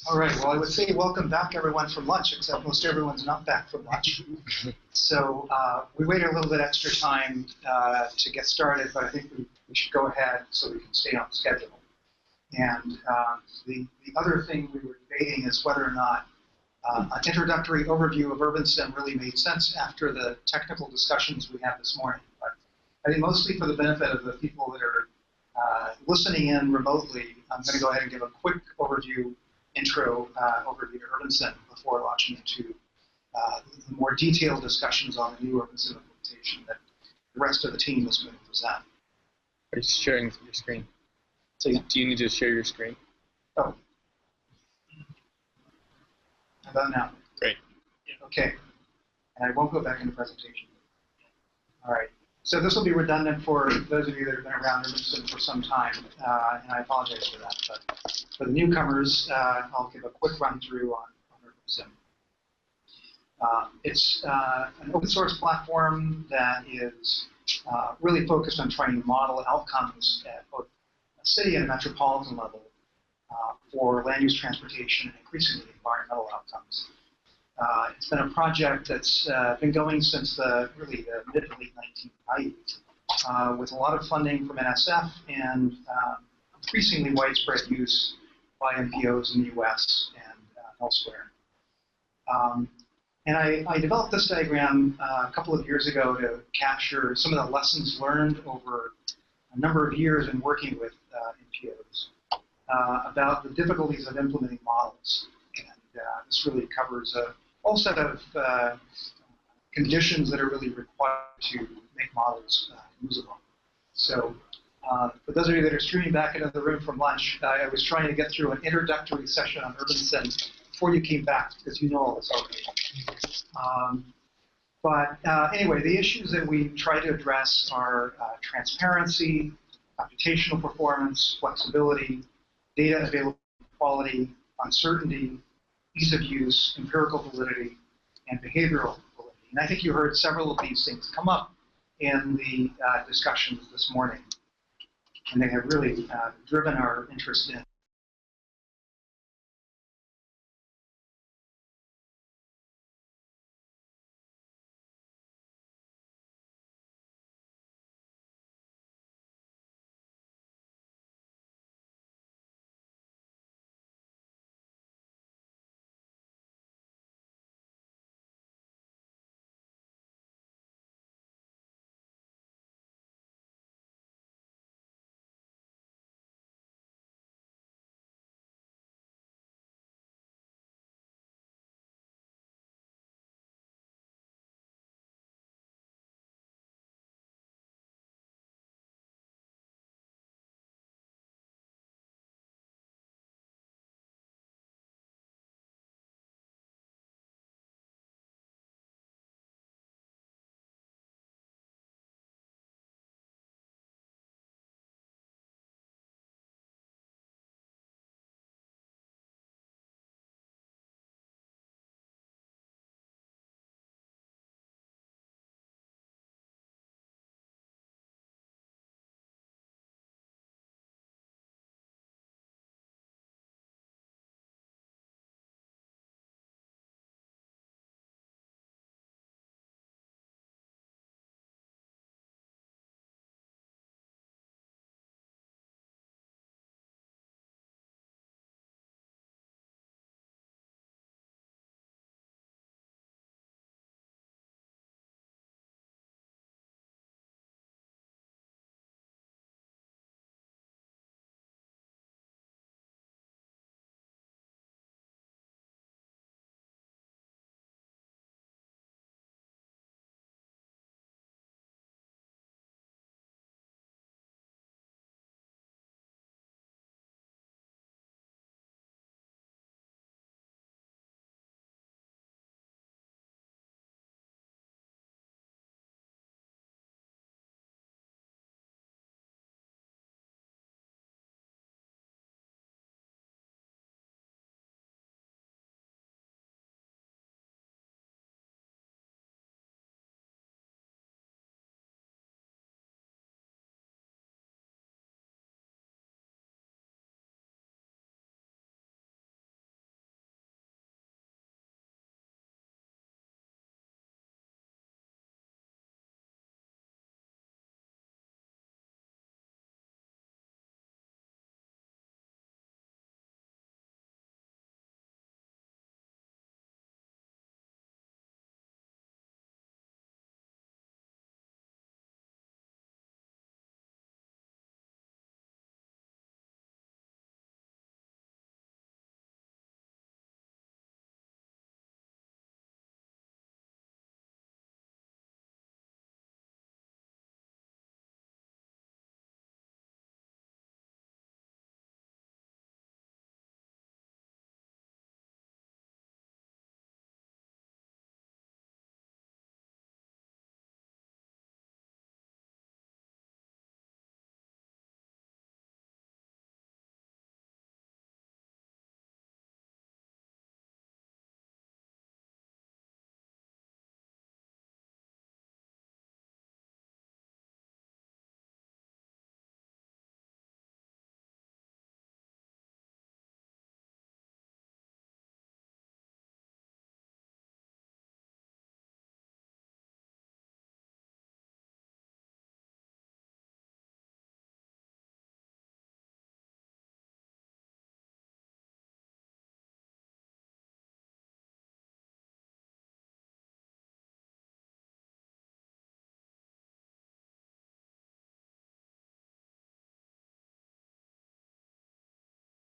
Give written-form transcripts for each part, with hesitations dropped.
All right, well, I would say welcome back, everyone, from lunch, except most everyone's not back from lunch. So we waited a little bit extra time to get started, but I think we should go ahead so we can stay on schedule. And the other thing we were debating is whether or not an introductory overview of UrbanSim really made sense after the technical discussions we had this morning. But I think mostly for the benefit of the people that are listening in remotely, I'm going to go ahead and give a quick intro overview to UrbanSim before launching into the more detailed discussions on the new UrbanSim implementation that the rest of the team is going to present. Are you sharing your screen? So, do you need to share your screen? Oh. How about now? Great. Okay. And I won't go back into presentation. All right. So this will be redundant for those of you that have been around UrbanSim for some time, and I apologize for that. But for the newcomers, I'll give a quick run through on UrbanSim. It's an open source platform that is really focused on trying to model outcomes at both a city and a metropolitan level for land use, transportation, and increasingly environmental outcomes. It's been a project that's been going since really the mid to late 1990s, with a lot of funding from NSF and increasingly widespread use by NPOs in the US and elsewhere. And I developed this diagram a couple of years ago to capture some of the lessons learned over a number of years in working with NPOs about the difficulties of implementing models. And this really covers a whole set of conditions that are really required to make models usable. So for those of you that are streaming back into the room from lunch, I was trying to get through an introductory session on UrbanSim before you came back, because you know all this already. Anyway, the issues that we try to address are transparency, computational performance, flexibility, data availability, quality, uncertainty, ease of use, empirical validity, and behavioral validity. And I think you heard several of these things come up in the discussions this morning. And they have really driven our interest in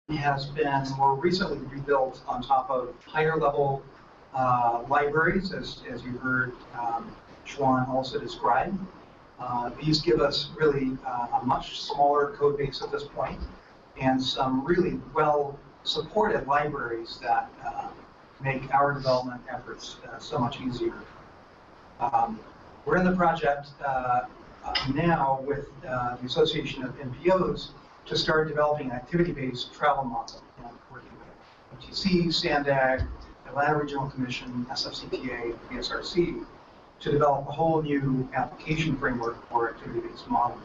has been more recently rebuilt on top of higher level libraries, as you heard Juan also describe. These give us really a much smaller code base at this point, and some really well supported libraries that make our development efforts so much easier. We're in the project now with the Association of NPOs to start developing an activity-based travel model, working with MTC, SANDAG, Atlanta Regional Commission, SFCTA, PSRC, to develop a whole new application framework for activity-based modeling.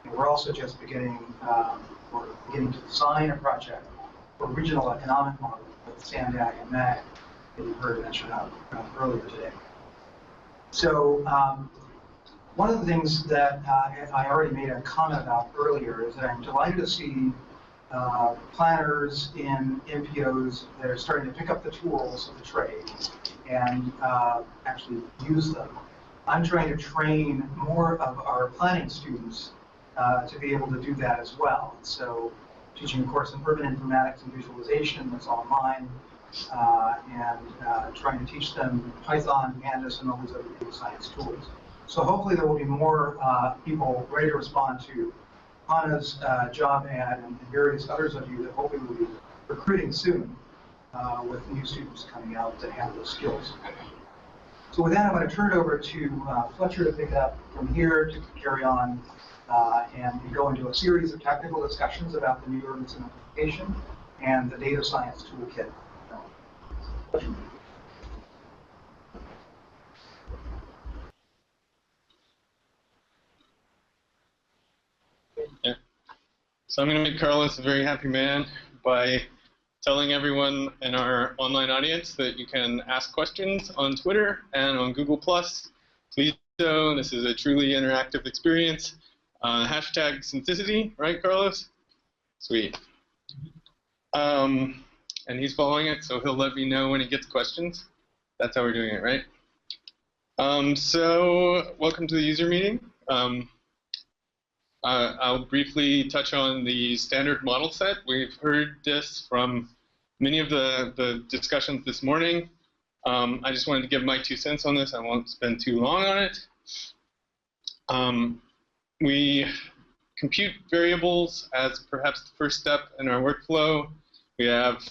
And we're also just beginning to design a project for regional economic modeling with SANDAG and MAG that you heard mentioned earlier today. So one of the things that I already made a comment about earlier is that I'm delighted to see planners in NPOs that are starting to pick up the tools of the trade and actually use them. I'm trying to train more of our planning students to be able to do that as well. So teaching a course in urban informatics and visualization that's online, and trying to teach them Python, Pandas, and all these other data science tools. So hopefully there will be more people ready to respond to Hannah's job ad and various others of you that hopefully will be recruiting soon with new students coming out that have those skills. So with that, I'm going to turn it over to Fletcher to pick it up from here to carry on and go into a series of technical discussions about the new UrbanSim implementation and the data science toolkit. Yeah. So I'm going to make Carlos a very happy man by telling everyone in our online audience that you can ask questions on Twitter and on Google+. Please do. This is a truly interactive experience. Hashtag Synthicity, right, Carlos? Sweet. And he's following it, so he'll let me know when he gets questions. That's how we're doing it, right? So welcome to the user meeting. I'll briefly touch on the standard model set. We've heard this from many of the discussions this morning. I just wanted to give my 2 cents on this. I won't spend too long on it. We compute variables as perhaps the first step in our workflow. We have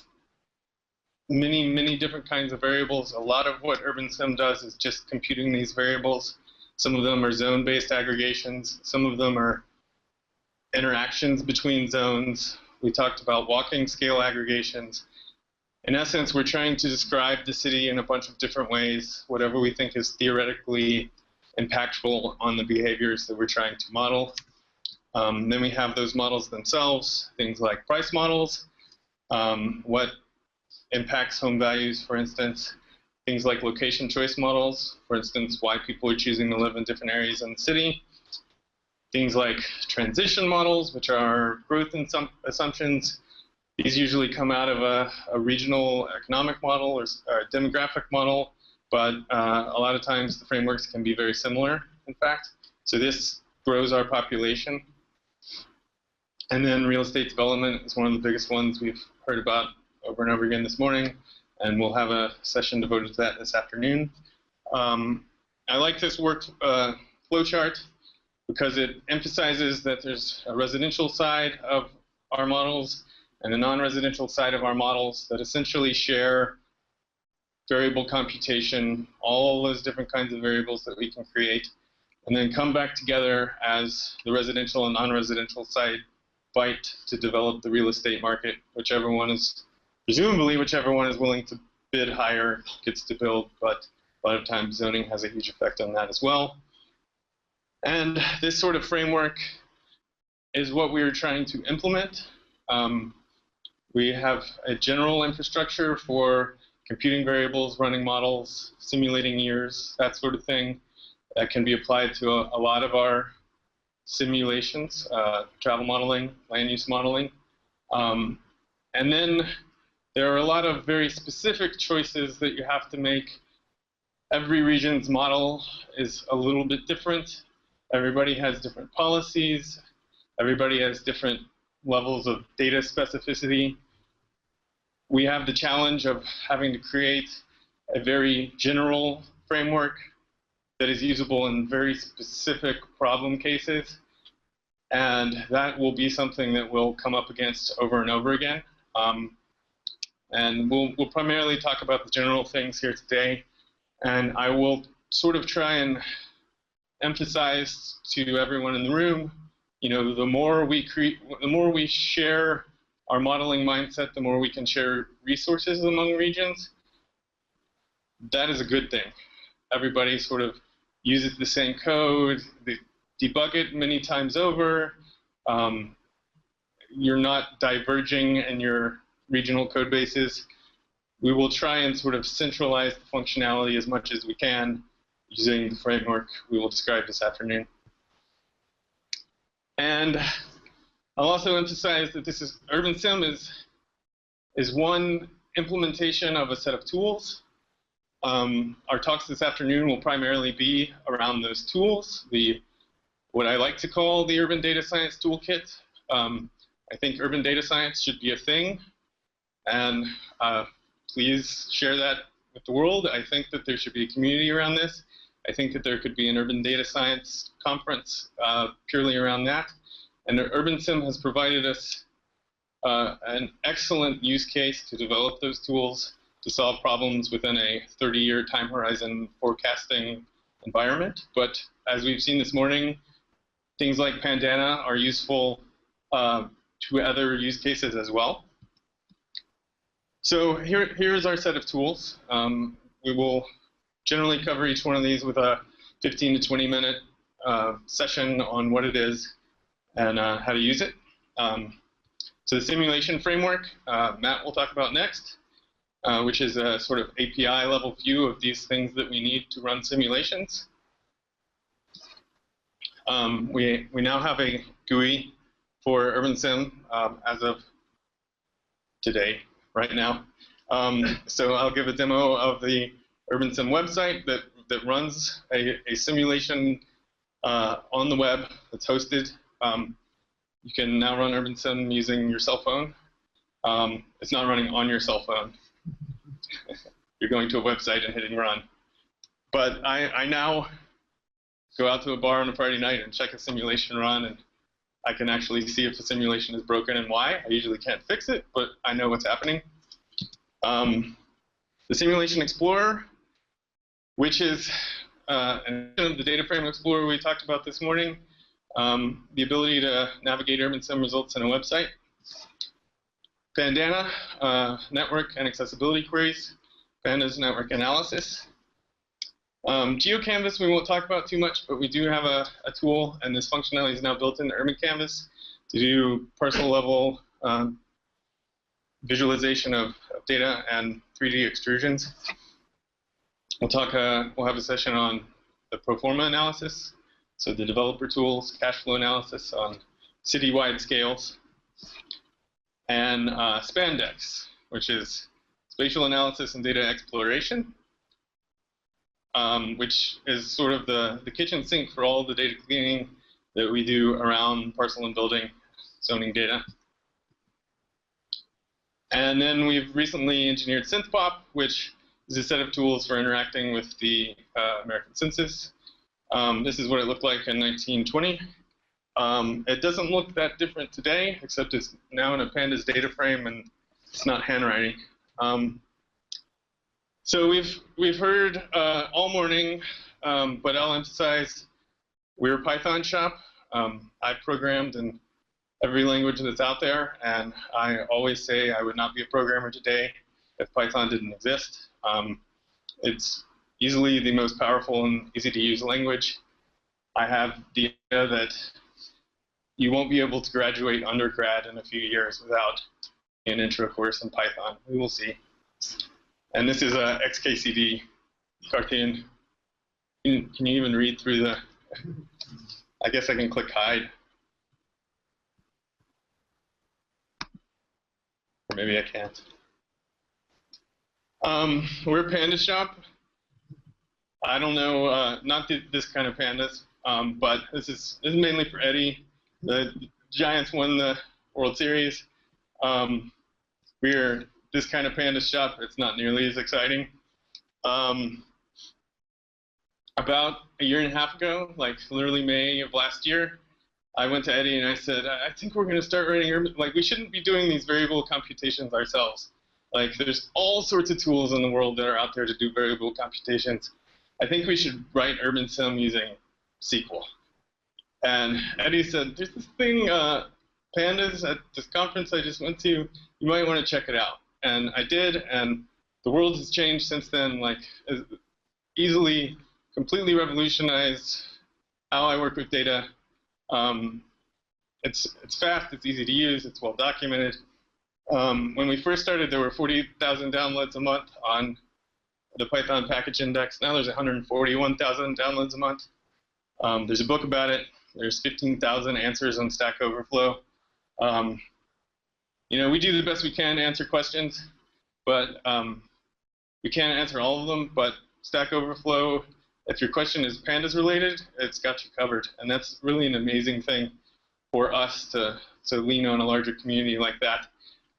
many, many different kinds of variables. A lot of what UrbanSim does is just computing these variables. Some of them are zone-based aggregations. Some of them are interactions between zones. We talked about walking scale aggregations. In essence, we're trying to describe the city in a bunch of different ways, whatever we think is theoretically impactful on the behaviors that we're trying to model. Then we have those models themselves, things like price models, what impacts home values, for instance, things like location choice models, for instance, why people are choosing to live in different areas in the city, things like transition models, which are growth assumptions. These usually come out of a regional economic model or a demographic model, but a lot of times the frameworks can be very similar, in fact. So this grows our population. And then real estate development is one of the biggest ones we've heard about over and over again this morning, and we'll have a session devoted to that this afternoon. I like this flowchart because it emphasizes that there's a residential side of our models and a non-residential side of our models that essentially share variable computation, all those different kinds of variables that we can create, and then come back together as the residential and non-residential side fight to develop the real estate market, whichever one is, presumably whichever one is willing to bid higher gets to build, but a lot of times zoning has a huge effect on that as well. And this sort of framework is what we are trying to implement. We have a general infrastructure for computing variables, running models, simulating years, that sort of thing that can be applied to a lot of our simulations, travel modeling, land use modeling. And then there are a lot of very specific choices that you have to make. Every region's model is a little bit different. Everybody has different policies. Everybody has different levels of data specificity. We have the challenge of having to create a very general framework that is usable in very specific problem cases. And that will be something that we'll come up against over and over again. And we'll primarily talk about the general things here today. And I will sort of try and emphasize to everyone in the room, you know, the more we share our modeling mindset, the more we can share resources among regions. That is a good thing. Everybody sort of uses the same code, they debug it many times over. You're not diverging in your regional code bases. We will try and sort of centralize the functionality as much as we can using the framework we will describe this afternoon. And I'll also emphasize that this is UrbanSim is one implementation of a set of tools. Our talks this afternoon will primarily be around those tools, what I like to call the Urban Data Science Toolkit. I think urban data science should be a thing, and please share that with the world. I think that there should be a community around this. I think that there could be an urban data science conference purely around that. And UrbanSim has provided us an excellent use case to develop those tools to solve problems within a 30-year time horizon forecasting environment. But as we've seen this morning, things like Pandana are useful to other use cases as well. So here's our set of tools. We will generally cover each one of these with a 15 to 20 minute session on what it is and how to use it. So the simulation framework, Matt will talk about next, which is a sort of API level view of these things that we need to run simulations. We now have a GUI for UrbanSim as of today, right now. So I'll give a demo of the UrbanSim website that runs a simulation on the web that's hosted. You can now run UrbanSim using your cell phone. It's not running on your cell phone. You're going to a website and hitting run. But I now go out to a bar on a Friday night and check a simulation run, and I can actually see if the simulation is broken and why. I usually can't fix it, but I know what's happening. The Simulation Explorer, which is an extension of the Data Frame Explorer we talked about this morning, the ability to navigate UrbanSim results in a website. Pandana, network and accessibility queries. Pandas network analysis. GeoCanvas we won't talk about too much, but we do have a tool, and this functionality is now built into UrbanCanvas to do parcel level visualization of data and 3D extrusions. We'll have a session on the pro forma analysis, so the developer tools, cash flow analysis on citywide scales, and Spandex, which is spatial analysis and data exploration, which is sort of the kitchen sink for all the data cleaning that we do around parcel and building zoning data. And then we've recently engineered SynthPop, which is a set of tools for interacting with the American Census. This is what it looked like in 1920. It doesn't look that different today, except it's now in a pandas data frame and it's not handwriting. So we've heard all morning, but I'll emphasize we're a Python shop. I programmed in every language that's out there, and I always say I would not be a programmer today if Python didn't exist. It's easily the most powerful and easy to use language. I have the idea that you won't be able to graduate undergrad in a few years without an intro course in Python. We will see. And this is a XKCD cartoon. Can you even read through the? I guess I can click hide. Or maybe I can't. We're a panda shop. I don't know, not this kind of pandas, but this is mainly for Eddie. The Giants won the World Series. We're this kind of panda shop. It's not nearly as exciting. About a year and a half ago, like literally May of last year, I went to Eddie and I said, I think we're going to start writing urban, like we shouldn't be doing these variable computations ourselves. Like there's all sorts of tools in the world that are out there to do variable computations. I think we should write UrbanSim using SQL. And Eddie said, there's this thing, pandas at this conference I just went to, you might want to check it out. And I did, and the world has changed since then, like easily, completely revolutionized how I work with data. It's fast, it's easy to use, it's well documented. When we first started, there were 40,000 downloads a month on the Python package index. Now there's 141,000 downloads a month. There's a book about it. There's 15,000 answers on Stack Overflow. You know, we do the best we can to answer questions, but we can't answer all of them. But Stack Overflow, if your question is pandas related, it's got you covered. And that's really an amazing thing for us to lean on a larger community like that.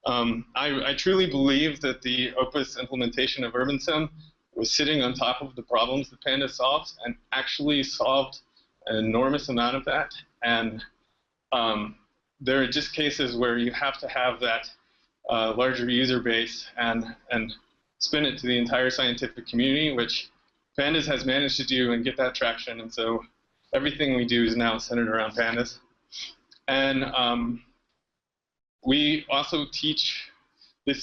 I truly believe that the Opus implementation of UrbanSim was sitting on top of the problems that Pandas solves and actually solved an enormous amount of that. And there are just cases where you have to have that larger user base and spin it to the entire scientific community, which Pandas has managed to do and get that traction. And so everything we do is now centered around Pandas. And we also teach the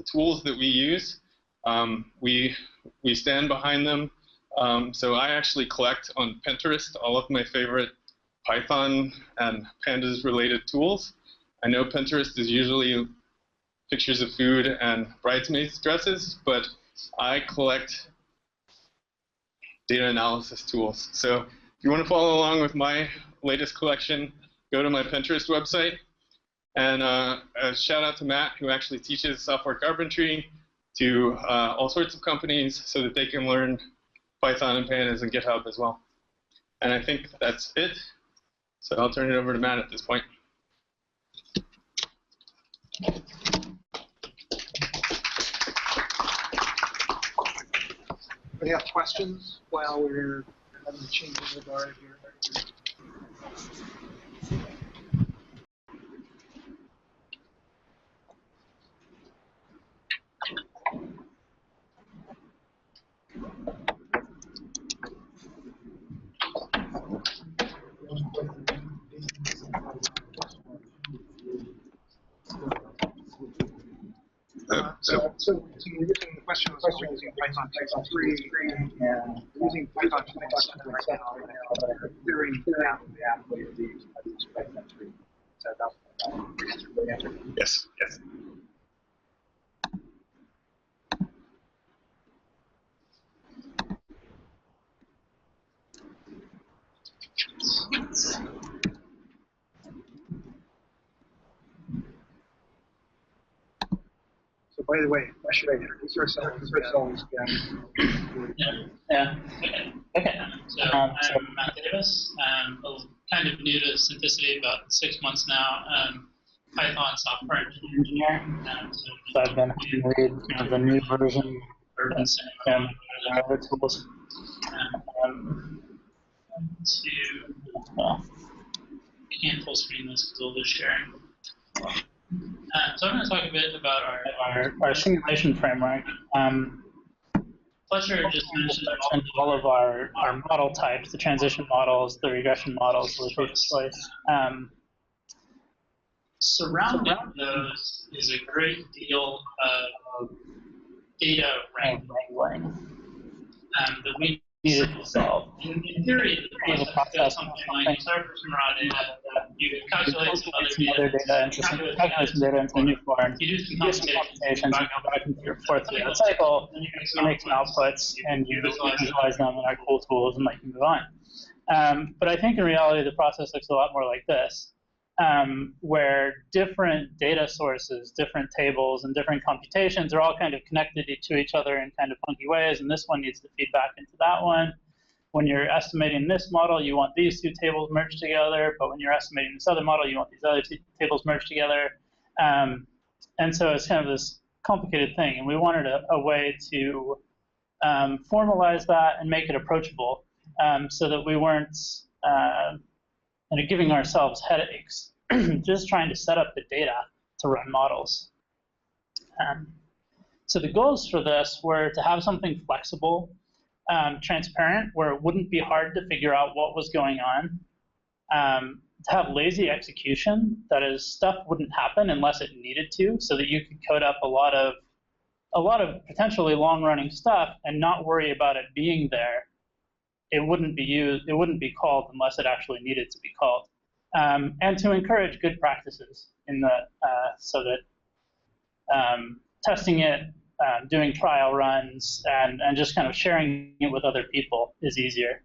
tools that we use. We stand behind them. So I actually collect on Pinterest all of my favorite Python and Pandas related tools. I know Pinterest is usually pictures of food and bridesmaids dresses, but I collect data analysis tools. So if you want to follow along with my latest collection, go to my Pinterest website. And a shout out to Matt, who actually teaches software carpentry to all sorts of companies so that they can learn Python and Pandas and GitHub as well. And I think that's it. So I'll turn it over to Matt at this point. Anybody have questions while we're having the change in the guard here? So you're using the question was we're using Python 3 and using Python 2 right now, but I'm clearing the app way to use Python 3. So that's the answer. Yes, yes. So by the way, why should I introduce ourselves? Yeah. Okay. So I'm Matt Davis. I'm kind of new to Synthicity, about 6 months now. Python software engineer. So I've been read the new version and other tools. I can't full screen this because we'll lose sharing. So I'm going to talk a bit about our simulation framework. Fletcher just mentioned all of our model types, the transition models, the regression models, the choice. Surrounding those is a great deal of data wrangling that we needed to solve. In theory, the process something like you start from raw data, you calculate some other data, and calculate some data into a new form. You do some computations, you go back and forth through that cycle, then you make some outputs, and you visualize them in our cool tools, and you can move on. But I think in reality, the process looks a lot more like this, where different data sources, different tables, and different computations are all kind of connected to each other in kind of funky ways, and this one needs to feed back into that one. when you're estimating this model, you want these two tables merged together, but when you're estimating this other model, you want these other two tables merged together. And so it's kind of this complicated thing, and we wanted a way to formalize that and make it approachable, so that we weren't giving ourselves headaches just trying to set up the data to run models. So the goals for this were to have something flexible, transparent, where it wouldn't be hard to figure out what was going on, to have lazy execution, that is, stuff wouldn't happen unless it needed to, so that you could code up a lot of potentially long-running stuff and not worry about it being there. It wouldn't be used, it wouldn't be called unless it actually needed to be called. And to encourage good practices in the so that testing it, doing trial runs, and just kind of sharing it with other people is easier.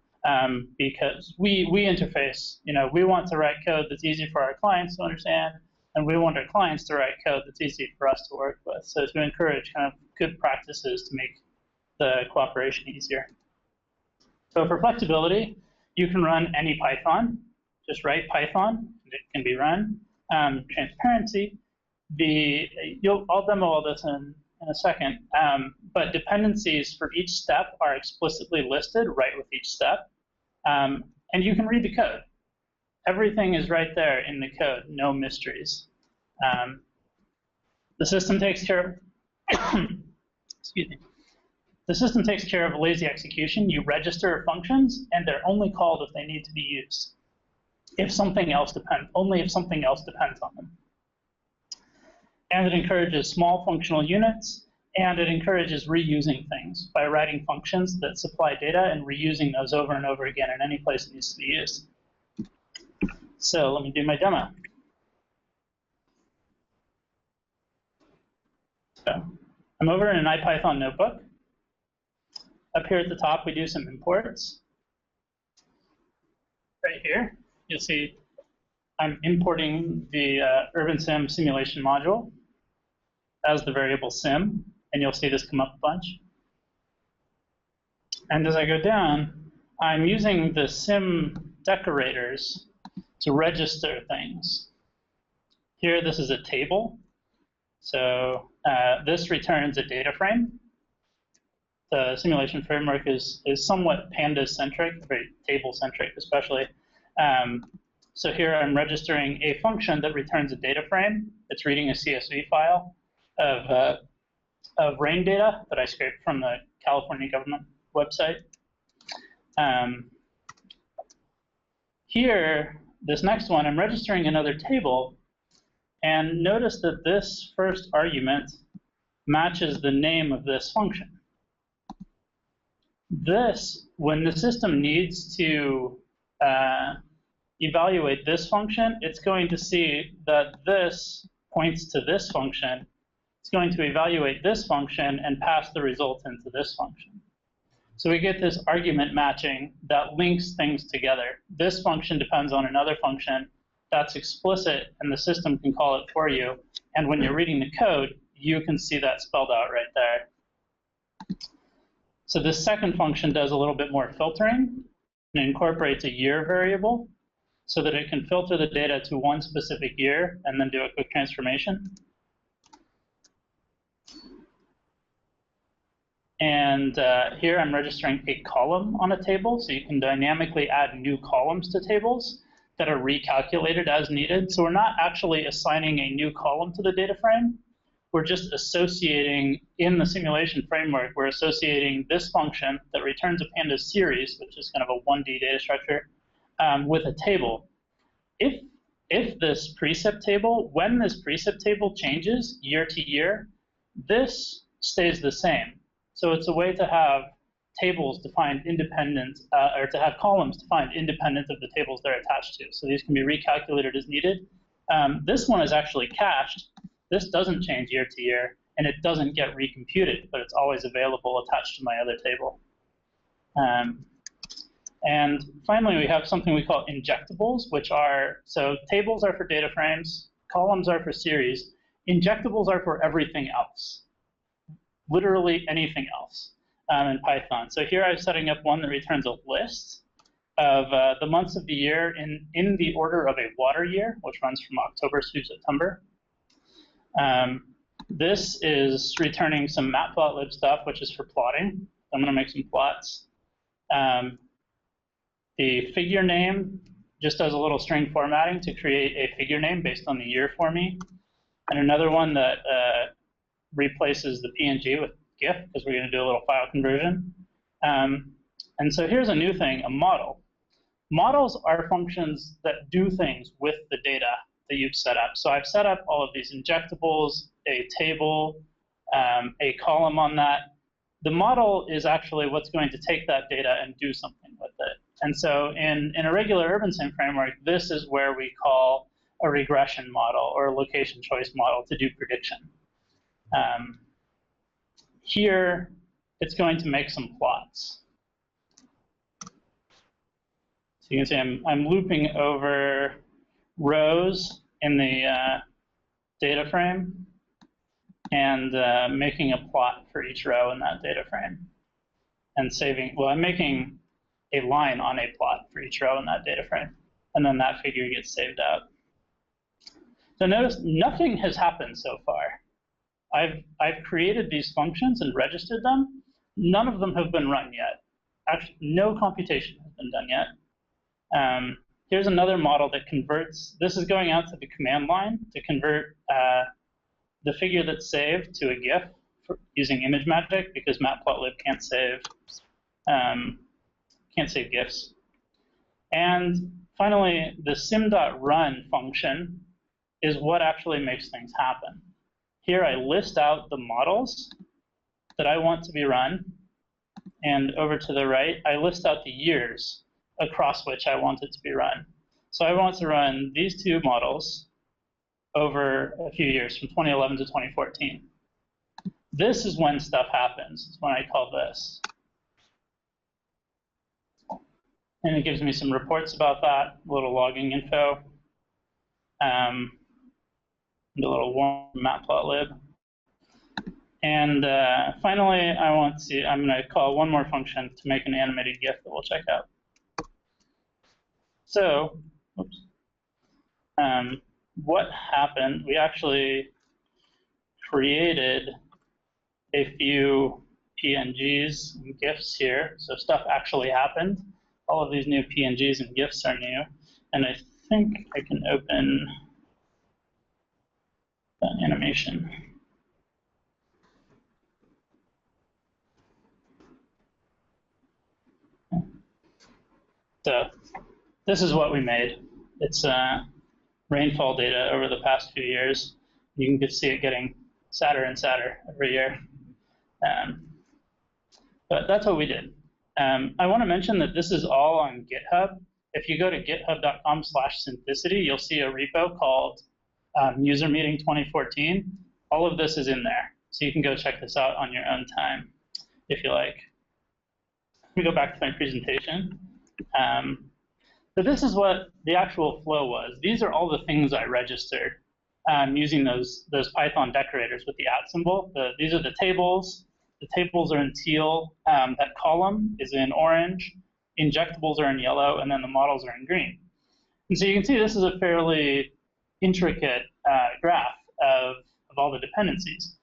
Because we interface, we want to write code that's easy for our clients to understand, and we want our clients to write code that's easy for us to work with. So to encourage kind of good practices to make the cooperation easier. So for flexibility, you can run any Python. Just write Python, and it can be run. Transparency, I'll demo all this in a second, but dependencies for each step are explicitly listed right with each step. And you can read the code. Everything is right there in the code, no mysteries. The system takes care of, excuse me. The system takes care of lazy execution. You register functions, and they're only called if they need to be used. Only if something else depends on them. And it encourages small functional units, and it encourages reusing things by writing functions that supply data and reusing those over and over again in any place it needs to be used. So let me do my demo. So I'm over in an IPython notebook. Up here at the top, we do some imports. Right here, you'll see I'm importing the UrbanSim simulation module as the variable sim, and you'll see this come up a bunch. And as I go down, I'm using the sim decorators to register things. Here, this is a table. So this returns a data frame. The simulation framework is somewhat pandas-centric, very table-centric especially. So here I'm registering a function that returns a data frame. It's reading a CSV file of rain data that I scraped from the California government website. Here, this next one, I'm registering another table. And notice that this first argument matches the name of this function. This, when the system needs to evaluate this function, it's going to see that this points to this function. It's going to evaluate this function and pass the result into this function. So we get this argument matching that links things together. This function depends on another function. That's explicit, and the system can call it for you. And when you're reading the code, you can see that spelled out right there. So this second function does a little bit more filtering and incorporates a year variable so that it can filter the data to one specific year and then do a quick transformation. And here I'm registering a column on a table, so you can dynamically add new columns to tables that are recalculated as needed. So we're not actually assigning a new column to the data frame. We're just associating, in the simulation framework, we're associating this function that returns a pandas series, which is kind of a 1D data structure, with a table. If this precept table, when this precept table changes year to year, this stays the same. So it's a way to have tables defined independent, or to have columns defined independent of the tables they're attached to. So these can be recalculated as needed. This one is actually cached. This doesn't change year to year, and it doesn't get recomputed, but it's always available attached to my other table. And finally, we have something we call injectables, which are, so tables are for data frames, columns are for series, injectables are for everything else, literally anything else. in Python. So here I'm setting up one that returns a list of the months of the year in the order of a water year, which runs from October through September. This is returning some matplotlib stuff, which is for plotting. I'm going to make some plots. The figure name just does a little string formatting to create a figure name based on the year for me. And another one that replaces the PNG with GIF, because we're going to do a little file conversion. And so here's a new thing, a model. Models are functions that do things with the data that you've set up. So I've set up all of these injectables, a table, a column on that. The model is actually what's going to take that data and do something with it. And so in a regular UrbanSim framework, this is where we call a regression model or a location choice model to do prediction. Here, it's going to make some plots. So you can see I'm looping over rows in the data frame and making a plot for each row in that data frame. And saving, well, I'm making a line on a plot for each row in that data frame. And then that figure gets saved out. So notice nothing has happened so far. I've created these functions and registered them. None of them have been run yet. Actually, no computation has been done yet. Here's another model that converts. This is going out to the command line to convert the figure that's saved to a GIF using image magic, because matplotlib can't save GIFs. And finally, the sim.run function is what actually makes things happen. Here I list out the models that I want to be run, and over to the right, I list out the years across which I want it to be run. So I want to run these two models over a few years, from 2011 to 2014. This is when stuff happens. It's when I call this. And it gives me some reports about that, a little logging info, and a little warm matplotlib. And finally, I'm going to call one more function to make an animated GIF that we'll check out. So, oops. What happened? We actually created a few PNGs and GIFs here. So stuff actually happened. All of these new PNGs and GIFs are new. And I think I can open that animation. So this is what we made. It's rainfall data over the past few years. You can just see it getting sadder and sadder every year. But that's what we did. I want to mention that this is all on GitHub. If you go to github.com/synthicity, you'll see a repo called User Meeting 2014. All of this is in there. So you can go check this out on your own time if you like. Let me go back to my presentation. So this is what the actual flow was. These are all the things I registered using those Python decorators with the @ symbol. These are the tables. The tables are in teal. That column is in orange. Injectables are in yellow, and then the models are in green. And so you can see this is a fairly intricate graph of all the dependencies.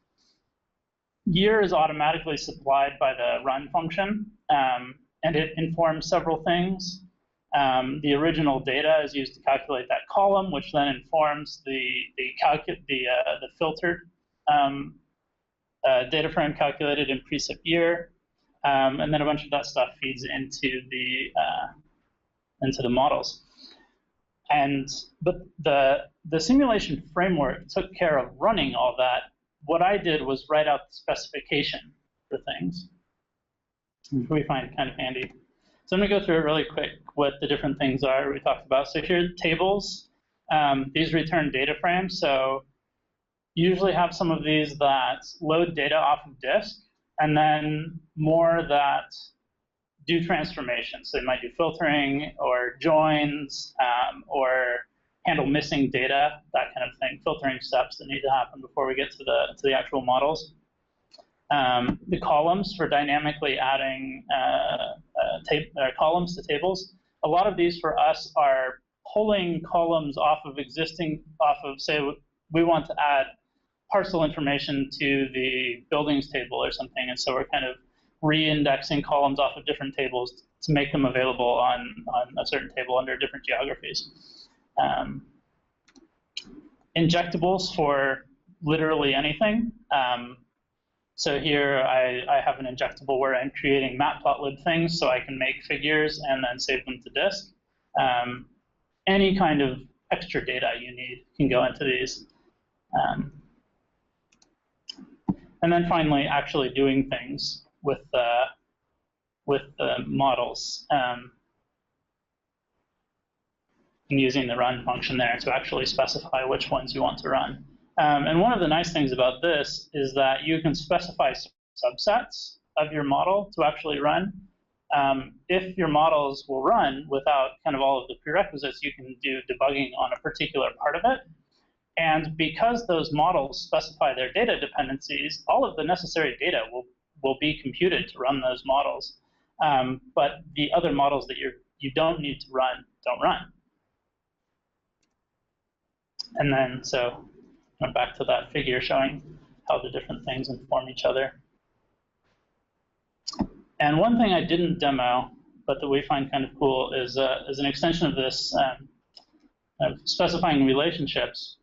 Year is automatically supplied by the run function, and it informs several things. The original data is used to calculate that column, which then informs the filtered data frame calculated in precip year, and then a bunch of that stuff feeds into the models. But the simulation framework took care of running all that. What I did was write out the specification for things, which we find kind of handy. So I'm going to go through it really quick, what the different things are we talked about. So here are tables. These return data frames. So you usually have some of these that load data off of disk, and then more that do transformations. So they might do filtering or joins or handle missing data, that kind of thing, filtering steps that need to happen before we get to the actual models. The columns for dynamically adding columns to tables. A lot of these for us are pulling columns off of say, we want to add parcel information to the buildings table or something, and so we're kind of re-indexing columns off of different tables to make them available on a certain table under different geographies. Injectables for literally anything. So here I have an injectable where I'm creating matplotlib things so I can make figures and then save them to disk. Any kind of extra data you need can go into these. And then finally, actually doing things with the models and using the run function there to actually specify which ones you want to run. And one of the nice things about this is that you can specify subsets of your model to actually run. If your models will run without kind of all of the prerequisites, you can do debugging on a particular part of it. And because those models specify their data dependencies, all of the necessary data will be computed to run those models. But the other models that you don't need to run don't run. And then, so back to that figure showing how the different things inform each other. And one thing I didn't demo, but that we find kind of cool, is an extension of this specifying relationships.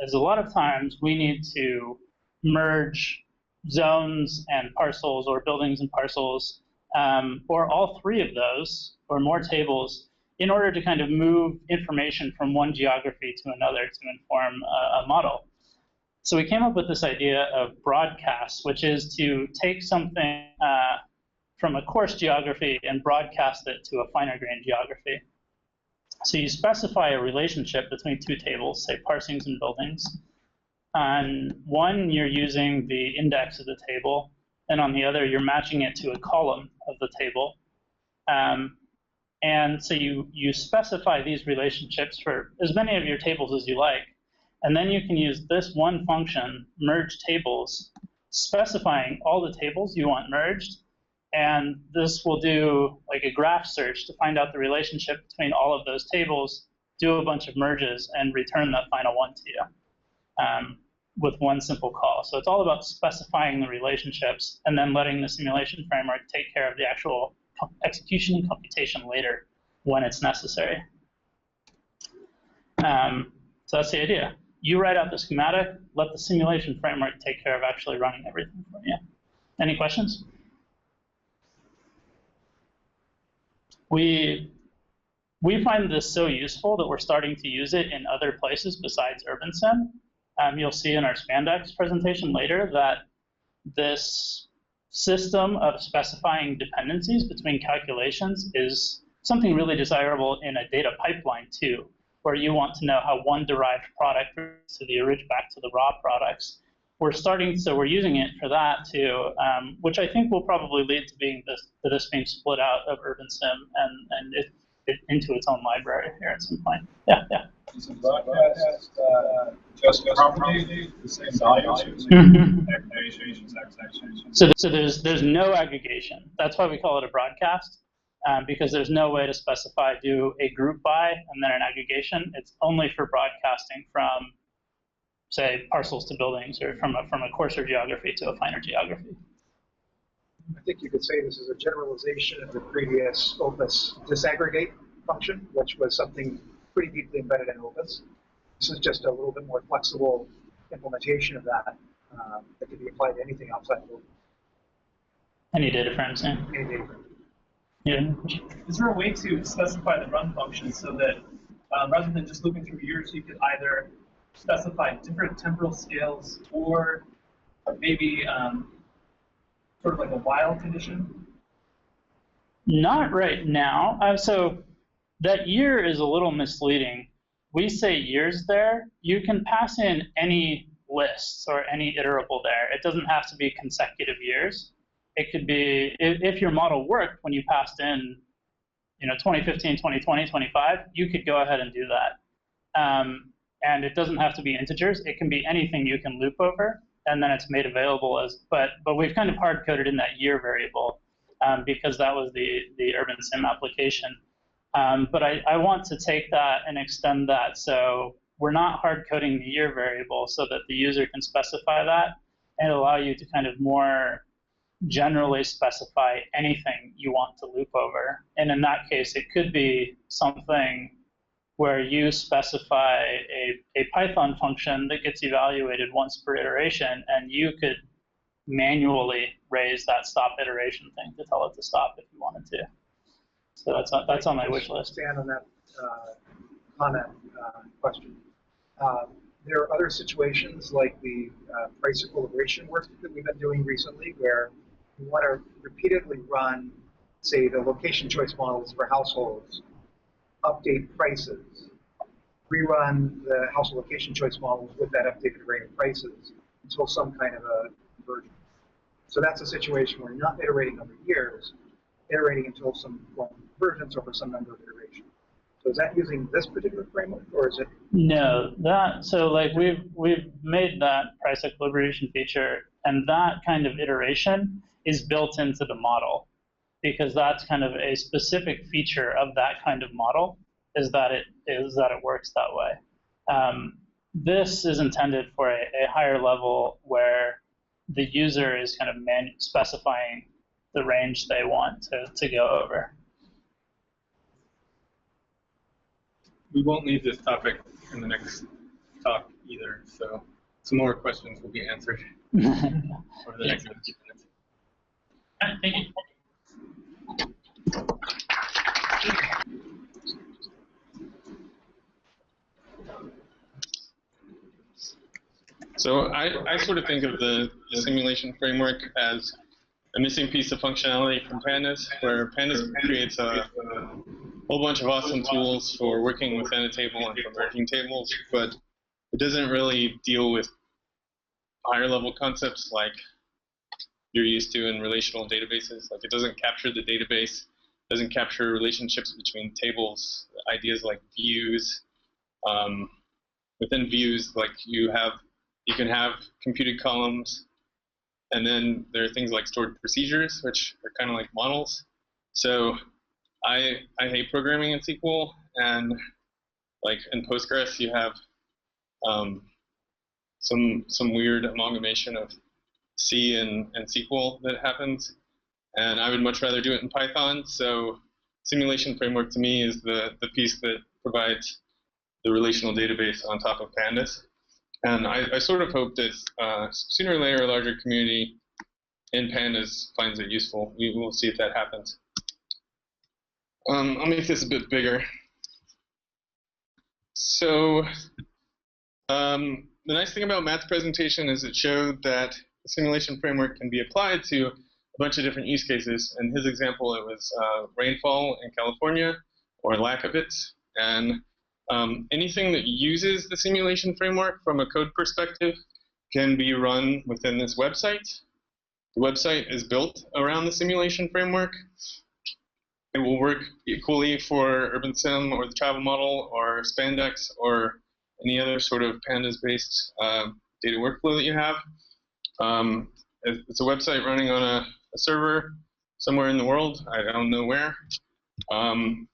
Is a lot of times we need to merge zones and parcels, or buildings and parcels, or all three of those, or more tables, in order to kind of move information from one geography to another to inform a model. So we came up with this idea of broadcast, which is to take something from a coarse geography and broadcast it to a finer grained geography. So you specify a relationship between two tables, say parsings and buildings. On one, you're using the index of the table, and on the other, you're matching it to a column of the table. And so you specify these relationships for as many of your tables as you like, and then you can use this one function, merge tables, specifying all the tables you want merged, and this will do like a graph search to find out the relationship between all of those tables, do a bunch of merges, and return that final one to you with one simple call. So it's all about specifying the relationships and then letting the simulation framework take care of the actual execution and computation later when it's necessary. So that's the idea. You write out the schematic, let the simulation framework take care of actually running everything for you. Any questions? We find this so useful that we're starting to use it in other places besides UrbanSim. You'll see in our spandex presentation later that this system of specifying dependencies between calculations is something really desirable in a data pipeline too, where you want to know how one derived product to the back to the raw products. So we're using it for that too, which I think will probably lead to this being split out of UrbanSim and it into its own library here at some point. Yeah. Is it broadcast just properly the same values? So there's no aggregation. That's why we call it a broadcast, because there's no way to specify do a group by and then an aggregation. It's only for broadcasting from, say, parcels to buildings, or from a coarser geography to a finer geography. I think you could say this is a generalization of the previous Opus disaggregate function, which was something pretty deeply embedded in Opus. This is just a little bit more flexible implementation of that that can be applied to anything outside of Opus. Any data frames, yeah. Any data frame. Yeah. Is there a way to specify the run function so that rather than just looking through years, you could either specify different temporal scales or maybe sort of like a while condition? Not right now. So that year is a little misleading. We say years there. You can pass in any lists or any iterable there. It doesn't have to be consecutive years. It could be, if your model worked when you passed in 2015, 2020, 25, you could go ahead and do that. And it doesn't have to be integers. It can be anything you can loop over. and then it's made available as, but we've kind of hard coded in that year variable because that was the UrbanSim application. But I want to take that and extend that, so we're not hard coding the year variable so that the user can specify that and allow you to kind of more generally specify anything you want to loop over. And in that case, it could be something where you specify a Python function that gets evaluated once per iteration, and you could manually raise that stop iteration thing to tell it to stop if you wanted to. So that's on my wish list. Stand on that comment question. There are other situations like the price equilibration work that we've been doing recently, where you want to repeatedly run, say, the location choice models for households, update prices, rerun the household location choice models with that updated array of prices until some kind of a convergence. So that's a situation where you're not iterating over years, iterating until some form of convergence over some number of iterations. So is that using this particular framework, or is it? No, so like we've made that price equilibration feature, and that kind of iteration is built into the model, because that's kind of a specific feature of that kind of model, is that it works that way. This is intended for a higher level where the user is kind of specifying the range they want to go over. We won't leave this topic in the next talk either, so some more questions will be answered over the next few minutes. Thank you. So I sort of think of the simulation framework as a missing piece of functionality from Pandas, where Pandas creates a whole bunch of awesome tools for working within a table and for merging tables, but it doesn't really deal with higher level concepts like you're used to in relational databases. Like, it doesn't capture the database, doesn't capture relationships between tables, ideas like views. Within views, like you can have computed columns, and then there are things like stored procedures, which are kind of like models. So I hate programming in SQL, and like in Postgres, you have some weird amalgamation of C and SQL that happens, and I would much rather do it in Python. So simulation framework to me is the piece that provides the relational database on top of Pandas. And I sort of hope that sooner or later a larger community in Pandas finds it useful. We will see if that happens. I'll make this a bit bigger. So the nice thing about Matt's presentation is it showed that the simulation framework can be applied to a bunch of different use cases. In his example, it was rainfall in California, or lack of it. And anything that uses the simulation framework from a code perspective can be run within this website. The website is built around the simulation framework. It will work equally for UrbanSim or the travel model or Spandex or any other sort of Pandas-based data workflow that you have. It's a website running on a server somewhere in the world. I don't know where.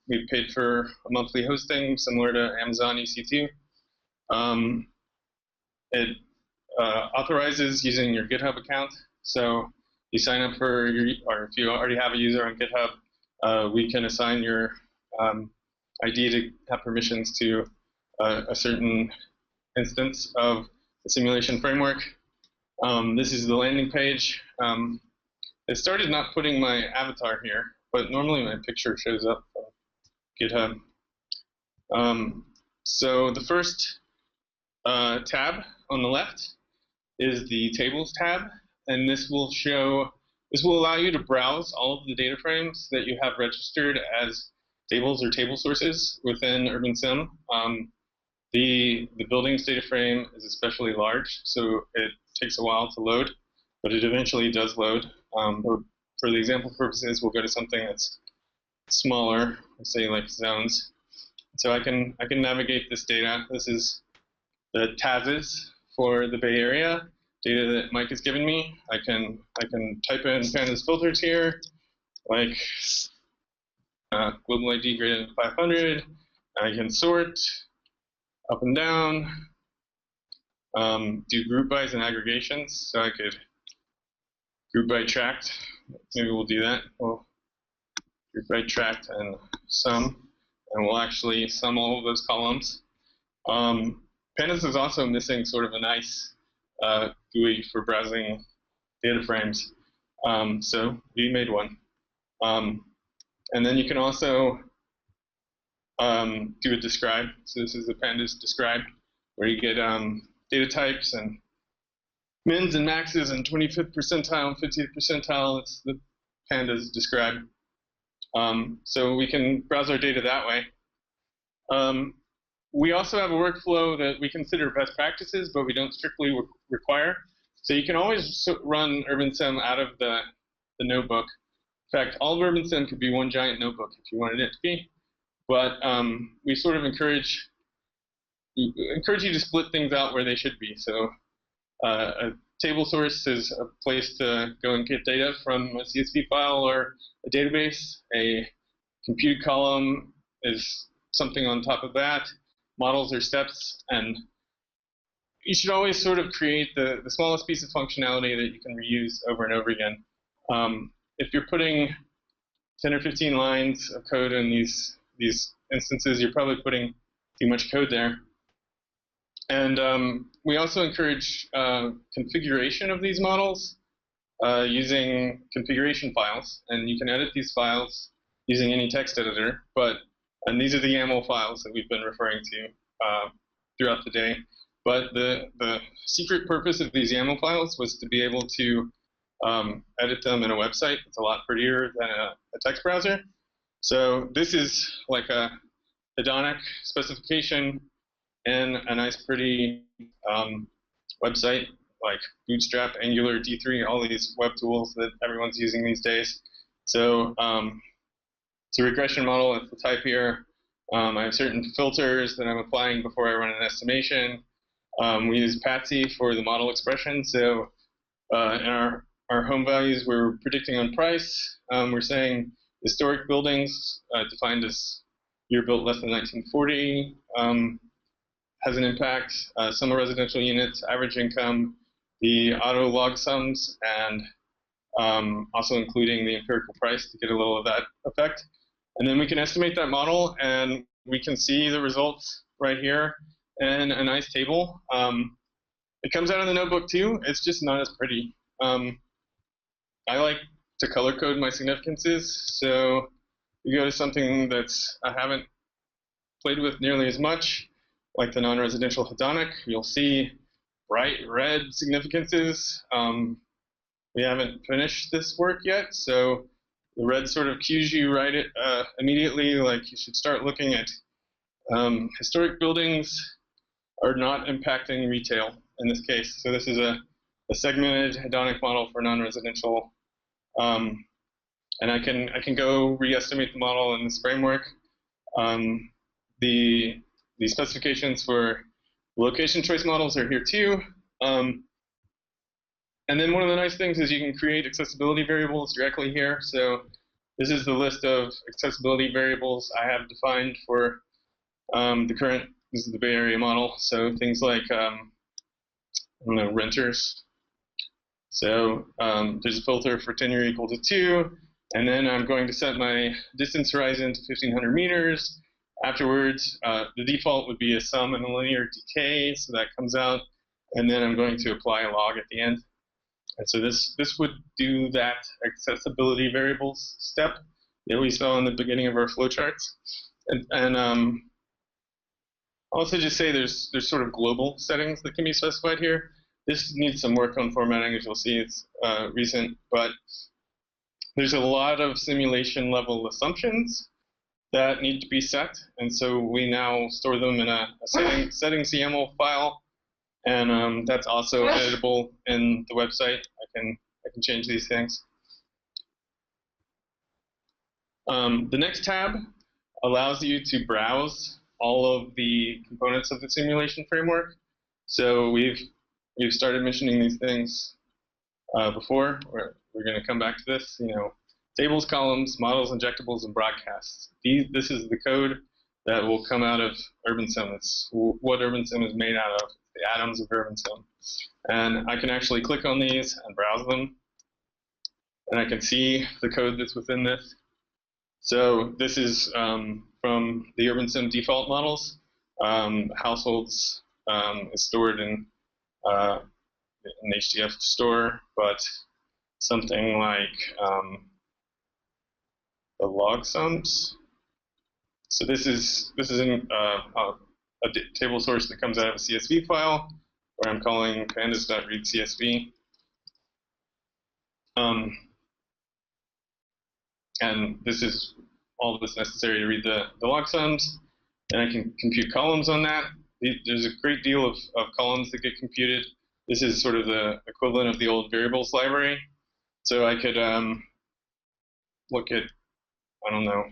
We've paid for a monthly hosting similar to Amazon EC2. It authorizes using your GitHub account. So you sign up for or if you already have a user on GitHub, we can assign your ID to have permissions to a certain instance of the simulation framework. This is the landing page. I started not putting my avatar here, but normally my picture shows up on GitHub. So the first tab on the left is the Tables tab, and this will allow you to browse all of the data frames that you have registered as tables or table sources within UrbanSim. The buildings data frame is especially large, so it takes a while to load, but it eventually does load. For the example purposes, we'll go to something that's smaller, let's say like zones. So I can navigate this data. This is the TASs for the Bay Area. data that Mike has given me. I can type in pandas filters here, like global ID greater than 500. I can sort up and down, do group bys and aggregations. So I could group by tract. Maybe we'll do that. We'll group by tract and sum, and we'll actually sum all of those columns. Pandas is also missing sort of a nice GUI for browsing data frames. So we made one. And then you can also do a describe. So this is the pandas describe, where you get data types and mins and maxes and 25th percentile and 50th percentile. It's the pandas describe. So we can browse our data that way. We also have a workflow that we consider best practices, but we don't strictly require. So you can always run UrbanSim out of the notebook. In fact, all of UrbanSim could be one giant notebook if you wanted it to be. But we sort of encourage you to split things out where they should be. So a table source is a place to go and get data from a CSV file or a database. A compute column is something on top of that. Models are steps, and you should always sort of create the smallest piece of functionality that you can reuse over and over again. If you're putting 10 or 15 lines of code in these instances, you're probably putting too much code there. And we also encourage configuration of these models using configuration files. And you can edit these files using any text editor. And these are the YAML files that we've been referring to throughout the day. But the secret purpose of these YAML files was to be able to edit them in a website. It's a lot prettier than a text browser. So this is like a hedonic specification in a nice, pretty website like Bootstrap, Angular, D3, all these web tools that everyone's using these days. So it's a regression model. It's the type here. I have certain filters that I'm applying before I run an estimation. We use Patsy for the model expression. So in our home values, we're predicting on price. We're saying historic buildings defined as year built less than 1940 has an impact. Sum of residential units, average income, the auto log sums, and also including the empirical price to get a little of that effect. And then we can estimate that model, and we can see the results right here in a nice table. It comes out of the notebook too. It's just not as pretty. I like to color code my significances, so you go to something that's I haven't played with nearly as much, like the non-residential hedonic. You'll see bright red significances. We haven't finished this work yet, so the red sort of cues you right immediately, like you should start looking at historic buildings are not impacting retail in this case. So this is a segmented hedonic model for non-residential, and I can go re-estimate the model in this framework. The specifications for location choice models are here too. And then one of the nice things is you can create accessibility variables directly here. So this is the list of accessibility variables I have defined for the current, this is the Bay Area model. So things like, I don't know, renters. So there's a filter for tenure equal to 2. And then I'm going to set my distance horizon to 1,500 meters. Afterwards, the default would be a sum and a linear decay. So that comes out. And then I'm going to apply a log at the end. And so this would do that accessibility variables step that we saw in the beginning of our flowcharts. And I'll also just say there's sort of global settings that can be specified here. This needs some work on formatting, as you'll see. It's recent, but there's a lot of simulation level assumptions that need to be set. And so we now store them in a settings YAML file. And that's also editable in the website. I can change these things. The next tab allows you to browse all of the components of the simulation framework. So we've we've started mentioning these things before. We're going to come back to this. Tables, columns, models, injectables, and broadcasts. This is the code that will come out of UrbanSim. It's what UrbanSim is made out of, the atoms of UrbanSim. And I can actually click on these and browse them. And I can see the code that's within this. So this is from the UrbanSim default models. Households is stored in an HDF store, but something like the log sums. So this is a table source that comes out of a CSV file, where I'm calling pandas.readCSV. And this is all that's necessary to read the log sums. And I can compute columns on that. There's a great deal of columns that get computed. This is sort of the equivalent of the old variables library. So I could look at, I don't know,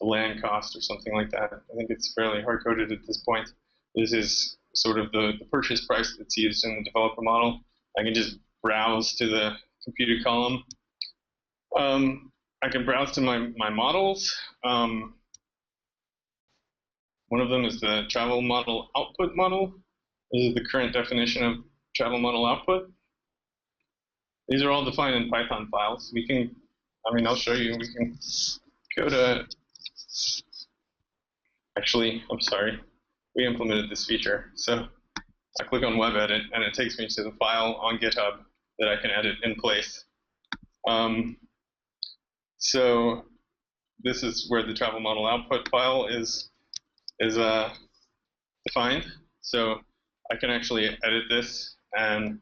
the land cost or something like that. I think it's fairly hard-coded at this point. This is sort of the purchase price that's used in the developer model. I can just browse to the computed column. I can browse to my models. One of them is the travel model output model. This is the current definition of travel model output. These are all defined in Python files. We can, I'll show you. We can go to, actually, I'm sorry. We implemented this feature. So I click on web edit, and it takes me to the file on GitHub that I can edit in place. So this is where the travel model output file is defined. So I can actually edit this, and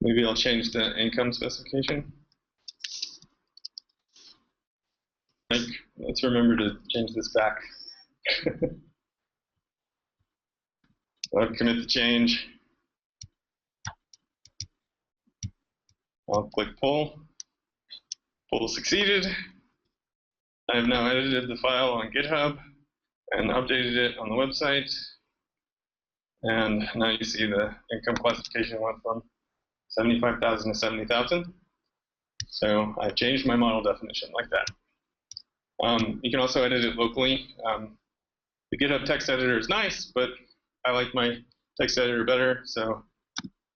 maybe I'll change the income specification. Let's remember to change this back. I'll commit the change. I'll click pull. Pull succeeded. I have now edited the file on GitHub and updated it on the website. And now you see the income classification went from 75,000 to 70,000. So I've changed my model definition like that. You can also edit it locally. The GitHub text editor is nice, but I like my text editor better. So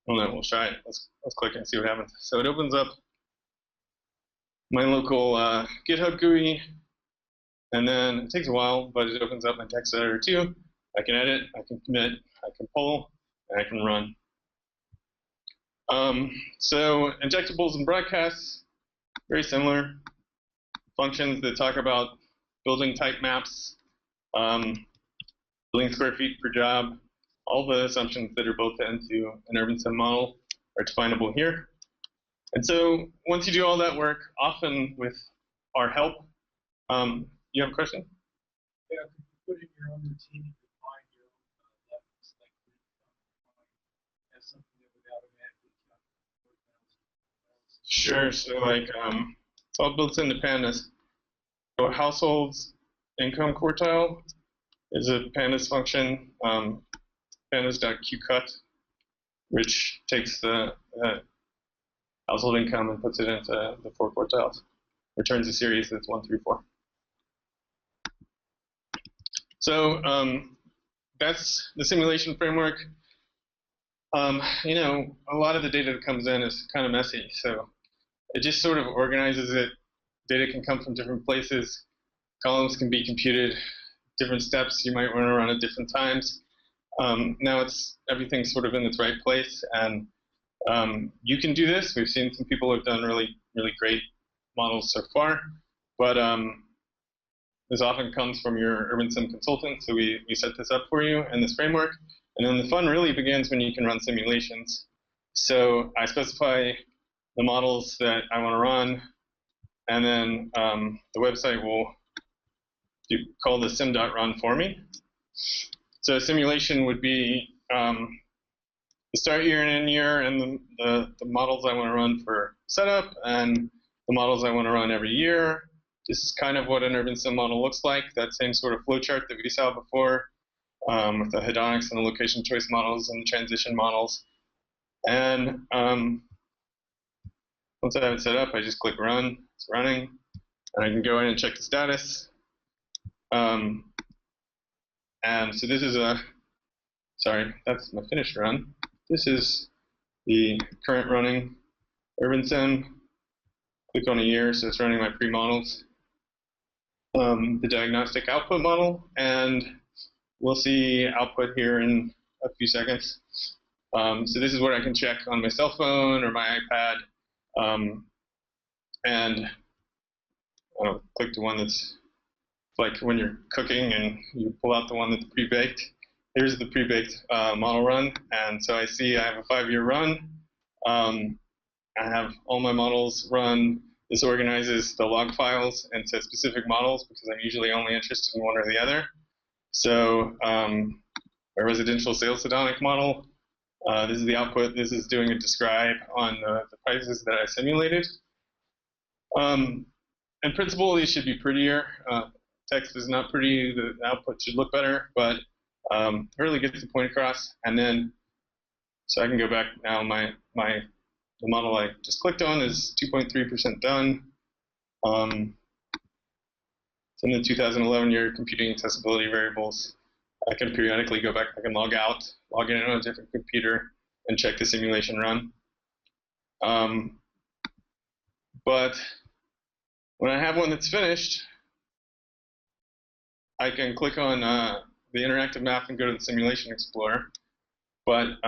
we'll try it. Let's click and see what happens. So it opens up my local GitHub GUI, and then it takes a while, but it opens up my text editor too. I can edit, I can commit, I can pull, and I can run. So injectables and broadcasts, very similar. Functions that talk about building type maps, building square feet per job. All the assumptions that are built into an UrbanSim model are definable here. And so once you do all that work, often with our help, you have a question? Yeah, could you put in your own routine and define your own levels, like as something that would automatically calculate. Sure. So like it's all built into pandas. So households income quartile is a pandas function, pandas.qcut, which takes the household income and puts it into the 4 quartiles. Returns a series that's 1 through 4. So that's the simulation framework. A lot of the data that comes in is kind of messy, so it just sort of organizes it. Data can come from different places. Columns can be computed, different steps you might want to run at different times. Now everything's sort of in its right place, and you can do this. We've seen some people who've done really, really great models so far, but this often comes from your UrbanSim consultant, so we set this up for you in this framework. And then the fun really begins when you can run simulations. So I specify the models that I want to run, and then the website will call the sim.run for me. So a simulation would be the start year and end year, and the models I want to run for setup, and the models I want to run every year, This is kind of what an UrbanSim model looks like, that same sort of flowchart that we saw before, with the hedonics and the location choice models and the transition models. And once I have it set up, I just click run, it's running, and I can go in and check the status. And so this is sorry, that's my finished run. This is the current running UrbanSim. Click on a year, so it's running my pre-models. The diagnostic output model, and we'll see output here in a few seconds. So this is what I can check on my cell phone or my iPad. And I'll click the one that's like when you're cooking and you pull out the one that's pre-baked. Here's the pre-baked model run, and so I see I have a 5-year run. I have all my models run. This organizes the log files into specific models because I'm usually only interested in one or the other. So a residential sales hedonic model, this is the output. This is doing a describe on the prices that I simulated. In principle, these should be prettier. Text is not pretty. The output should look better, but it really gets the point across. And then, so I can go back now. The model I just clicked on is 2.3% done. It's in the 2011 year computing accessibility variables. I can periodically go back. I can log out, log in on a different computer, and check the simulation run. But when I have one that's finished, I can click on the interactive map and go to the Simulation Explorer. But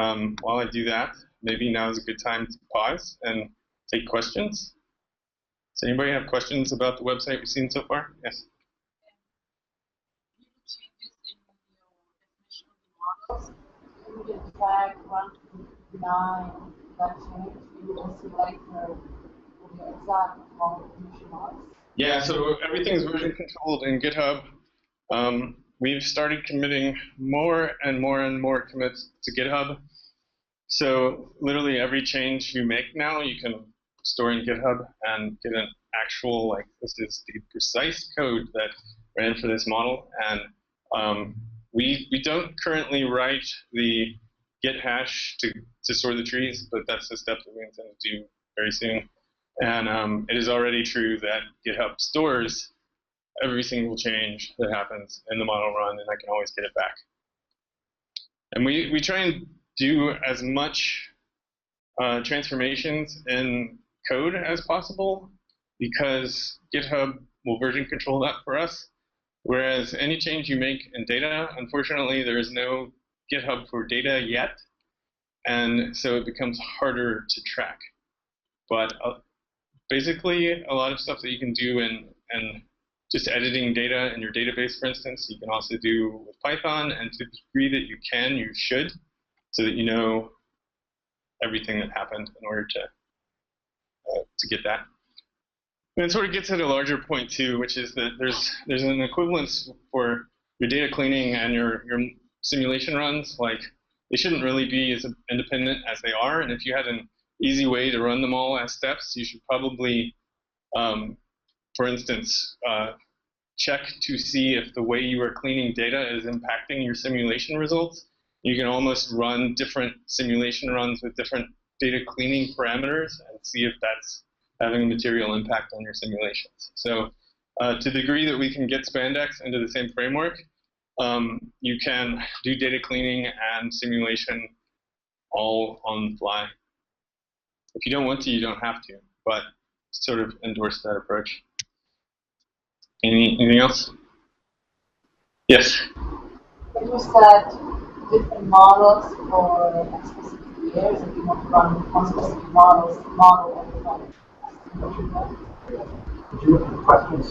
while I do that, maybe now is a good time to pause and take questions. Does anybody have questions about the website we've seen so far? Yes. Yeah, so everything's version controlled in GitHub. We've started committing more and more and more commits to GitHub. So literally every change you make now, you can store in GitHub and get an actual, like, this is the precise code that ran for this model. And we don't currently write the git hash to store the trees, but that's the step that we intend to do very soon. And it is already true that GitHub stores every single change that happens in the model run, and I can always get it back. And we try and do as much transformations in code as possible because GitHub will version control that for us. Whereas any change you make in data, unfortunately, there is no GitHub for data yet. And so it becomes harder to track. But basically, a lot of stuff that you can do in just editing data in your database, for instance, you can also do with Python. And to the degree that you can, you should, so that you know everything that happened in order to get that. And it sort of gets at a larger point too, which is that there's an equivalence for your data cleaning and your simulation runs. Like, they shouldn't really be as independent as they are. And if you had an easy way to run them all as steps, you should probably, for instance, check to see if the way you are cleaning data is impacting your simulation results. You can almost run different simulation runs with different data cleaning parameters and see if that's having a material impact on your simulations. So to the degree that we can get spandex into the same framework, you can do data cleaning and simulation all on the fly. If you don't want to, you don't have to, but sort of endorse that approach. Anything else? Yes? It was that different models for specific years, if you want to run one specific model every time. Could you have questions?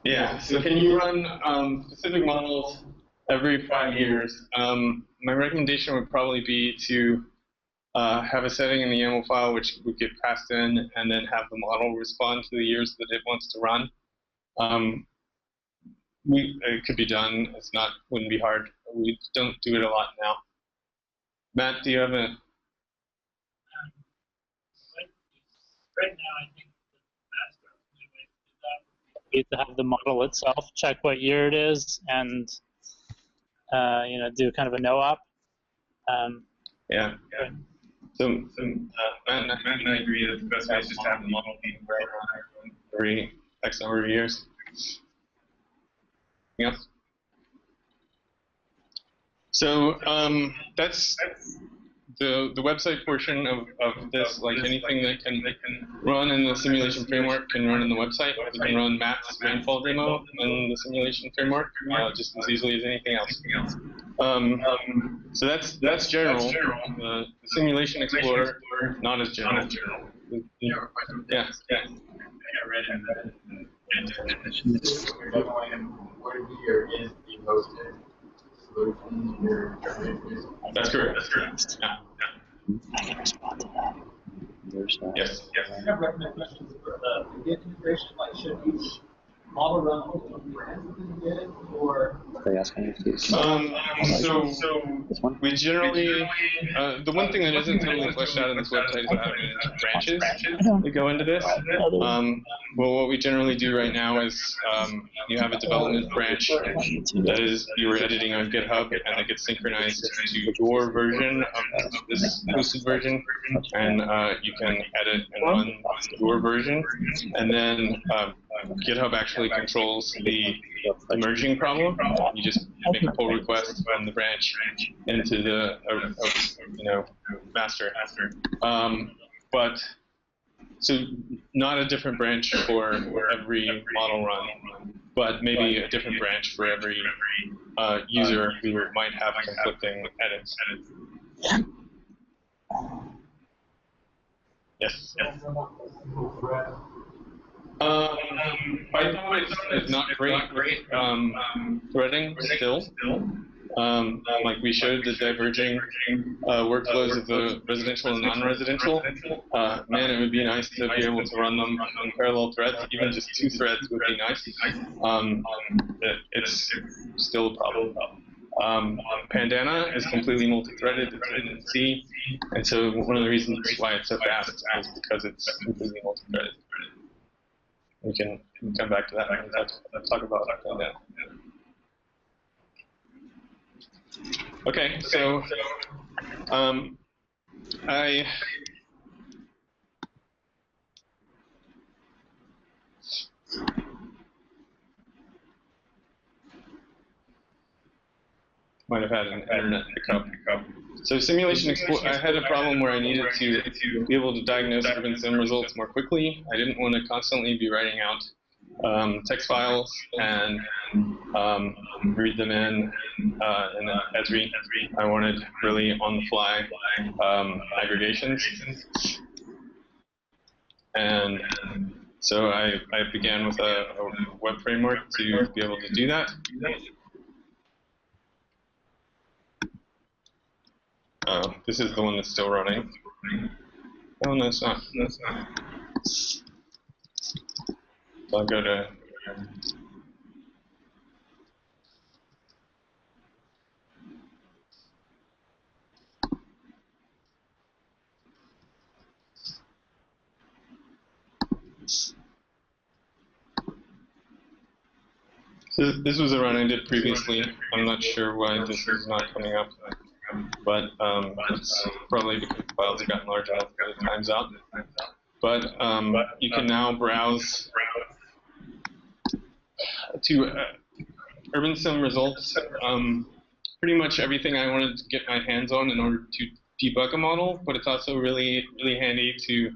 Yeah, so can you run specific models every 5 years? My recommendation would probably be to have a setting in the YAML file which would get passed in, and then have the model respond to the years that it wants to run. It could be done. Wouldn't be hard. We don't do it a lot now. Matt, do you have a? Right now, I think the best to have the model itself check what year it is and do kind of a no-op. Yeah. So Matt and I agree that the best way is just to have the model be every X number of years. Anything else? So that's the website portion of this. Like anything that can run in the simulation framework can run in the website. We can run Matt's rainfall demo in the simulation framework just as easily as anything else. So that's general. The simulation explorer, not as general. Yeah. That's correct. Yeah. I can respond to that. Yes. I have recommend questions for the integration. Like, should each model run only did, or They ask any of these. So we generally, the one thing that isn't totally fleshed out in this website is how many branches that go into this. Well, what we generally do right now is you have a development branch that is you were editing on GitHub, and it gets synchronized to your version of this hosted version, and you can edit and run your version, and then GitHub actually controls the merging problem. You just make a pull request from the branch into the master. But so not a different branch for every model run, but maybe a different branch for every user who might have conflicting edits. Yes. Python is not great with threading still. Like we showed the diverging workflows of the residential and non-residential. Man, it would be nice to be able to run them in parallel threads. Even just 2 threads would be nice. It's still a problem. Pandana is completely multi-threaded. It's written in C, and so one of the reasons why it's so fast is because it's completely multi-threaded. We can come back to that and talk about that. Okay, so I might have had an internet hiccup. So simulation explorer, I had a problem where I needed to be able to diagnose UrbanSim results more quickly. I didn't want to constantly be writing out text files and read them in Esri. I wanted really on-the-fly aggregations. And so I began with a web framework to be able to do that. This is the one that's still running. Oh, no, it's not. So I'll go to so this was a run I did previously. I'm not sure why this is not coming up. But it's probably because the files have gotten large enough that it times out. But you can now browse to UrbanSim results. Pretty much everything I wanted to get my hands on in order to debug a model, but it's also really handy to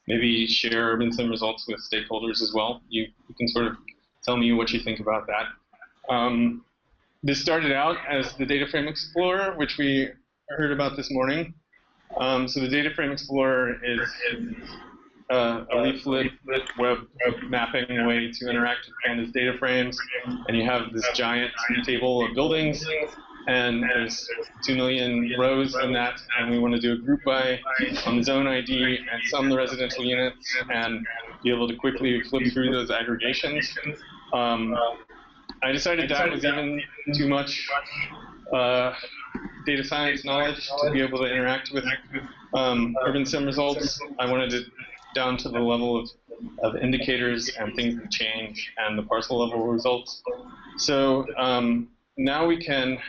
maybe share UrbanSim results with stakeholders as well. You can sort of tell me what you think about that. This started out as the Data Frame Explorer, which we heard about this morning. So the Data Frame Explorer is a leaflet web mapping way to interact with pandas data frames. And you have this giant table of buildings, and there's 2 million rows in that, and we want to do a group by on the zone ID and sum the residential units and be able to quickly flip through those aggregations. I decided that was even too much data science knowledge to be able to interact with UrbanSim results. I wanted it down to the level of indicators and things that change and the parcel level results. So now we generate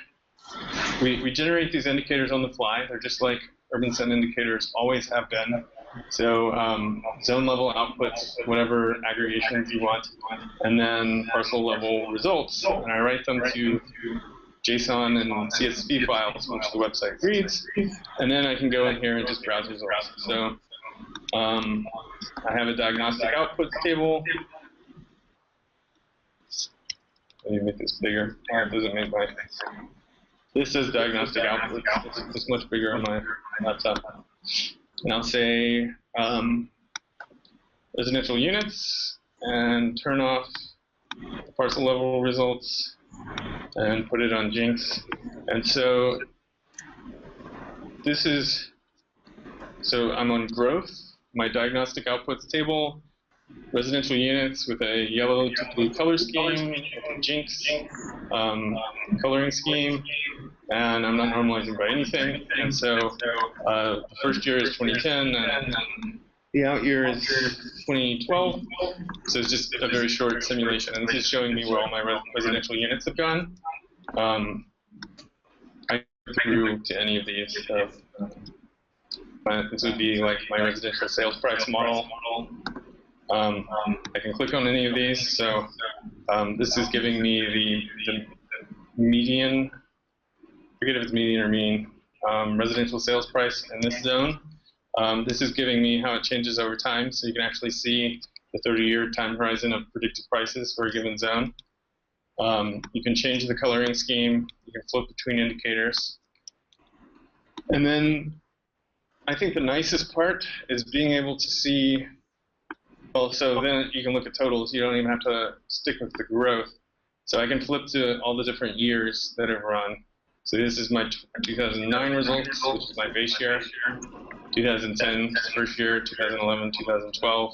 these indicators on the fly. They're just like UrbanSim indicators always have been. So zone level outputs, whatever aggregations you want, and then parcel level results. And I write them to JSON and CSV files, which the website reads, and then I can go in here and just browse results. So I have a diagnostic outputs table. Let me make this bigger. It doesn't make my. This says diagnostic outputs. It's much bigger on my laptop. And I'll say residential units and turn off the parcel level results and put it on Jinx. And so this is, so I'm on growth, my diagnostic outputs table, residential units with a yellow to blue color scheme, with a Jinx coloring scheme, and I'm not normalizing by anything. And so the first year is 2010, and the out year is 2012. So it's just a very short simulation, and this is showing me where all my residential units have gone. I go through to any of these. This would be like my residential sales price model. I can click on any of these. So this is giving me the median, I forget if it's median or mean, residential sales price in this zone. This is giving me how it changes over time, so you can actually see the 30-year time horizon of predicted prices for a given zone. You can change the coloring scheme. You can flip between indicators. And then I think the nicest part is being able to see, well, so then you can look at totals. You don't even have to stick with the growth. So I can flip to all the different years that have run. So this is my 2009 results, which is my base year. 2010, first year, 2011, 2012.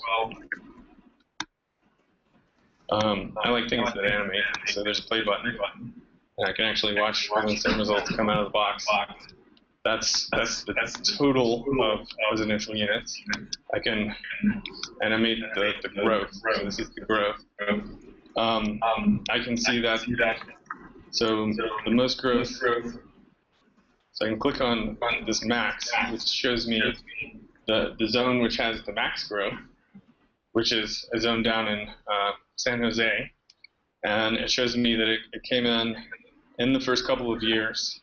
I like things that animate, so there's a play button. And I can actually watch UrbanSim results come out of the box. That's the total of residential units. I can animate the growth. So this is the growth. I can see that. So the most growth. So I can click on this max, which shows me the zone which has the max growth, which is a zone down in San Jose, and it shows me that it came in the first couple of years,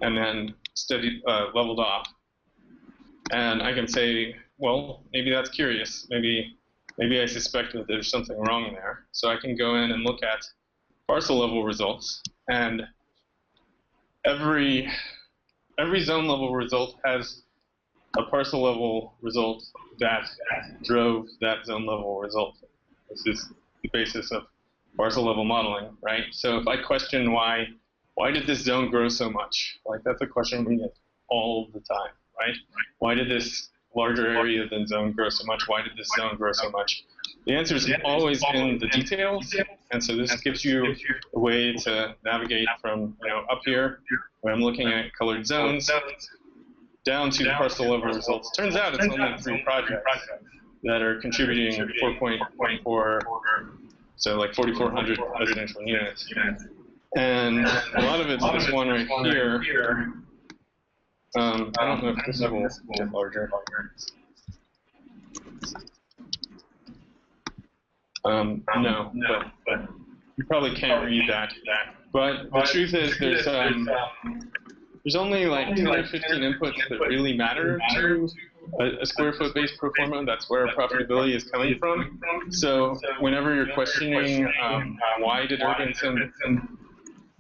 and then leveled off. And I can say, well, maybe that's curious. Maybe I suspect that there's something wrong there. So I can go in and look at parcel level results, and every zone level result has a parcel level result that drove that zone level result. This is the basis of parcel level modeling, right? So if I question why did this zone grow so much? Like, that's a question we get all the time, right? Why did this larger area than zone grow so much? Why did this zone grow so much? The answer is always in the details, and so this gives you a way to navigate from, up here, when I'm looking at colored zones, down to parcel level results. Turns out it's only 3 projects that are contributing 4.4, so like 4,400 residential units. And a lot of it's this one right here. I don't know if this will get larger. No, but you probably can't read that. But the truth is, there's only like 10 or 15 inputs that really matter to a square foot based pro forma. That's where profitability is coming from. So whenever you're questioning why did UrbanSim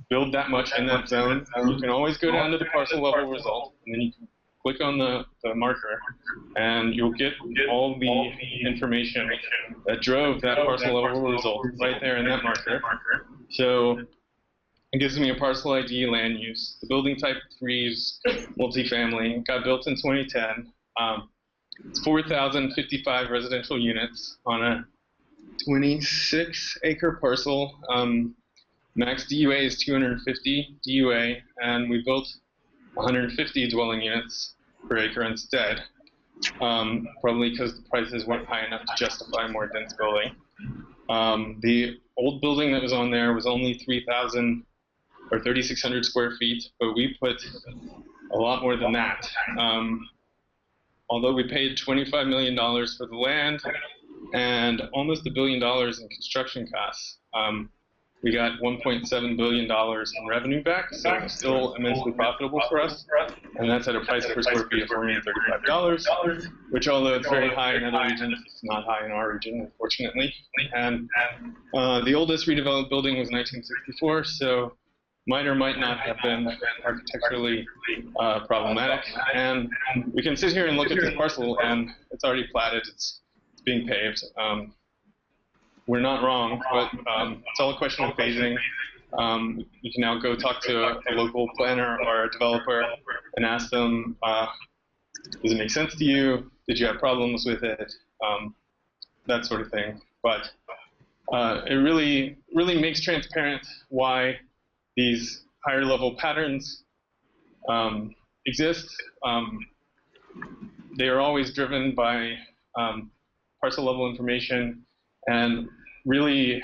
build that much in that zone, you can always go down to the parcel level result, and then you can click on the marker, and you'll get all the information that drove that parcel level result right there in that marker. So it gives me a parcel ID, land use. The building type 3 is multifamily. Got built in 2010. It's 4,055 residential units on a 26-acre parcel. Max DUA is 250 DUA, and we built 150 dwelling units per acre instead. probably because the prices weren't high enough to justify more dense building. The old building that was on there was only 3,000 or 3,600 square feet, but we put a lot more than that. Although we paid $25 million for the land and almost $1 billion in construction costs, we got $1.7 billion in revenue back, so it's still immensely profitable for us. And that's at a price per square feet of $435, which, although it's very high in other regions, it's not high in our region, unfortunately. And the oldest redeveloped building was 1964, so might or might not have been architecturally problematic. And we can sit here and look at this parcel, and it's already platted, it's being paved. We're not wrong, but it's all a question of phasing. You can now go talk to a local planner or a developer and ask them, does it make sense to you? Did you have problems with it? That sort of thing. But it really makes transparent why these higher level patterns exist. They are always driven by parcel level information, and really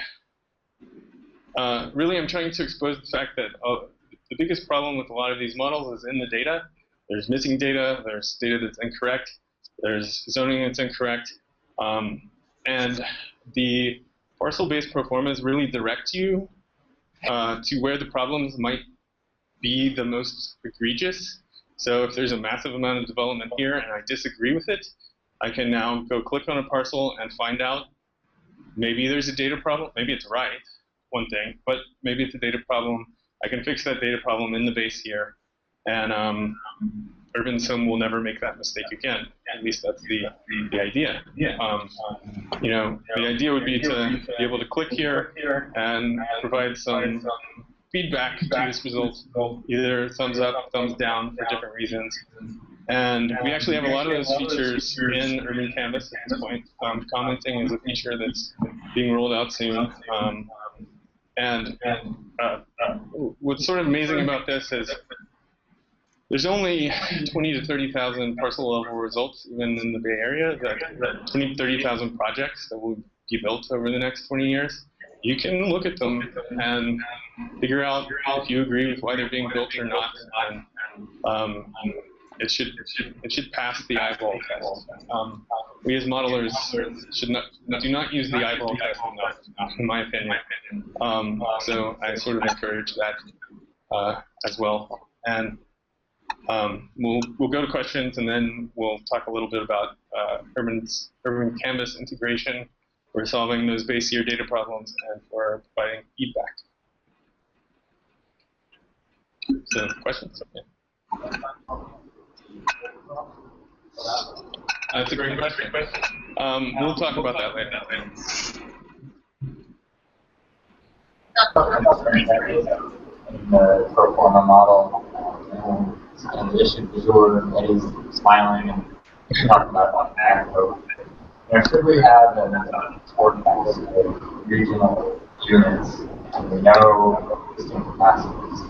I'm trying to expose the fact that the biggest problem with a lot of these models is in the data. There's missing data, there's data that's incorrect, there's zoning that's incorrect, and the parcel-based proformas really direct you to where the problems might be the most egregious. So if there's a massive amount of development here and I disagree with it, I can now go click on a parcel and find out maybe there's a data problem, maybe it's right, one thing, but maybe it's a data problem. I can fix that data problem in the base here, and UrbanSim will never make that mistake again. At least that's the idea. You know, the idea would be to be able to click here and provide some feedback to this result, either thumbs up, thumbs down for different reasons. And we actually have a lot of those features in UrbanCanvas at this point. Commenting is a feature that's being rolled out soon. What's sort of amazing about this is there's only 20 to 30,000 parcel level results even in the Bay Area, that 20 to 30,000 projects that will be built over the next 20 years. You can look at them and figure out if you agree with why they're being built or not. And it should pass the eyeball test. We as modelers do not use the eyeball test enough, in my opinion. So I sort of encourage that as well. And we'll go to questions, and then we'll talk a little bit about UrbanCanvas integration for solving those base year data problems and for providing feedback. So questions? Yeah. That's a great question. We'll talk about that later. In the pro forma model, in addition to Jordan, Eddie's smiling and talking about macro. Should we have an forecast of regional units, and we know existing capacities?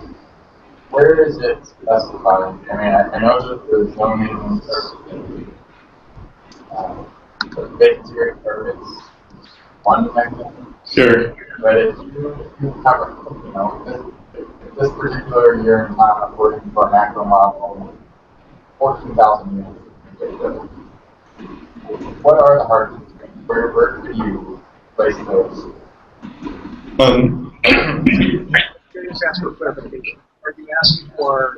Where is it specified? I mean, I know that the zoning is vacancy permits one mechanism. Sure. But if you have a, if this particular year in time, according to our macro model, 14,000 units. What are the hard constraints? Where could you place those? Curious to ask for clarification. Are you asking for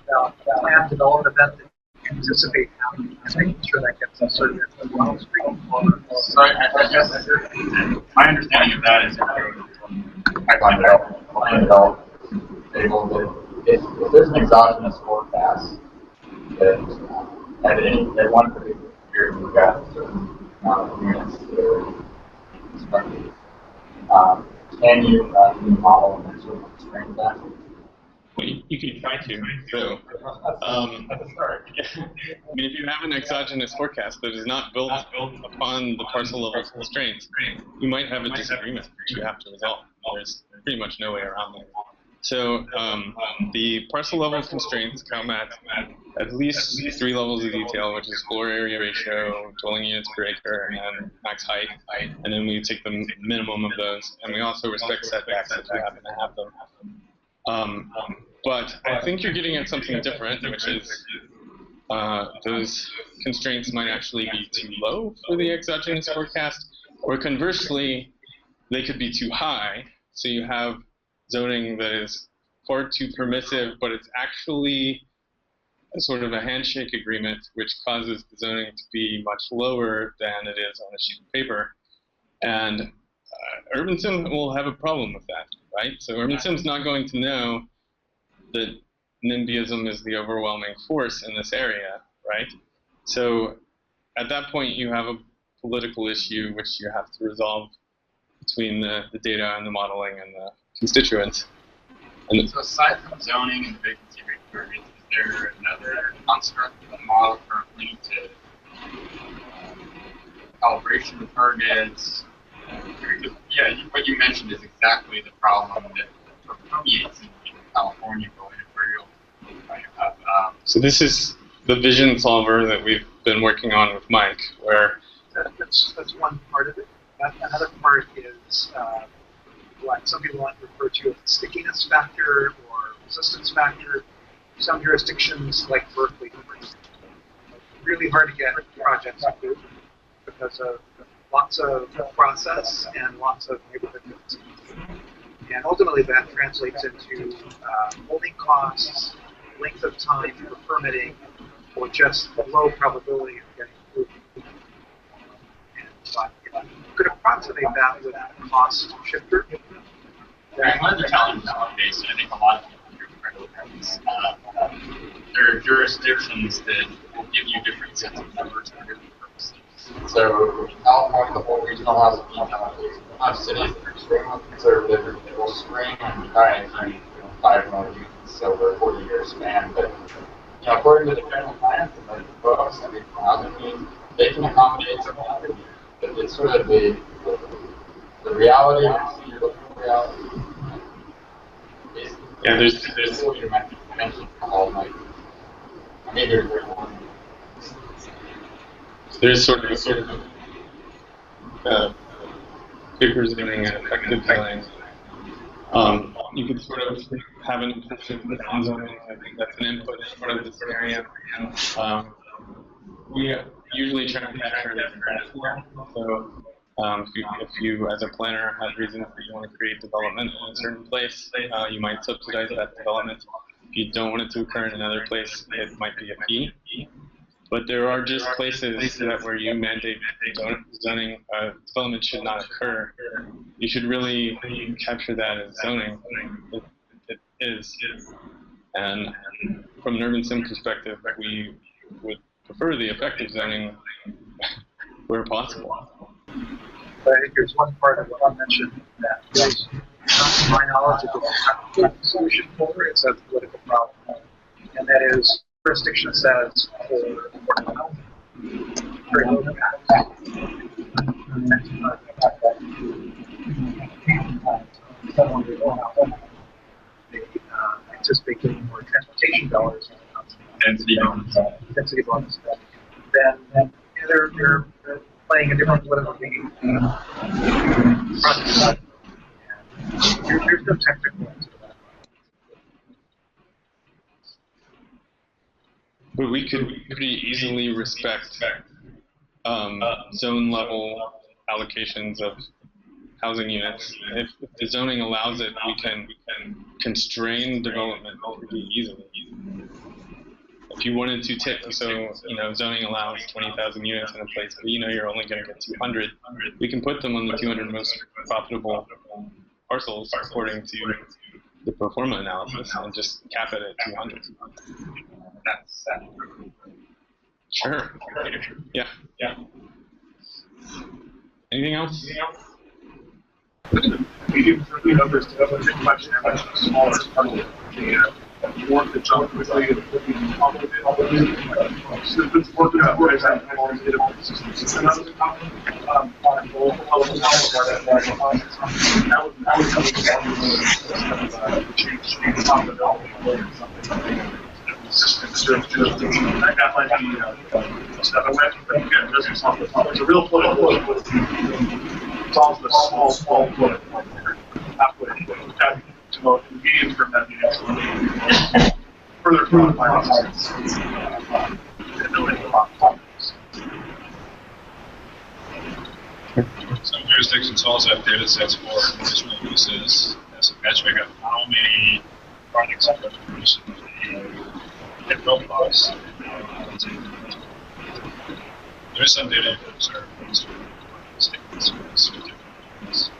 about planned development event that you anticipate happening? I'm making sure that gets inserted in the model screen. So I guess my understanding of that is pipeline development, able to, if there's an exogenous forecast that at one particular year we've got a certain amount of units that are constructed, can you model and sort of constrain that? Well, you can try to. So, I mean, if you have an exogenous forecast that is not built upon the parcel level constraints, you might have a disagreement that you have to resolve. There's pretty much no way around that. So the parcel level constraints come at least 3 levels of detail, which is floor area ratio, dwelling units per acre, and max height. And then we take the minimum of those, and we also respect setbacks if we happen to have them. But I think you're getting at something different, which is those constraints might actually be too low for the exogenous forecast, or conversely, they could be too high. So you have zoning that is far too permissive, but it's actually a sort of a handshake agreement, which causes the zoning to be much lower than it is on a sheet of paper. And UrbanSim will have a problem with that, right? So UrbanSim's not going to know that NIMBYism is the overwhelming force in this area, right? So at that point, you have a political issue which you have to resolve between the data and the modeling and the constituents. And so aside from zoning and vacancy rate targets, is there another construct of the model currently to calibration targets? Yeah, what you mentioned is exactly the problem that permeates in California going imperial. So this is the vision solver that we've been working on with Mike, where that's one part of it. Another part is what some people like to refer to as the stickiness factor or resistance factor. Some jurisdictions like Berkeley, really hard to get projects approved because of lots of process and lots of neighborhood needs. And ultimately that translates into holding costs, length of time for permitting, or just low probability of getting approved. But you could approximate that with a cost shifter. One of the challenges nowadays, I think a lot of people do this, there are jurisdictions that will give you different sets of numbers for different purposes. So in California, the whole regional housing detail, a lot of cities that are extremely conservative, they will screen and try and keep 5 million units over a 40-year span. But according to the general plans and the books and the housing needs, they can accommodate some 100 units. But it's sort of the reality of the reality. yeah, there's what you mentioned called like maybe there's sort of paper zoning and effective zoning. You could sort of have an implicit down zoning. I think that's an input as part of this area. We usually try to capture it as well. So if you, as a planner, have reasons that you want to create development in a certain place, you might subsidize that development. If you don't want it to occur in another place, it might be a fee. But there are just places that where you mandate zoning, development should not occur. You should really capture that as zoning. It is. And from an UrbanSim perspective, we would prefer the effective zoning where possible. But I think there's one part of what I mentioned that is not to my knowledge a solution for it. It's a political problem. And that is jurisdiction says for very low they anticipate getting more transportation dollars density bonus. Then they're playing a different political game. There's no technical answer to that. But we could pretty easily respect zone level allocations of housing units. If the zoning allows it, we can constrain development pretty easily. If you wanted to zoning allows 20,000 units in a place, but you're only going to get 200. We can put them on the 200 most profitable parcels according to the pro forma analysis and just cap it at 200. That's sure. Yeah. Anything else? We do numbers to have a question how much smaller part of the you want to jump quickly and students working out ways that that might be a step away. But again, it's a real political it's also a small halfway to go gain from that meeting. Further quantify Some jurisdictions also have data sets for conditional uses as a metric of how many projects are permission in roadblocks. There is some data for certain statements.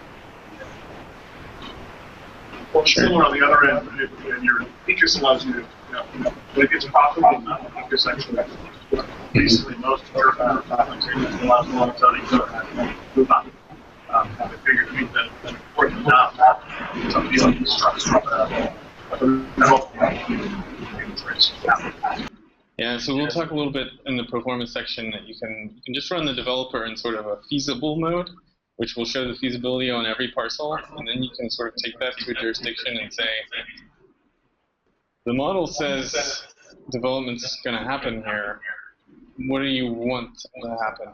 Well, similar on the other end, and your features allows you to, when it gets profitable, because actually, basically most urban applications allows long zoning to move on. I figured to be that important enough to be able to structure Yeah, so we'll talk a little bit in the performance section that you can just run the developer in sort of a feasible mode, which will show the feasibility on every parcel, and then you can sort of take that to a jurisdiction and say, the model says development's going to happen here. What do you want to happen?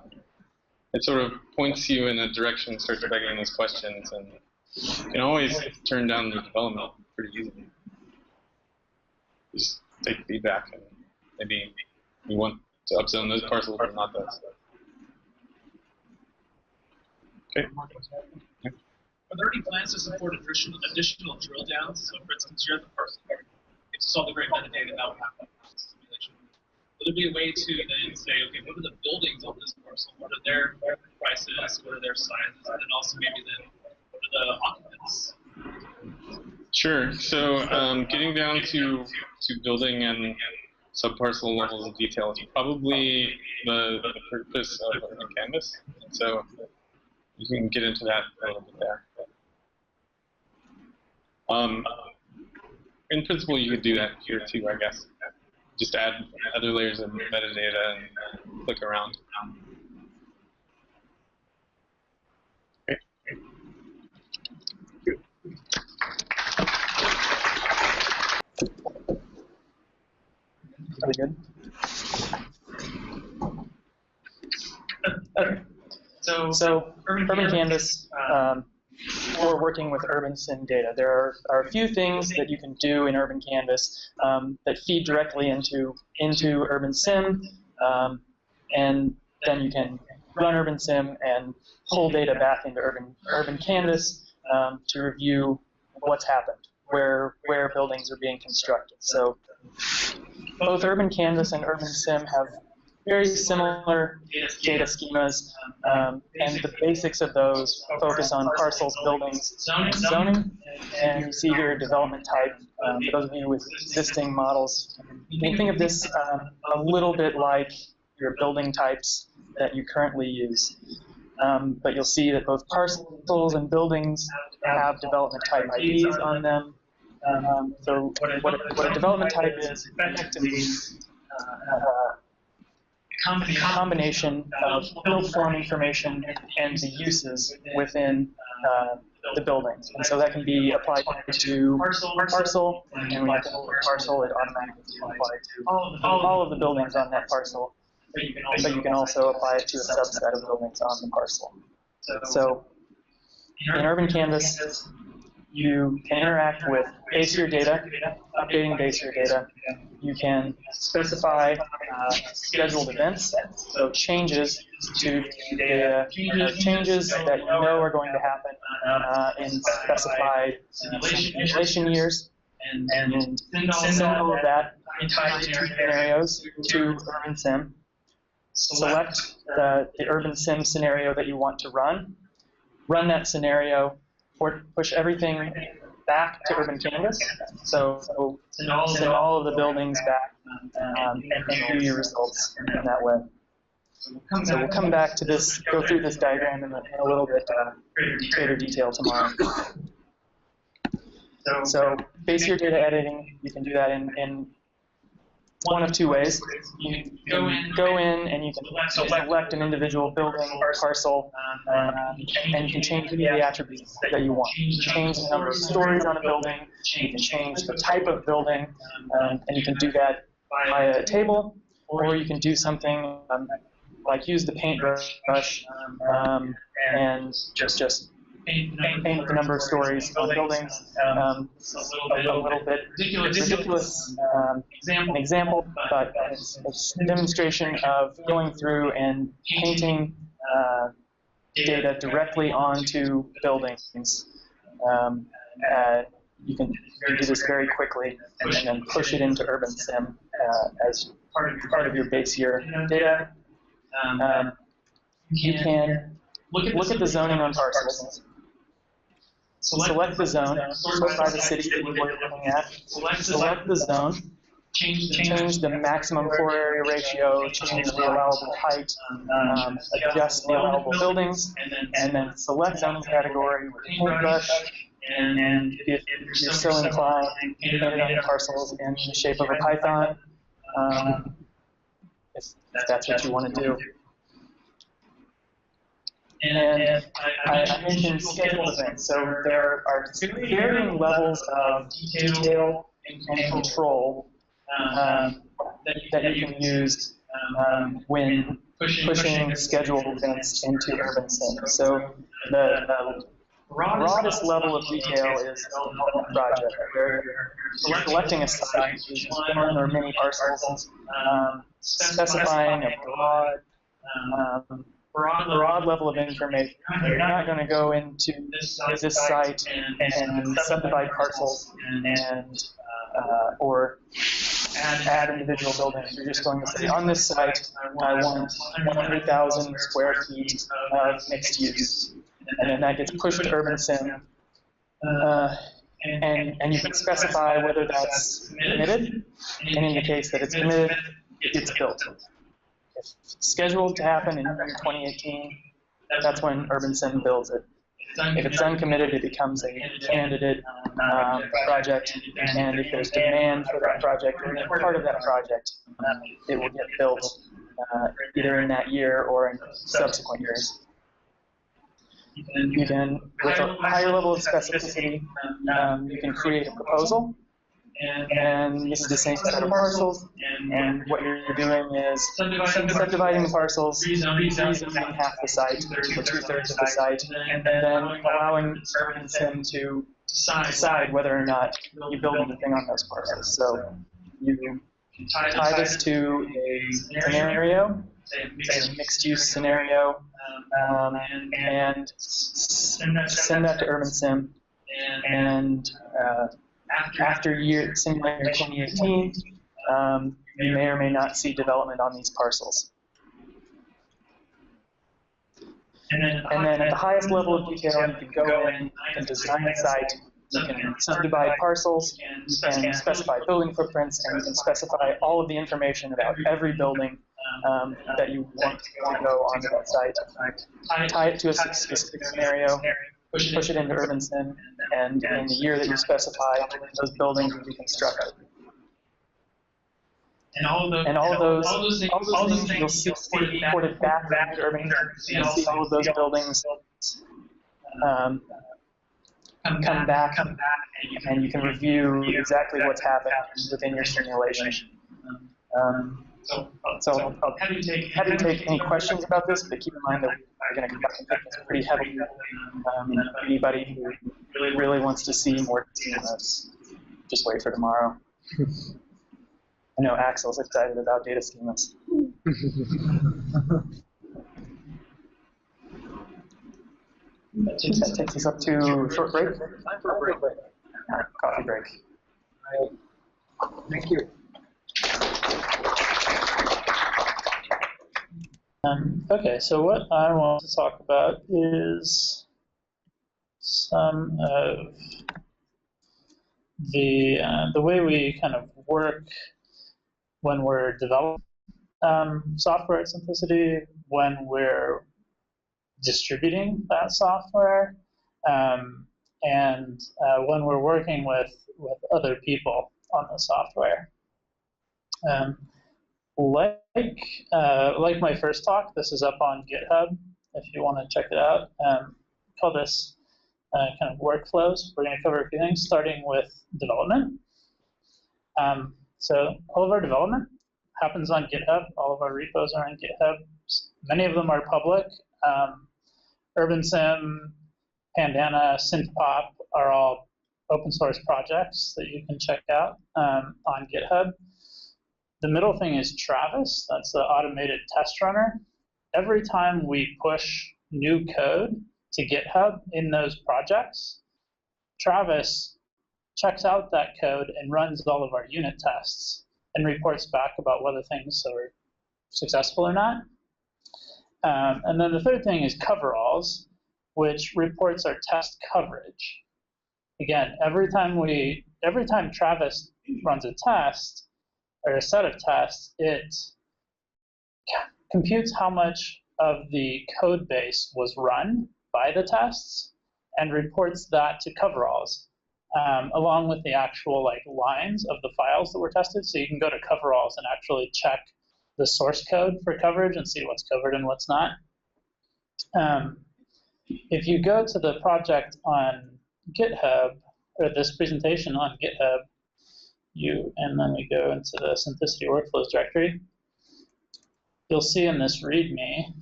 It sort of points you in a direction and starts begging those questions, and you can always turn down the development pretty easily. Just take feedback, and maybe you want to upzone those parcels, but not those. Okay. Are there any plans to support additional drill downs? So, for instance, you're at the parcel. It's just all the great metadata that would happen in the simulation. Would there be a way to then say, okay, what are the buildings on this parcel? What are their prices? What are their sizes? And then also maybe then, what are the occupants? Sure. So getting down to building and subparcel levels of detail is probably the purpose of UrbanCanvas. And so you can get into that a little bit there. In principle, you could do that here too, I guess. Just add other layers of metadata and click around. Okay. Are we good? Okay. So UrbanCanvas, we're working with UrbanSim data. There are a few things that you can do in UrbanCanvas that feed directly into UrbanSim, and then you can run UrbanSim and pull data back into UrbanCanvas to review what's happened, where buildings are being constructed. So both UrbanCanvas and UrbanSim have very similar data schemas, and the basics of those focus on parcels, buildings, and zoning. And you see here development type. For those of you with existing models, you can think of this a little bit like your building types that you currently use. But you'll see that both parcels and buildings have development type IDs on them. So what a development type is effectively a combination of build form information and the uses within the buildings. And so that can be applied to parcel, and when you build a parcel, it automatically applies to all of the buildings on that parcel. But you can also apply it to a subset of buildings on the parcel. So in UrbanCanvas, you can interact with base year data, updating base year data. You can specify scheduled events, so changes to data, changes that you know are going to happen in specified simulation years, and send all of that into scenarios to UrbanSim. Select the UrbanSim scenario that you want to run that scenario, push everything back to UrbanCanvas, so send all of the buildings back and view your results in that way. So we'll come back to this, go through this diagram in a little bit greater detail tomorrow. So base year data editing, you can do that in one of two ways. You can go in and you can select an individual building or parcel, and you can change any of the attributes that you want. You can change the number of stories on a building, you can change the type of building, and you can do that via a table, or you can do something like use the paintbrush and just paint the number of stories on buildings. A little bit ridiculous an example, but it's a demonstration of going through and painting data directly onto buildings. You can do this very quickly and then push it into UrbanSim as part of your base year data. You can look at the zoning on parcels. Select the zone, sort by the city that you're looking at. Select the zone. Change the maximum floor area ratio, change the allowable height, adjust the allowable buildings, and then select zoning category with a paintbrush. And if you're so inclined, paint it on the parcels in the shape of a python, if that's what you want to do. And I mentioned scheduled events. So there are varying levels of detail and control that you can use when pushing scheduled events into UrbanSim. So the broadest level of detail is the project. You're selecting a site, one or many parcels, specifying a broad level of information. You're not going to go into this site and subdivide parcels and or add individual buildings. You're just going to say, on this site, I want 100,000 square feet of mixed use. And then that gets pushed to UrbanSim. And you can specify whether that's committed. And in the case that it's committed, it's built. If it's scheduled to happen in 2018, that's when UrbanSim builds it. If it's uncommitted, it becomes a candidate project, and if there's demand for that project or part of that project, it will get built either in that year or in subsequent years. You can, with a higher level of specificity, you can create a proposal. And this is the same set of parcels, and what you're doing is subdividing the parcels, rezoning half the site, or 2/3 of the site, and then allowing UrbanSim to decide whether or not you build anything on those parcels. So you tie this to a scenario, say a mixed-use scenario, and send that to UrbanSim, and after simulating year 2018, you may or may not see development on these parcels. And then at the highest level of detail, you can go in and design a site. You can subdivide parcels, you can specify building footprints, and you can specify all of the information about every building that you want to go onto that site. Tie it to a specific scenario, push it into UrbanSim, and in the year that you specify, those buildings will be constructed. And all of those things you'll see reported back to UrbanSim. You'll see all of those buildings come back, and you can review exactly what's happened within your simulation. So I'll have you take any questions about this, but keep in mind that we're going to come back and pick this pretty heavily. Anybody who really wants to see more schemas, just wait for tomorrow. I know Axel's excited about data schemas. That takes us up to a short break. Time for a break. All right, coffee break. All right. Thank you. Okay, so what I want to talk about is some of the way we kind of work when we're developing software at Synthicity, when we're distributing that software, and when we're working with other people on the software. Like my first talk, this is up on GitHub if you want to check it out. Call this kind of workflows. We're going to cover a few things, starting with development. So all of our development happens on GitHub. All of our repos are on GitHub. Many of them are public. UrbanSim, Pandana, SynthPop are all open source projects that you can check out on GitHub. The middle thing is Travis. That's the automated test runner. Every time we push new code to GitHub in those projects, Travis checks out that code and runs all of our unit tests and reports back about whether things are successful or not. And then the third thing is coveralls, which reports our test coverage. Again, every time Travis runs a test or a set of tests, it computes how much of the code base was run by the tests and reports that to coveralls, along with the actual lines of the files that were tested. So you can go to coveralls and actually check the source code for coverage and see what's covered and what's not. If you go to the project on GitHub, or this presentation on GitHub, and then we go into the Synthicity Workflows directory, you'll see in this README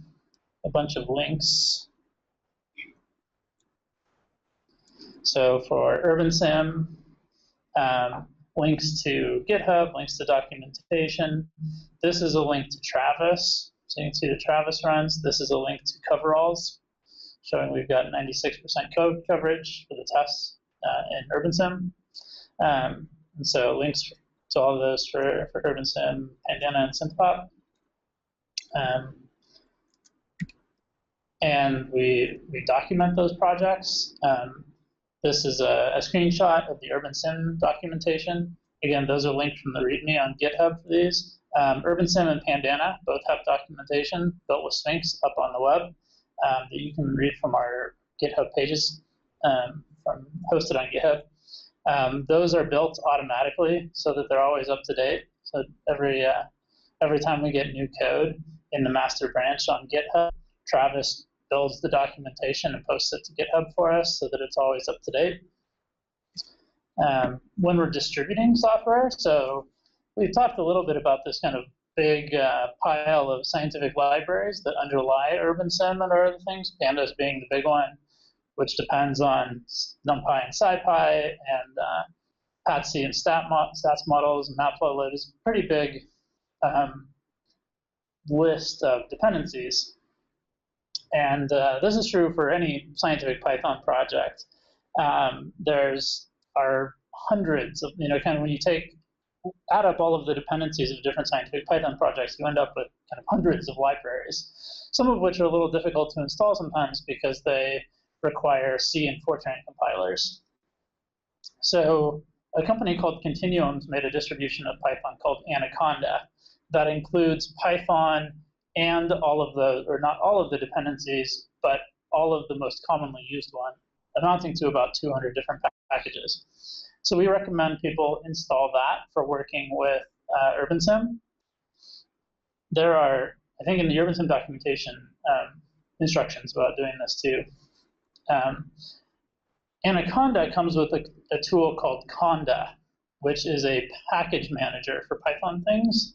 a bunch of links. So for UrbanSim, links to GitHub, links to documentation. This is a link to Travis, so you can see the Travis runs. This is a link to coveralls, showing we've got 96% code coverage for the tests in UrbanSim. And so links to all of those for UrbanSim, Pandana, and SynthPop. And we document those projects. This is a screenshot of the UrbanSim documentation. Again, those are linked from the README on GitHub for these. UrbanSim and Pandana both have documentation built with Sphinx up on the web that you can read from our GitHub pages hosted on GitHub. Those are built automatically so that they're always up to date. So every time we get new code in the master branch on GitHub, Travis builds the documentation and posts it to GitHub for us so that it's always up to date. When we're distributing software, so we've talked a little bit about this kind of big pile of scientific libraries that underlie UrbanSim and our other things, Pandas being the big one, which depends on NumPy and SciPy and PATSI and stats models and Matplotlib is a pretty big list of dependencies. And this is true for any scientific Python project. There's hundreds of, kind of when you add up all of the dependencies of different scientific Python projects, you end up with kind of hundreds of libraries, some of which are a little difficult to install sometimes because they require C and Fortran compilers. So a company called Continuums made a distribution of Python called Anaconda that includes Python and all of the, or not all of the dependencies, but all of the most commonly used one, amounting to about 200 different packages. So we recommend people install that for working with UrbanSim. There are, I think in the UrbanSim documentation, instructions about doing this too. Anaconda comes with a tool called Conda, which is a package manager for Python things,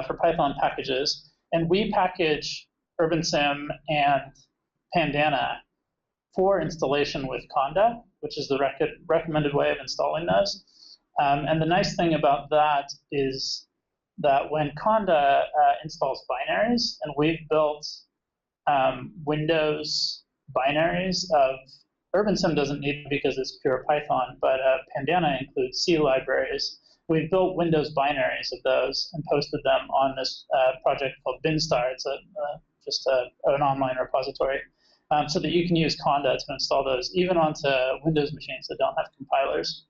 for Python packages. And we package UrbanSim and Pandana for installation with Conda, which is the recommended way of installing those. And the nice thing about that is that when Conda installs binaries, and we've built Windows binaries of UrbanSim doesn't need it because it's pure Python, but Pandana includes C libraries. We've built Windows binaries of those and posted them on this project called Binstar. It's just an online repository, so that you can use Conda to install those even onto Windows machines that don't have compilers.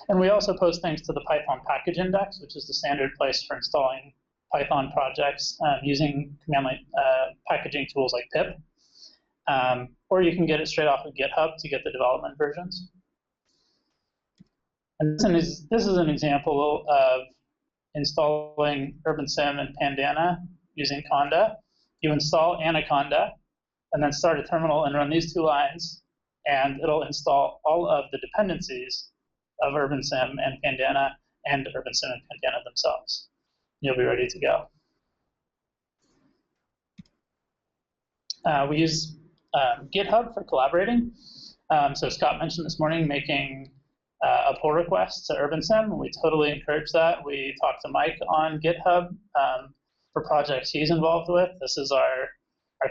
And we also post things to the Python package index, which is the standard place for installing Python projects using command line packaging tools like pip. or you can get it straight off of GitHub to get the development versions. And this is an example of installing UrbanSim and Pandana using Conda. You install Anaconda, and then start a terminal and run these 2 lines, and it'll install all of the dependencies of UrbanSim and Pandana and UrbanSim and Pandana themselves. You'll be ready to go. We use GitHub for collaborating. So Scott mentioned this morning making a pull request to UrbanSim. We totally encourage that. We talk to Mike on GitHub for projects he's involved with. This is our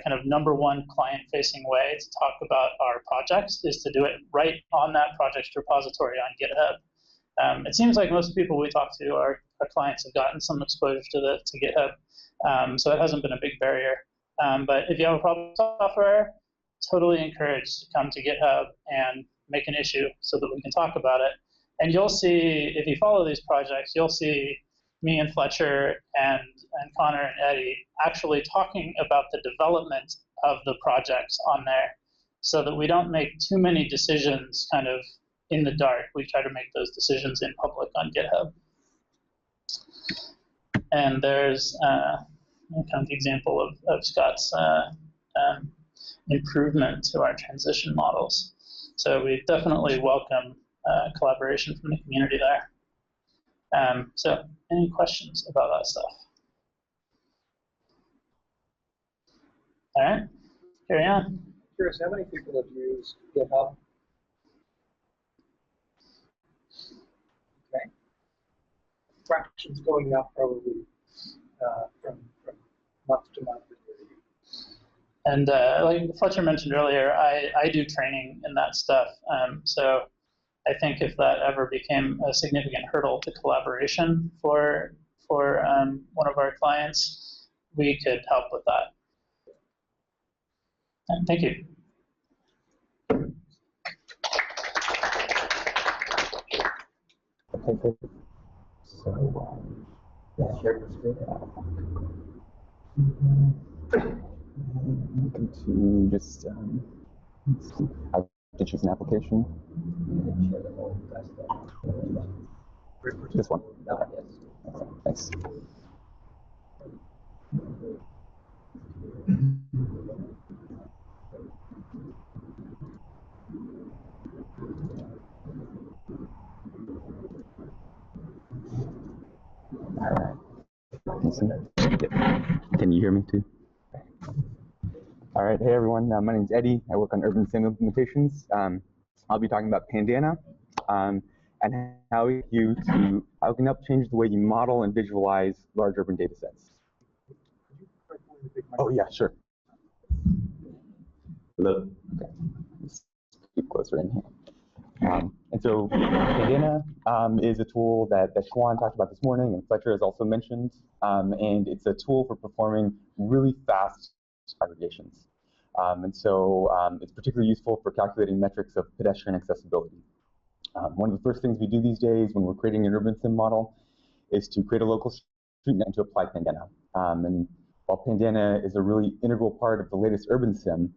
kind of #1 client-facing way to talk about our projects, is to do it right on that project repository on GitHub. It seems like most people we talk to, our clients, have gotten some exposure to GitHub, so that hasn't been a big barrier. But if you have a problem with software, totally encouraged to come to GitHub and make an issue so that we can talk about it. And you'll see, if you follow these projects, you'll see me and Fletcher and Connor and Eddie actually talking about the development of the projects on there, so that we don't make too many decisions kind of in the dark. We try to make those decisions in public on GitHub. And there's kind of the example of Scott's improvement to our transition models. So we definitely welcome collaboration from the community there. So any questions about that stuff? All right, carry on. Curious, how many people have used GitHub? Okay. Fractions going up probably from month to month. And like Fletcher mentioned earlier, I do training in that stuff. So I think if that ever became a significant hurdle to collaboration for one of our clients, we could help with that. And thank you. Okay, good. So, yeah, share your screen. I'm going to just I have to choose an application. This one. Okay. Okay, thanks. All right. Can you hear me too? All right. Hey everyone. My name's Eddie. I work on UrbanSim implementations. I'll be talking about Pandana and how we can help change the way you model and visualize large urban data sets. Oh yeah, sure. Hello. Okay. Let's keep closer in here. And so Pandana is a tool that Schwan talked about this morning and Fletcher has also mentioned. And it's a tool for performing really fast aggregations. And so it's particularly useful for calculating metrics of pedestrian accessibility. One of the first things we do these days when we're creating an UrbanSim model is to create a local street net and to apply Pandana. And while Pandana is a really integral part of the latest UrbanSim,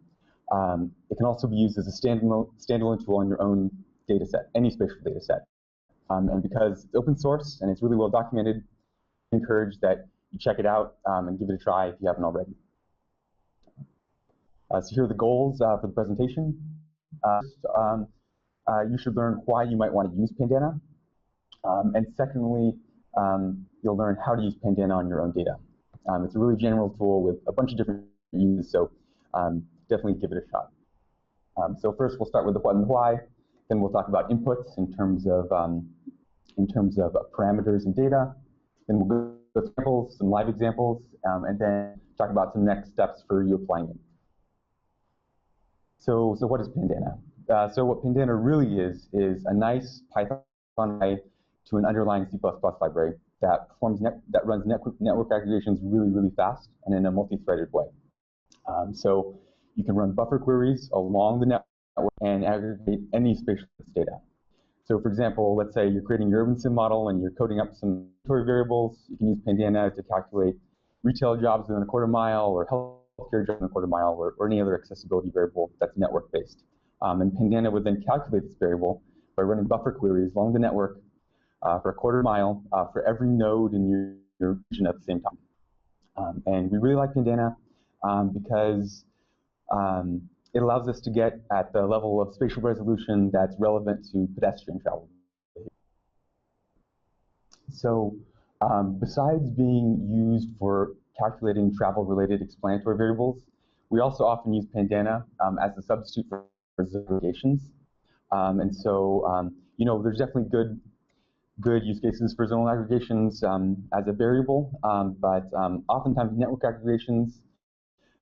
it can also be used as a standalone tool on your own data set, any spatial data set. And because it's open source and it's really well documented, I encourage that you check it out and give it a try if you haven't already. So here are the goals for the presentation. You should learn why you might want to use Pandana. And secondly, you'll learn how to use Pandana on your own data. It's a really general tool with a bunch of different uses, so definitely give it a shot. So first, we'll start with the what and the why. Then we'll talk about inputs in terms of parameters and data. Then we'll go through examples, some live examples, and then talk about some next steps for you applying it. So what is Pandana? So what Pandana really is a nice Python way to an underlying C++ library that runs network aggregations really, really fast and in a multi-threaded way. So you can run buffer queries along the network and aggregate any spatial data. So for example, let's say you're creating your UrbanSim model and you're coding up some inventory variables. You can use Pandana to calculate retail jobs within a quarter mile or health healthcare just in a quarter mile, or any other accessibility variable that's network-based. And Pandana would then calculate this variable by running buffer queries along the network for a quarter mile for every node in your region at the same time. And we really like Pandana because it allows us to get at the level of spatial resolution that's relevant to pedestrian travel. So besides being used for calculating travel-related explanatory variables, we also often use Pandana as a substitute for aggregations. And so, you know, there's definitely good use cases for zonal aggregations as a variable, but oftentimes network aggregations,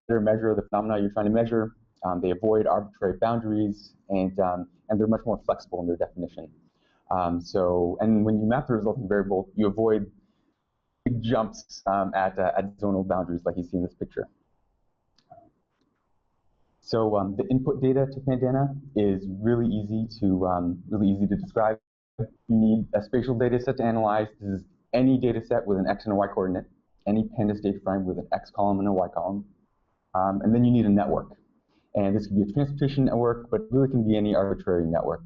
they're a measure of the phenomena you're trying to measure. They avoid arbitrary boundaries, and they're much more flexible in their definition. And when you map the resulting variable, you avoid big jumps at zonal boundaries like you see in this picture. So the input data to Pandana is really easy to describe. You need a spatial data set to analyze. This is any data set with an x and a y coordinate, any pandas data frame with an x column and a y column. And then you need a network. And this could be a transportation network, but it really can be any arbitrary network.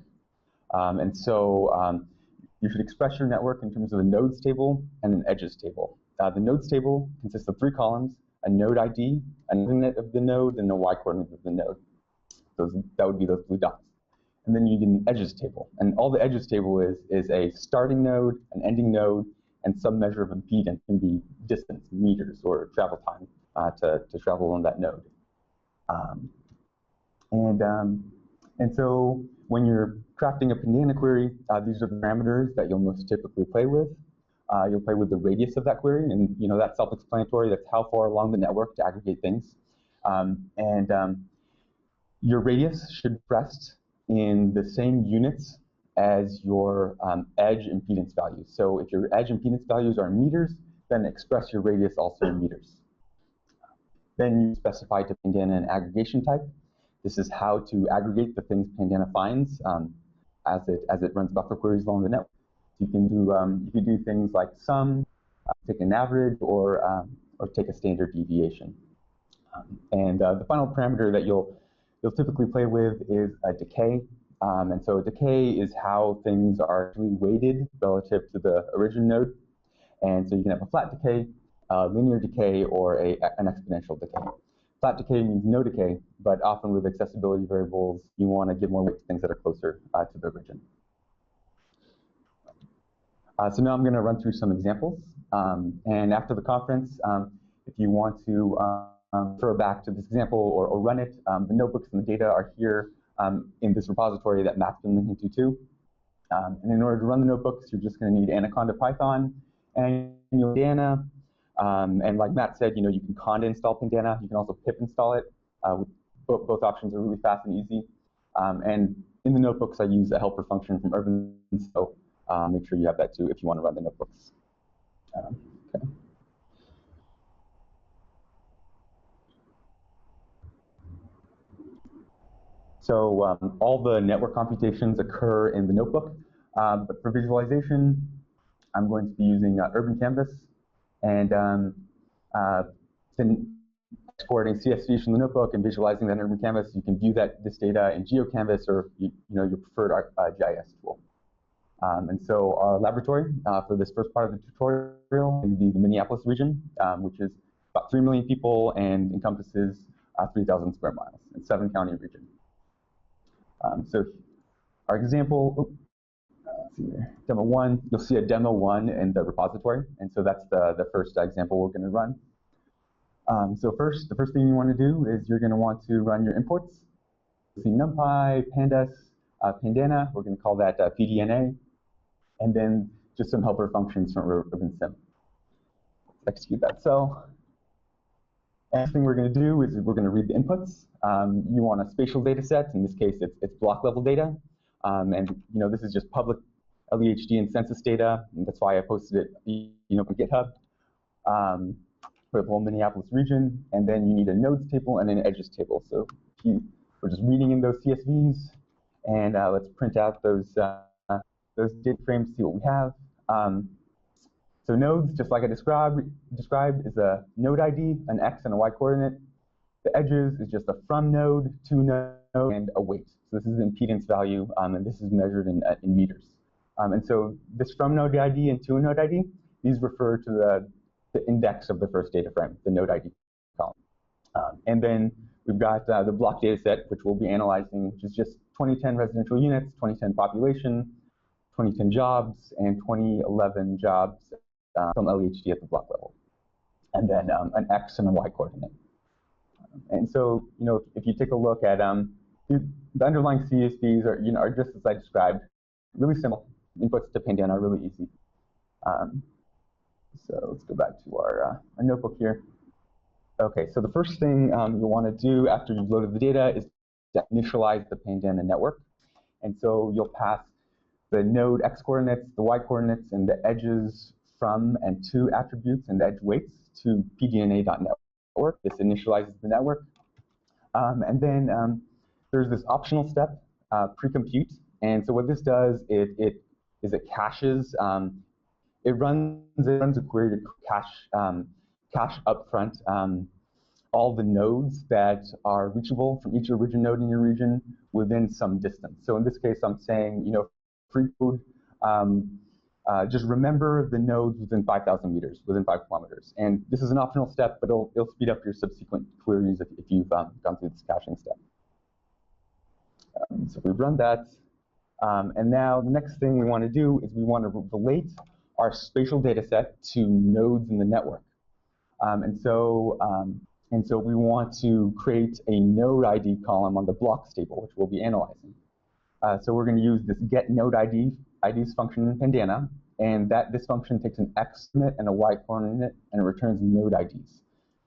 And so you should express your network in terms of a nodes table and an edges table. The nodes table consists of 3 columns: a node ID, a coordinate of the node, and a y coordinate of the node. That would be those blue dots. And then you need an edges table. And all the edges table is a starting node, an ending node, and some measure of impedance. It can be distance, meters, or travel time to travel on that node. And so when you're crafting a Pandana query, these are the parameters that you'll most typically play with. You'll play with the radius of that query, and you know that's self-explanatory. That's how far along the network to aggregate things. Your radius should rest in the same units as your edge impedance values. So if your edge impedance values are in meters, then express your radius also in meters. Then you specify to Pandana an aggregation type. This is how to aggregate the things Pandana finds as it runs buffer queries along the network. You can do things like sum, take an average, or take a standard deviation. The final parameter that you'll typically play with is a decay. And so decay is how things are actually weighted relative to the origin node. And so you can have a flat decay, linear decay, or an exponential decay. Flat decay means no decay, but often with accessibility variables, you want to give more weight to things that are closer to the origin. So now I'm going to run through some examples. And after the conference, if you want to refer back to this example or run it, the notebooks and the data are here in this repository that Matt's been linking to too. And in order to run the notebooks, you're just going to need Anaconda Python and Pandana. And like Matt said, you know, you can conda install Pandana. You can also pip install it. Both options are really fast and easy. And in the notebooks, I use a helper function from Urban, so make sure you have that too if you want to run the notebooks. Okay. So all the network computations occur in the notebook, but for visualization, I'm going to be using UrbanCanvas, and then exporting CSVs from the notebook and visualizing that in UrbanCanvas. You can view this data in GeoCanvas or your preferred GIS tool. And so our laboratory for this first part of the tutorial will be the Minneapolis region, which is about 3 million people and encompasses 3,000 square miles, and 7-county region. So our example, let's see here, demo 1, you'll see a demo 1 in the repository, and so that's the first example we're going to run. So the first thing you want to do is you're going to want to run your imports. You'll see NumPy, Pandas, Pandana, we're going to call that pDNA, and then just some helper functions from UrbanSim. Execute that cell. Next thing we're going to do is we're going to read the inputs. You want a spatial data set. In this case, it's block level data. And this is just public LEHD and census data, and that's why I posted it on GitHub for the whole Minneapolis region. And then you need a nodes table and an edges table. So we're just reading in those CSVs, and let's print out those data frames, see what we have. So nodes, just like I described, is a node ID, an x and a y coordinate. The edges is just a from node, to node, and a weight. So this is the impedance value, and this is measured in meters. And so this from node ID and to node ID, these refer to the index of the first data frame, the node ID column. And then we've got the block data set, which we'll be analyzing, which is just 2010 residential units, 2010 population, 2010 jobs, and 2011 jobs from LEHD at the block level. And then an X and a Y coordinate. And so, if you take a look at the underlying CSVs are just as I described, really simple. Inputs to Pandana are really easy. So let's go back to our notebook here. Okay, so the first thing you'll want to do after you've loaded the data is to initialize the Pandana network. And so you'll pass the node X coordinates, the Y coordinates, and the edges from and to attributes and the edge weights to pdna.network. This initializes the network. And then there's this optional step, pre-compute. And so what this does, it caches. It runs a query to cache upfront all the nodes that are reachable from each origin node in your region within some distance. So in this case, I'm saying, free code, just remember the nodes within 5,000 meters, within 5 kilometers. And this is an optional step, but it'll speed up your subsequent queries if you've gone through this caching step. So we've run that. And now the next thing we want to do is we want to relate our spatial data set to nodes in the network. And so we want to create a node ID column on the blocks table, which we'll be analyzing. So we're going to use this get node IDs function in Pandana, and this function takes an X coordinate and a Y coordinate, and it returns node IDs.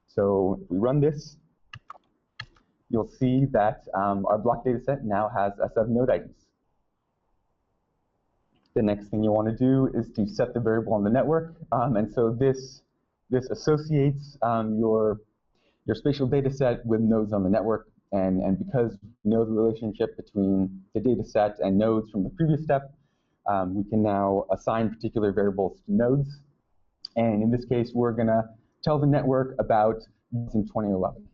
So if we run this, you'll see that our block data set now has a set of node IDs. The next thing you want to do is to set the variable on the network, and so this associates your spatial data set with nodes on the network, and because we know the relationship between the data set and nodes from the previous step, we can now assign particular variables to nodes. And in this case, we're going to tell the network about in 2011.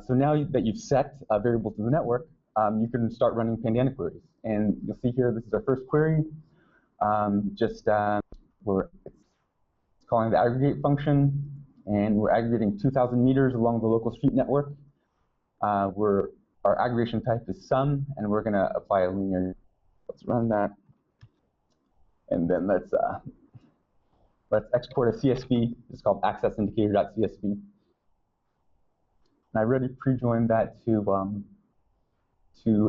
So now that you've set a variable to the network, you can start running Pandana queries. And you'll see here, this is our first query. It's calling the aggregate function, and we're aggregating 2,000 meters along the local street network. Our aggregation type is sum, and we're going to apply a linear. Let's run that, and then let's export a CSV. It's called accessindicator.csv. And I already pre-joined that to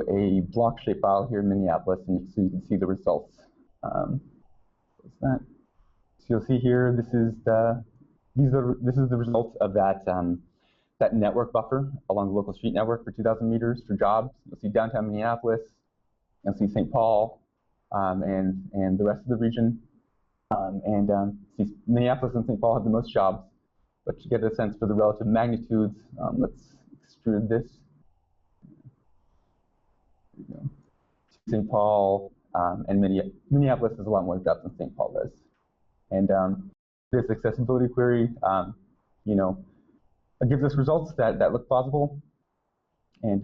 a block shape file here in Minneapolis, and so you can see the results. What's that? So you'll see here, this is the results of that network buffer along the local street network for 2,000 meters for jobs. You'll see downtown Minneapolis, you'll see St. Paul, and the rest of the region. See Minneapolis and St. Paul have the most jobs, but to get a sense for the relative magnitudes, let's extrude this. There you go. St. Paul and Minneapolis has a lot more jobs than St. Paul does. And this accessibility query, it gives us results that look plausible. And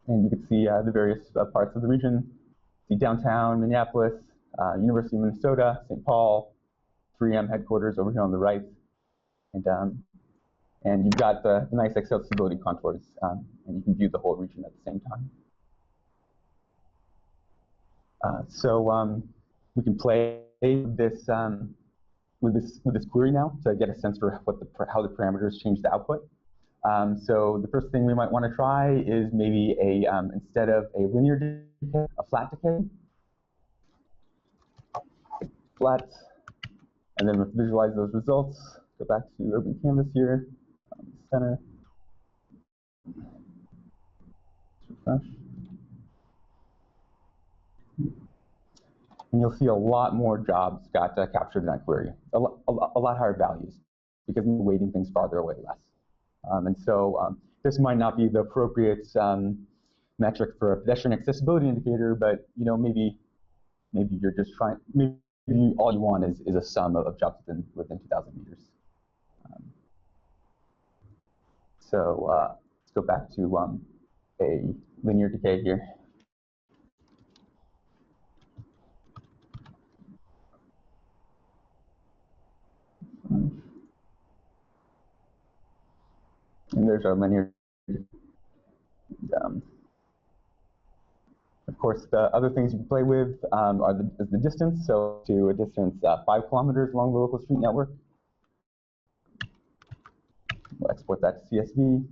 you can see the various parts of the region. See downtown Minneapolis, University of Minnesota, St. Paul, 3M headquarters over here on the right. And you've got the nice accessibility contours, and you can view the whole region at the same time. So we can play this with this query now to get a sense for how the parameters change the output. So the first thing we might want to try is maybe instead of a linear decay, a flat decay. Flat, and then let's visualize those results. Go back to UrbanCanvas here, center. Refresh. And you'll see a lot more jobs got captured in that query, a lot higher values, because we're weighting things farther away less. And so this might not be the appropriate metric for a pedestrian accessibility indicator, but maybe you're just trying. Maybe all you want is a sum of jobs within 2,000 meters. So let's go back to a linear decay here. And there's our linear. Of course, the other things you can play with is the distance. So to a distance 5 kilometers along the local street network. We'll export that to CSV.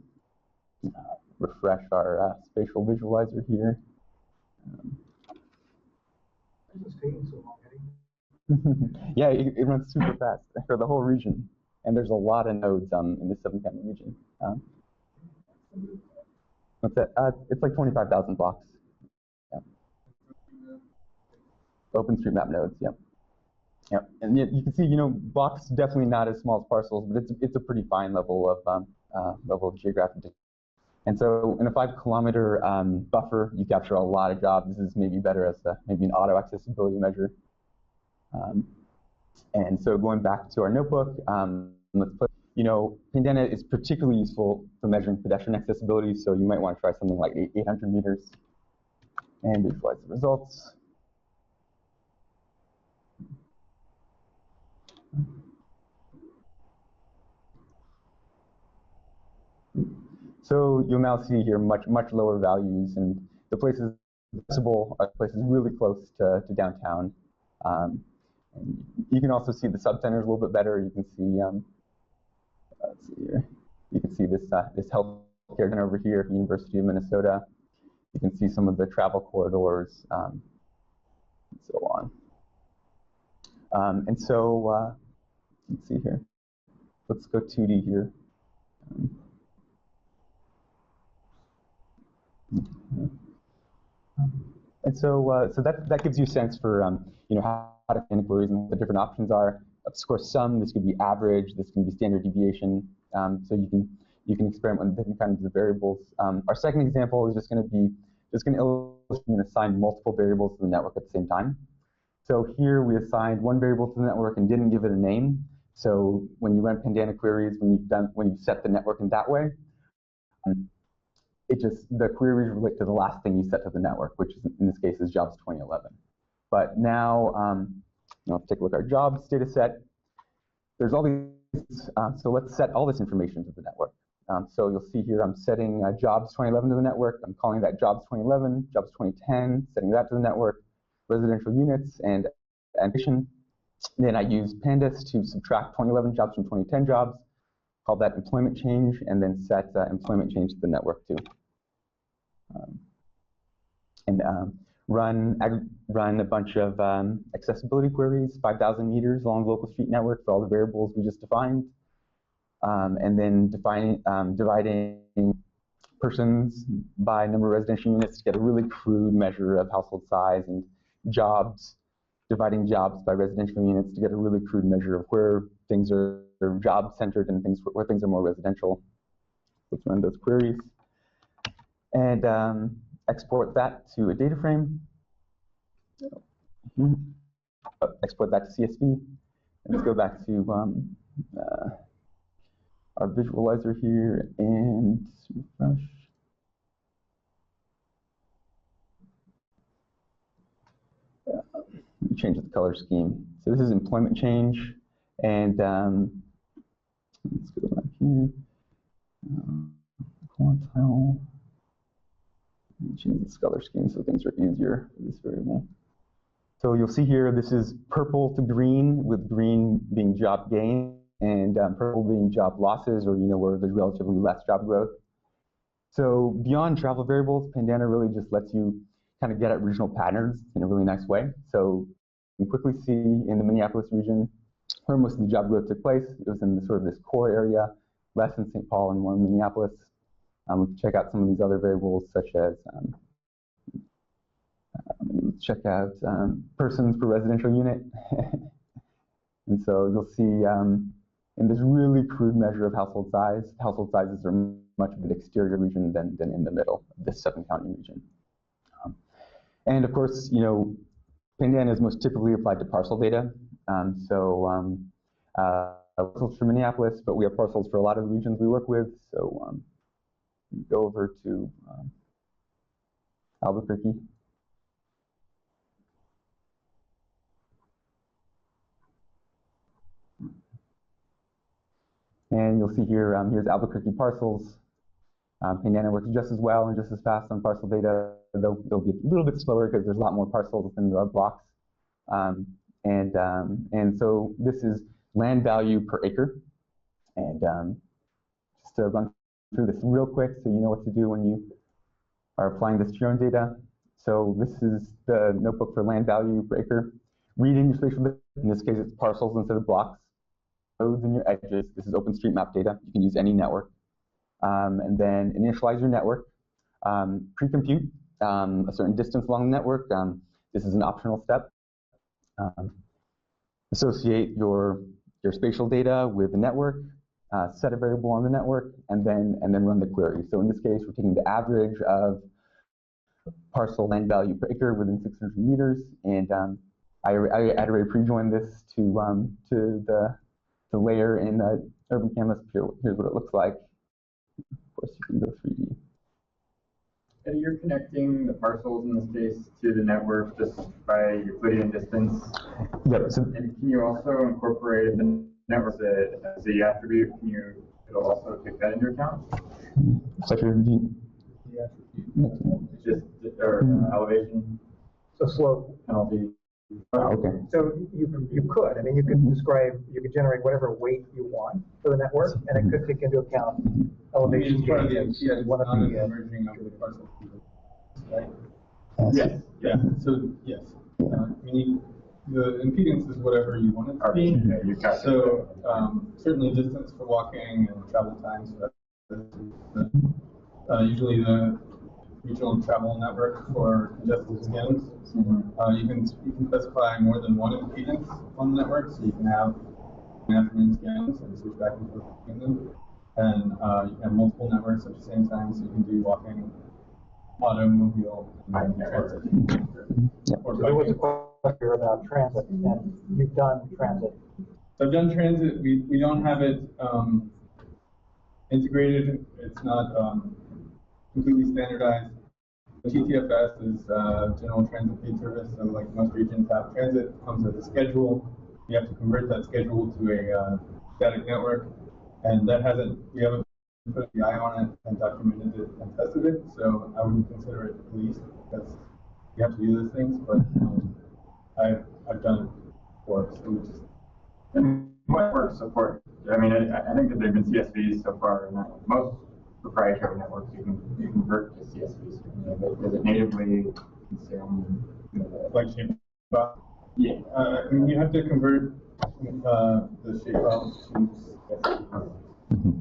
Refresh our spatial visualizer here. This is taking so long, Eddie. Yeah, it runs super fast for the whole region. And there's a lot of nodes in the Southern County region. What's that? It's like 25,000 blocks. Yeah. OpenStreetMap nodes, yep. Yep. And you can see, blocks definitely not as small as parcels, but it's a pretty fine level of geographic distance. And so in a 5 kilometer buffer, you capture a lot of jobs. This is maybe better as maybe an auto accessibility measure. And so going back to our notebook, let's put, Pandana is particularly useful for measuring pedestrian accessibility. So you might want to try something like 800 meters and visualize the results. So you'll now see here much lower values, and the places accessible are places really close to downtown. And you can also see the subcenters a little bit better. You can see, let's see here. You can see this healthcare center over here, University of Minnesota. You can see some of the travel corridors, and so on. And so let's see here. Let's go 2D here. And so, so that gives you a sense for how to find queries and what the different options are. Of course, this could be average. This can be standard deviation. So you can experiment with different kinds of variables. Our second example is just going to illustrate and assign multiple variables to the network at the same time. So here we assigned one variable to the network and didn't give it a name. So when you run Pandana queries, when you set the network in that way, the queries relate to the last thing you set to the network, which is, in this case is jobs 2011. But now, let's take a look at our jobs data set. There's all these, so let's set all this information to the network. So you'll see here I'm setting jobs 2011 to the network. I'm calling that jobs 2011, jobs 2010, setting that to the network, residential units, and addition. Then I use pandas to subtract 2011 jobs from 2010 jobs, call that employment change, and then set employment change to the network too. And run a bunch of accessibility queries, 5,000 meters along the local street network for all the variables we just defined. And then dividing persons by number of residential units to get a really crude measure of household size, and jobs, dividing jobs by residential units to get a really crude measure of where things are job-centered and where things are more residential. Let's run those queries. And export that to a data frame. Export that to CSV. Let's go back to our visualizer here and refresh. Change the color scheme. So this is employment change, and let's go back here. Quantile. Change this color scheme so things are easier for this variable. So you'll see here this is purple to green, with green being job gain and purple being job losses, or where there's relatively less job growth. So beyond travel variables, Pandana really just lets you kind of get at regional patterns in a really nice way. So you can quickly see in the Minneapolis region where most of the job growth took place. It was in this core area, less in St. Paul and more in Minneapolis. We can check out some of these other variables, such as check out persons per residential unit. And so you'll see in this really crude measure of household sizes are much of the exterior region than in the middle of this Southern County region. And of course, Pandana is most typically applied to parcel data. parcels for Minneapolis, but we have parcels for a lot of the regions we work with. So go over to Albuquerque. And you'll see here, here's Albuquerque parcels. Pandana works just as well and just as fast on parcel data. They'll be a little bit slower because there's a lot more parcels within the blocks. And so this is land value per acre. And just to run through this real quick so you know what to do when you are applying this to your own data. So this is the notebook for land value per acre. Read in your spatial data. In this case, it's parcels instead of blocks. Nodes in your edges. This is OpenStreetMap data. You can use any network. And then initialize your network. Pre-compute a certain distance along the network. This is an optional step. Associate your spatial data with the network. Set a variable on the network, and then run the query. So in this case, we're taking the average of parcel land value per acre within 600 meters, and I already pre-joined this to the layer in UrbanCanvas. Here's what it looks like. Of course, you can go 3D. And you're connecting the parcels in this case to the network just by Euclidean distance. Yep. So, and can you also incorporate the network as the attribute? It'll also take that into account? Just elevation. So slope. Penalty. Okay. So you could. I mean, you could describe. You could generate whatever weight you want for the network, and it could take into account elevation changes. One of the merging of the parcel. Right? Yes. Yeah. So yes. The impedance is whatever you want it to be. Yeah, so certainly distance for walking and travel times. Usually the regional travel network for congested skins. You can specify more than one impedance on the network, so you can have afternoon scans and switch back and forth between them. And you can have multiple networks at the same time, so you can do walking, automobile, and transit. So there was a question here about transit, and you've done transit. So I've done transit. We don't have it integrated. It's not completely standardized. TTFS is General Transit Feed Service, so like most regions have transit, comes with a schedule. You have to convert that schedule to a static network, and that we haven't put the eye on it and documented it and tested it, so I wouldn't consider it released because you have to do those things, but I've done it before, so we just. And network support. I mean, I think that they've been CSVs so far. Most proprietary networks you can convert to CSVs. But does it natively consume like shape file? Yeah. I mean, you have to convert the shape files to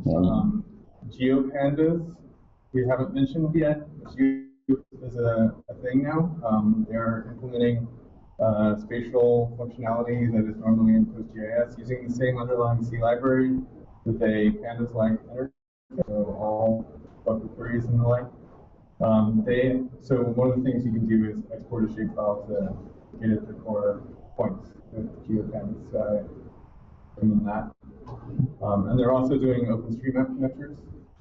CSV. GeoPandas we haven't mentioned yet. Geo is a thing now. They're implementing spatial functionality that is normally in PostGIS using the same underlying C library with a pandas-like interface. So all bucket queries and the like. So one of the things you can do is export a shapefile to get at the core points with GeoPandas. And that. And they're also doing OpenStreetMap connectors.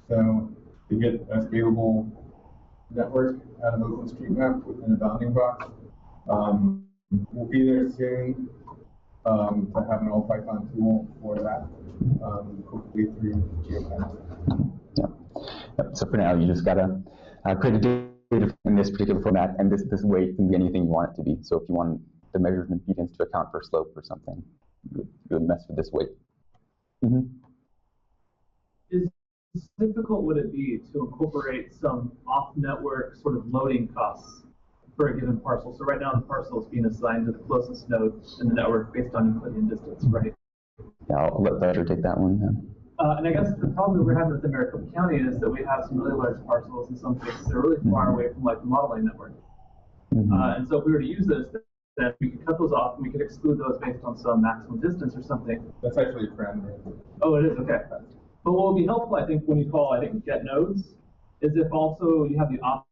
So to get a scalable network out of OpenStreetMap within a bounding box. We'll be there soon to have an all Python tool for that, hopefully through GeoPandas. So for now, you just gotta create a data in this particular format, and this weight can be anything you want it to be. So if you want the measured impedance to account for slope or something, you would mess with this weight. Is difficult would it be to incorporate some off-network sort of loading costs for a given parcel? So right now the parcel is being assigned to the closest node in the network based on Euclidean distance, right? Yeah, I'll let Badger take that one. And I guess the problem that we're having with Maricopa County is that we have some really large parcels in some cases that are really far away from like the modeling network. And so if we were to use this, then we could cut those off and we could exclude those based on some maximum distance or something. That's actually a parameter. Oh, it is? Okay. But what would be helpful, I think, when you call, get nodes, is if also you have the option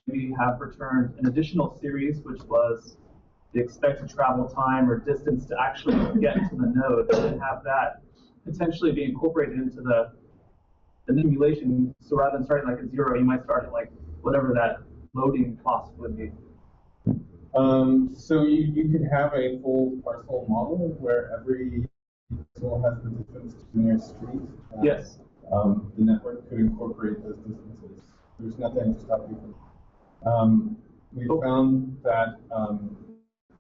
to have returned an additional series, which was the expected travel time or distance to actually get to the node, and have that potentially be incorporated into the simulation. So rather than starting like at 0, you might start at like whatever that loading cost would be. So you could have a full parcel model where every parcel has the distance to the nearest street. Yes. The network could incorporate those distances. There's nothing to stop you from. We found that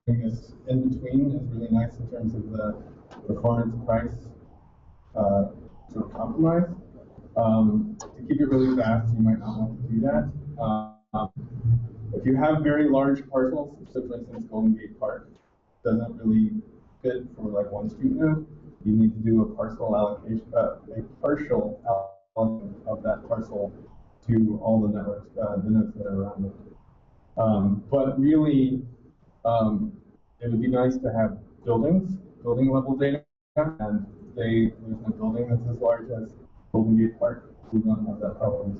doing this in between is really nice in terms of the performance price sort of compromise. To keep it really fast, you might not want to do that. If you have very large parcels, so for instance, Golden Gate Park doesn't really fit for like one street node, you need to do a partial allocation of that parcel to all the networks, the nodes that are around it. But really, it would be nice to have building level data, and there's no building that's as large as Golden Gate Park, so we don't have that problem.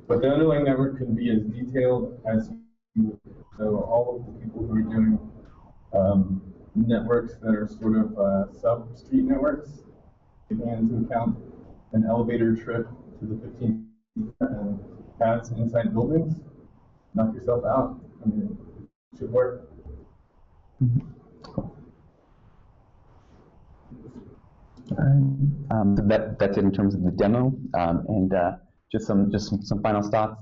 But the underlying network can be as detailed as you. So all of the people who are doing networks that are sort of sub-street networks, taking into account an elevator trip to the 15th and paths inside buildings, knock yourself out. I mean, it should work. That's it in terms of the demo, and just some final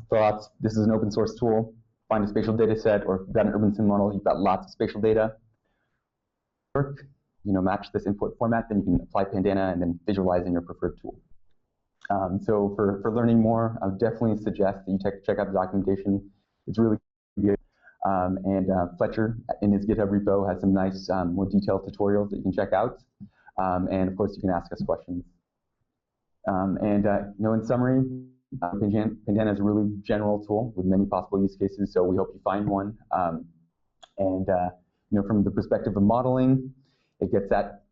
thoughts. This is an open source tool. Find a spatial data set, or if you've got an UrbanSim model, you've got lots of spatial data. Match this input format, then you can apply Pandana and then visualize in your preferred tool. So for learning more, I would definitely suggest that you check out the documentation. It's really good. And Fletcher in his GitHub repo has some nice, more detailed tutorials that you can check out. And of course, you can ask us questions. In summary, Pandana is a really general tool with many possible use cases, so we hope you find one. From the perspective of modeling, it gets at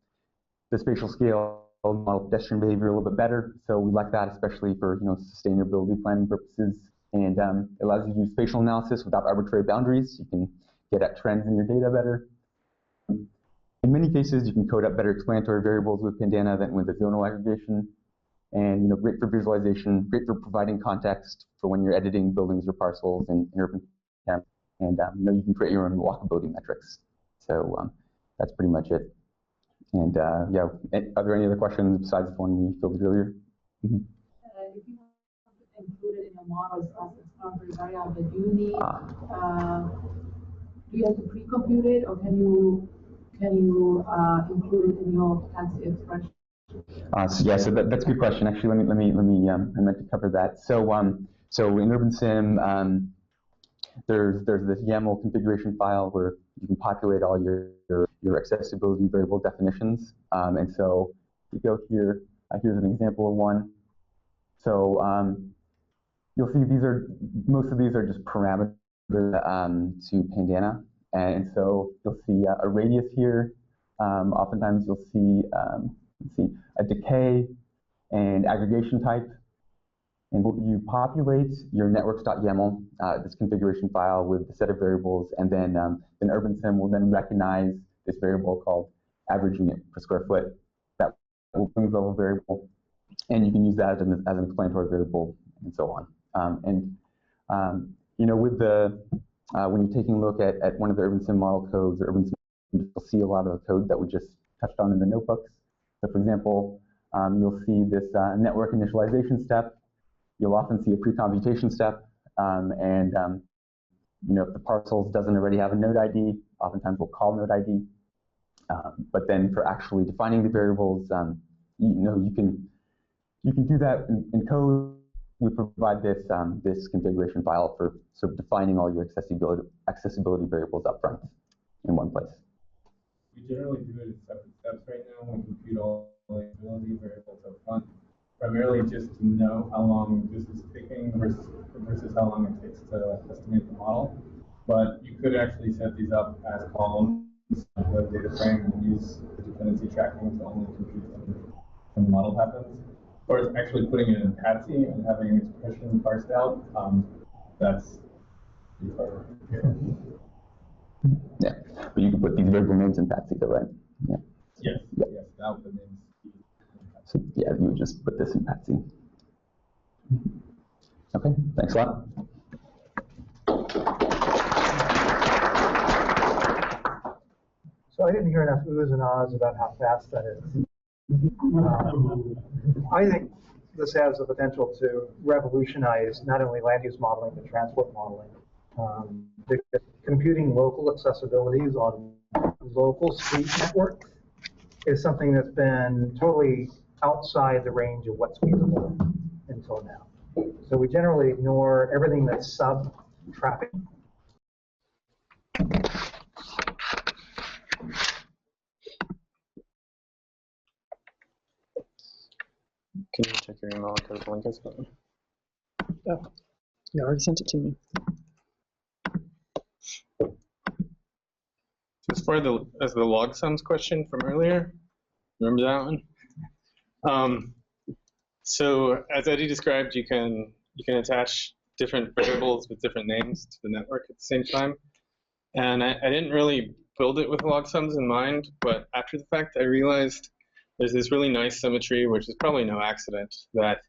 the spatial scale, model pedestrian behavior a little bit better. So we like that, especially for sustainability planning purposes. And it allows you to do spatial analysis without arbitrary boundaries. You can get at trends in your data better. In many cases, you can code up better explanatory variables with Pandana than with the zonal aggregation. And great for visualization, great for providing context for when you're editing buildings or parcels in UrbanCanvas. And you can create your own walkability metrics. So that's pretty much it. And yeah, are there any other questions besides the one we fielded earlier? Mm-hmm. If you want to include it in your models as explanatory variable, do you need do you have to pre-compute it, or can you include it in your fancy expression? So that's a good question. Actually, let me I meant to cover that. So so in UrbanSim, there's this YAML configuration file where you can populate all your accessibility variable definitions. And so if you go here, here's an example of one. So you'll see most of these are just parameters to Pandana. And so you'll see a radius here. Oftentimes you'll see, a decay and aggregation type. And you populate your networks.yaml, this configuration file with a set of variables, and then UrbanSim will then recognize this variable called average unit per square foot. That will bring the level variable, and you can use that as an explanatory variable, and so on. With the when you're taking a look at one of the UrbanSim model codes or UrbanSim, you'll see a lot of the code that we just touched on in the notebooks. So, for example, you'll see this network initialization step. You'll often see a pre-computation step, if the parcels doesn't already have a node ID, oftentimes we'll call node ID. But then for actually defining the variables, you can do that in code. We provide this this configuration file for sort of defining all your accessibility variables up front in one place. We generally do it in separate steps right now. We compute all the accessibility variables up front, primarily just to know how long this is taking versus how long it takes to estimate the model. But you could actually set these up as columns of the data frame and use the dependency tracking to only compute them when the model happens. As far as actually putting it in Patsy and having an expression parsed out, that's pretty hard. Yeah, but you can put these variable names in Patsy, though, right? Yeah. Yes. Yeah. Yes, that was the name. So yeah, you would just put this in Patsy. Okay, thanks a lot. So I didn't hear enough oohs and ahs about how fast that is. I think this has the potential to revolutionize not only land use modeling, but transport modeling. Computing local accessibilities on local street networks is something that's been totally outside the range of what's feasible until now. So we generally ignore everything that's sub-traffic. Can you check your email because the link is gone? Oh, you already sent it to me. As far as the log sums question from earlier, remember that one? So as Eddie described, you can attach different variables with different names to the network at the same time. And I didn't really build it with log sums in mind, but after the fact, I realized there's this really nice symmetry, which is probably no accident, that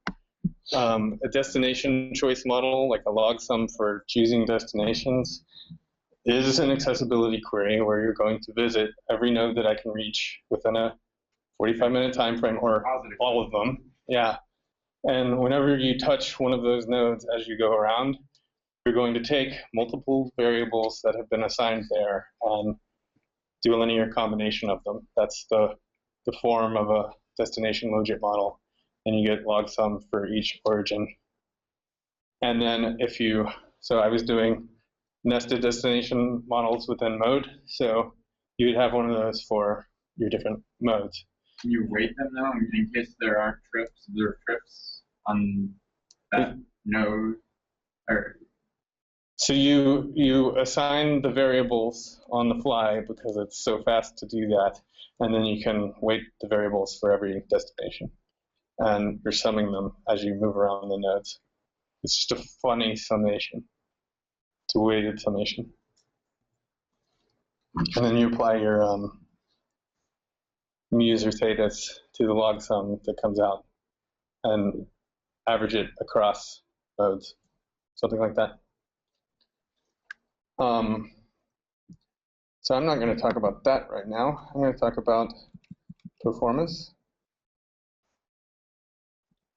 a destination choice model, like a log sum for choosing destinations, is an accessibility query where you're going to visit every node that I can reach within a 45-minute time frame, or all of them. Yeah. And whenever you touch one of those nodes as you go around, you're going to take multiple variables that have been assigned there and do a linear combination of them. That's the form of a destination logit model. And you get log sum for each origin. And then so I was doing nested destination models within mode. So you would have one of those for your different modes. Can you weight them though, in case there are trips on that node? Or so you assign the variables on the fly because it's so fast to do that, and then you can weight the variables for every destination, and you're summing them as you move around the nodes. It's just a funny summation. It's a weighted summation, and then you apply your mu's or thetas to the log sum that comes out, and average it across nodes, something like that. So I'm not going to talk about that right now. I'm going to talk about performance.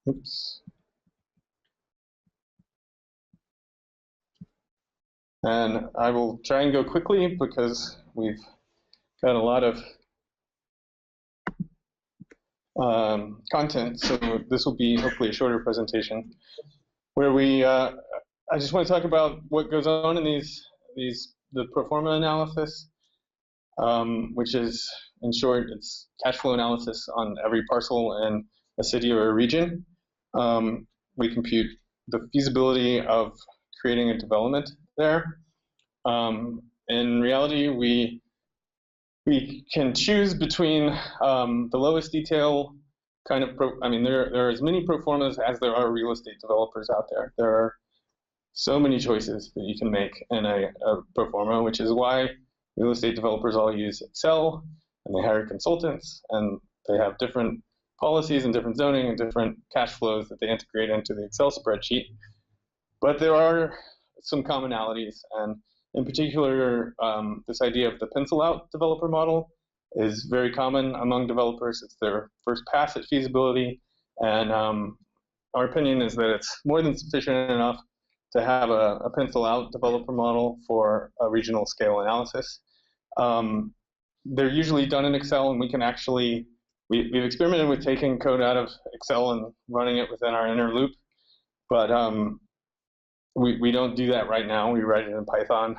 Oops. And I will try and go quickly because we've got a lot of content. So this will be hopefully a shorter presentation where I just want to talk about what goes on in the proforma analysis, which is, in short, it's cash flow analysis on every parcel in a city or a region. We compute the feasibility of creating a development there. In reality, we can choose between the lowest detail kind of, there are as many proformas as there are real estate developers out there. There are so many choices that you can make in a proforma, which is why real estate developers all use Excel, and they hire consultants, and they have different policies and different zoning and different cash flows that they integrate into the Excel spreadsheet. But there are some commonalities, and in particular, this idea of the pencil out developer model is very common among developers. It's their first pass at feasibility, and our opinion is that it's more than sufficient enough to have a pencil out developer model for a regional scale analysis. They're usually done in Excel, and we can actually, we've experimented with taking code out of Excel and running it within our inner loop, but we don't do that right now. We write it in Python.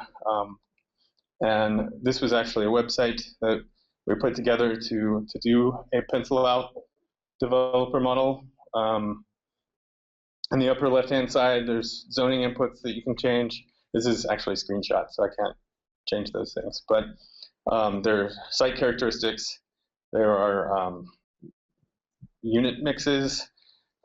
And this was actually a website that we put together to do a pencil out developer model. On the upper left-hand side, there's zoning inputs that you can change. This is actually a screenshot, so I can't change those things. But there are site characteristics. There are unit mixes.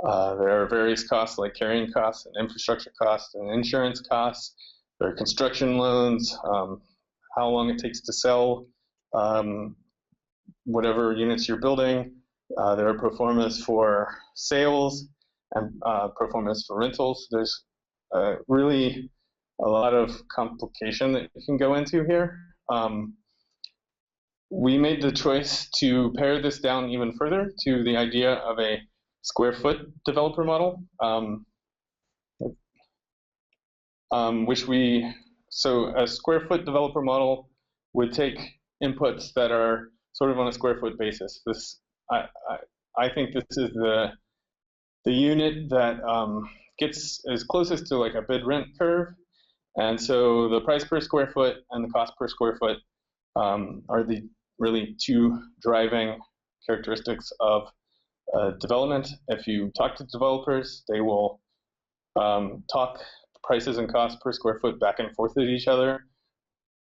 There are various costs like carrying costs and infrastructure costs and insurance costs. There are construction loans, how long it takes to sell whatever units you're building. There are pro formas for sales and pro formas for rentals. There's really a lot of complication that you can go into here. We made the choice to pare this down even further to the idea of a square foot developer model, so a square foot developer model would take inputs that are sort of on a square foot basis. I think this is the unit that gets as closest to like a bid rent curve. And so the price per square foot and the cost per square foot are the really two driving characteristics of development. If you talk to developers, they will talk prices and costs per square foot back and forth at each other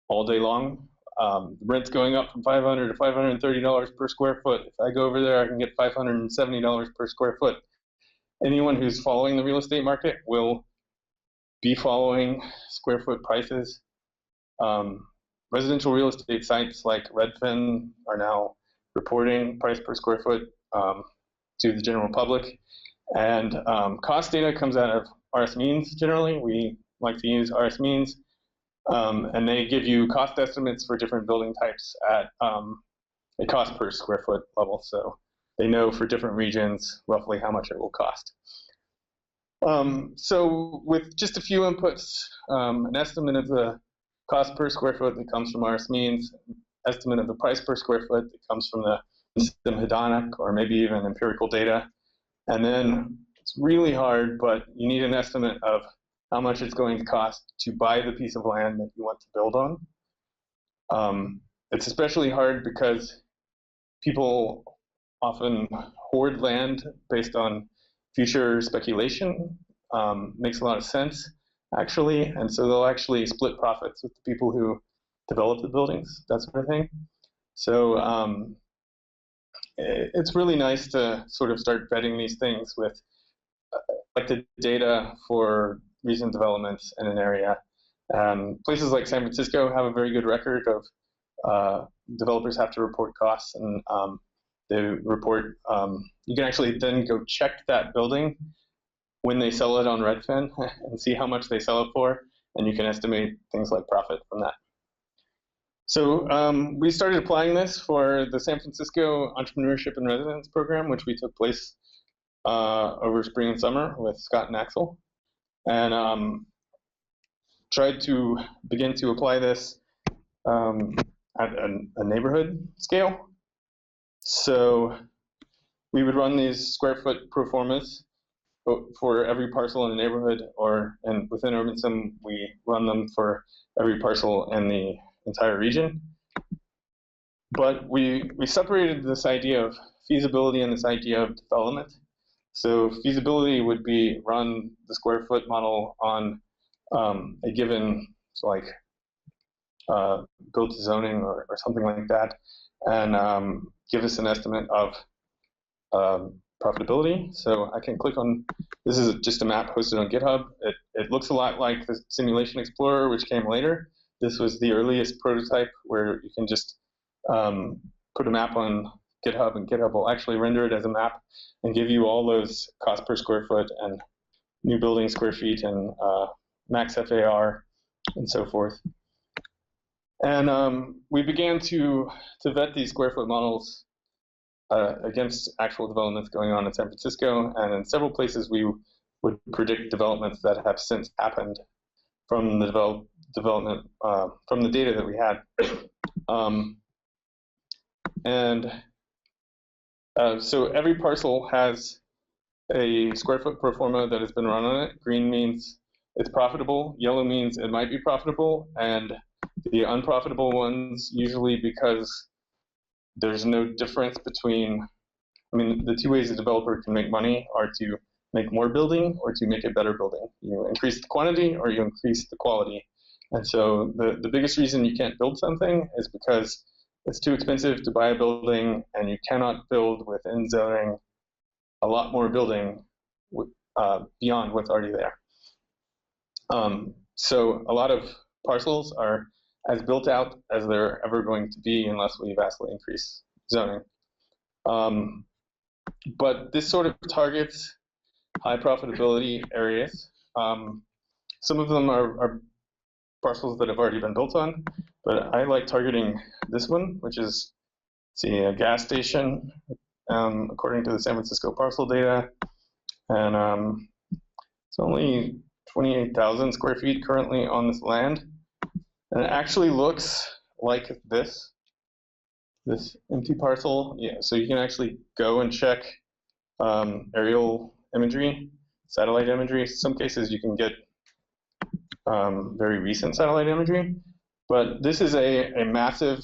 all day long. The rent's going up from $500 to $530 per square foot. If I go over there, I can get $570 per square foot. Anyone who's following the real estate market will be following square foot prices. Residential real estate sites like Redfin are now reporting price per square foot to the general public. And cost data comes out of RS means generally. We like to use RS means. And they give you cost estimates for different building types at a cost per square foot level. So they know for different regions roughly how much it will cost. So with just a few inputs, an estimate of the cost per square foot that comes from RS means, estimate of the price per square foot that comes from the system hedonic or maybe even empirical data. And then it's really hard, but you need an estimate of how much it's going to cost to buy the piece of land that you want to build on. It's especially hard because people often hoard land based on future speculation. Makes a lot of sense, actually, and so they'll actually split profits with the people who develop the buildings, that sort of thing. So it's really nice to sort of start vetting these things with collected data for recent developments in an area. Places like San Francisco have a very good record of developers have to report costs, and they report, you can actually then go check that building when they sell it on Redfin and see how much they sell it for, and you can estimate things like profit from that. So we started applying this for the San Francisco Entrepreneurship and Residence Program, which we took place over spring and summer with Scott and Axel, and tried to begin to apply this at a neighborhood scale. So we would run these square foot pro formas for every parcel in the neighborhood, and within UrbanSim, we run them for every parcel in the entire region. But we separated this idea of feasibility and this idea of development. So feasibility would be run the square foot model on a given, so like built to zoning or something like that, and give us an estimate of profitability. So I can click on, this is just a map hosted on GitHub. It looks a lot like the Simulation Explorer, which came later. This was the earliest prototype where you can just put a map on GitHub, and GitHub will actually render it as a map and give you all those cost per square foot and new building square feet and max FAR and so forth. And we began to vet these square foot models against actual developments going on in San Francisco, and in several places we would predict developments that have since happened from the development from the data that we had. So every parcel has a square foot pro forma that has been run on it. Green means it's profitable, yellow means it might be profitable, and the unprofitable ones, usually because there's no difference between, I mean, the two ways a developer can make money are to make more building or to make a better building. You increase the quantity or you increase the quality. And so the biggest reason you can't build something is because it's too expensive to buy a building, and you cannot build within zoning a lot more building beyond what's already there. So a lot of parcels are as built out as they're ever going to be unless we vastly increase zoning. But this sort of targets high profitability areas. Some of them are parcels that have already been built on, but I like targeting this one, which is, see, a gas station, according to the San Francisco parcel data. And it's only 28,000 square feet currently on this land. And it actually looks like this empty parcel. Yeah, so you can actually go and check aerial imagery, satellite imagery. In some cases you can get very recent satellite imagery, but this is a massive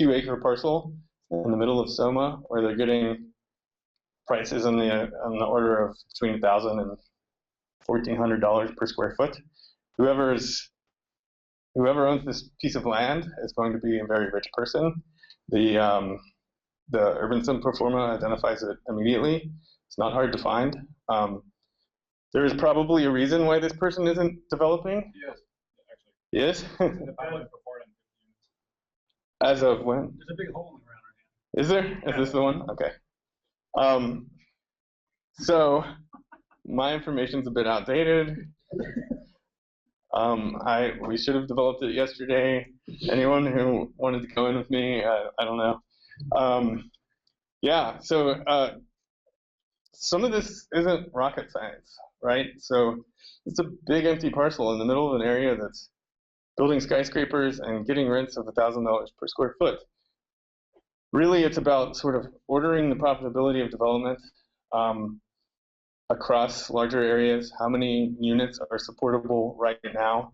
2-acre parcel in the middle of Soma, where they're getting prices on the order of between $1,000 and $1,400 per square foot. Whoever owns this piece of land is going to be a very rich person. The UrbanSim Proforma identifies it immediately. It's not hard to find. There is probably a reason why this person isn't developing. Yes, actually. Yes? The pilot before it. As of when? There's a big hole in the ground right now. Is there? Is this the one? Okay. So my information's a bit outdated. We should have developed it yesterday. Anyone who wanted to go in with me, I don't know. Yeah, so some of this isn't rocket science, right? So it's a big empty parcel in the middle of an area that's building skyscrapers and getting rents of $1,000 per square foot. Really, it's about sort of ordering the profitability of development across larger areas. How many units are supportable right now?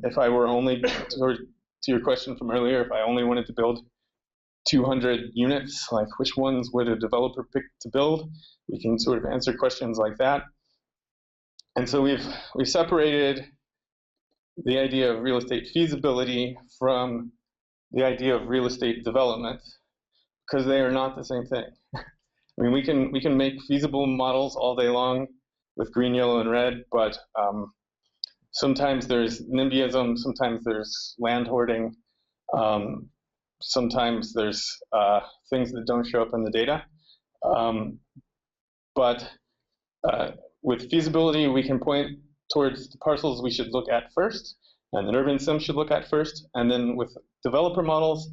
If I were only, to your question from earlier, if I only wanted to build 200 units, like which ones would a developer pick to build? We can sort of answer questions like that. And so we've separated the idea of real estate feasibility from the idea of real estate development, because they are not the same thing. I mean, we can make feasible models all day long with green, yellow, and red, but sometimes there's NIMBYism, sometimes there's land hoarding, sometimes there's things that don't show up in the data. But with feasibility, we can point towards the parcels we should look at first, and that UrbanSim should look at first. And then with developer models,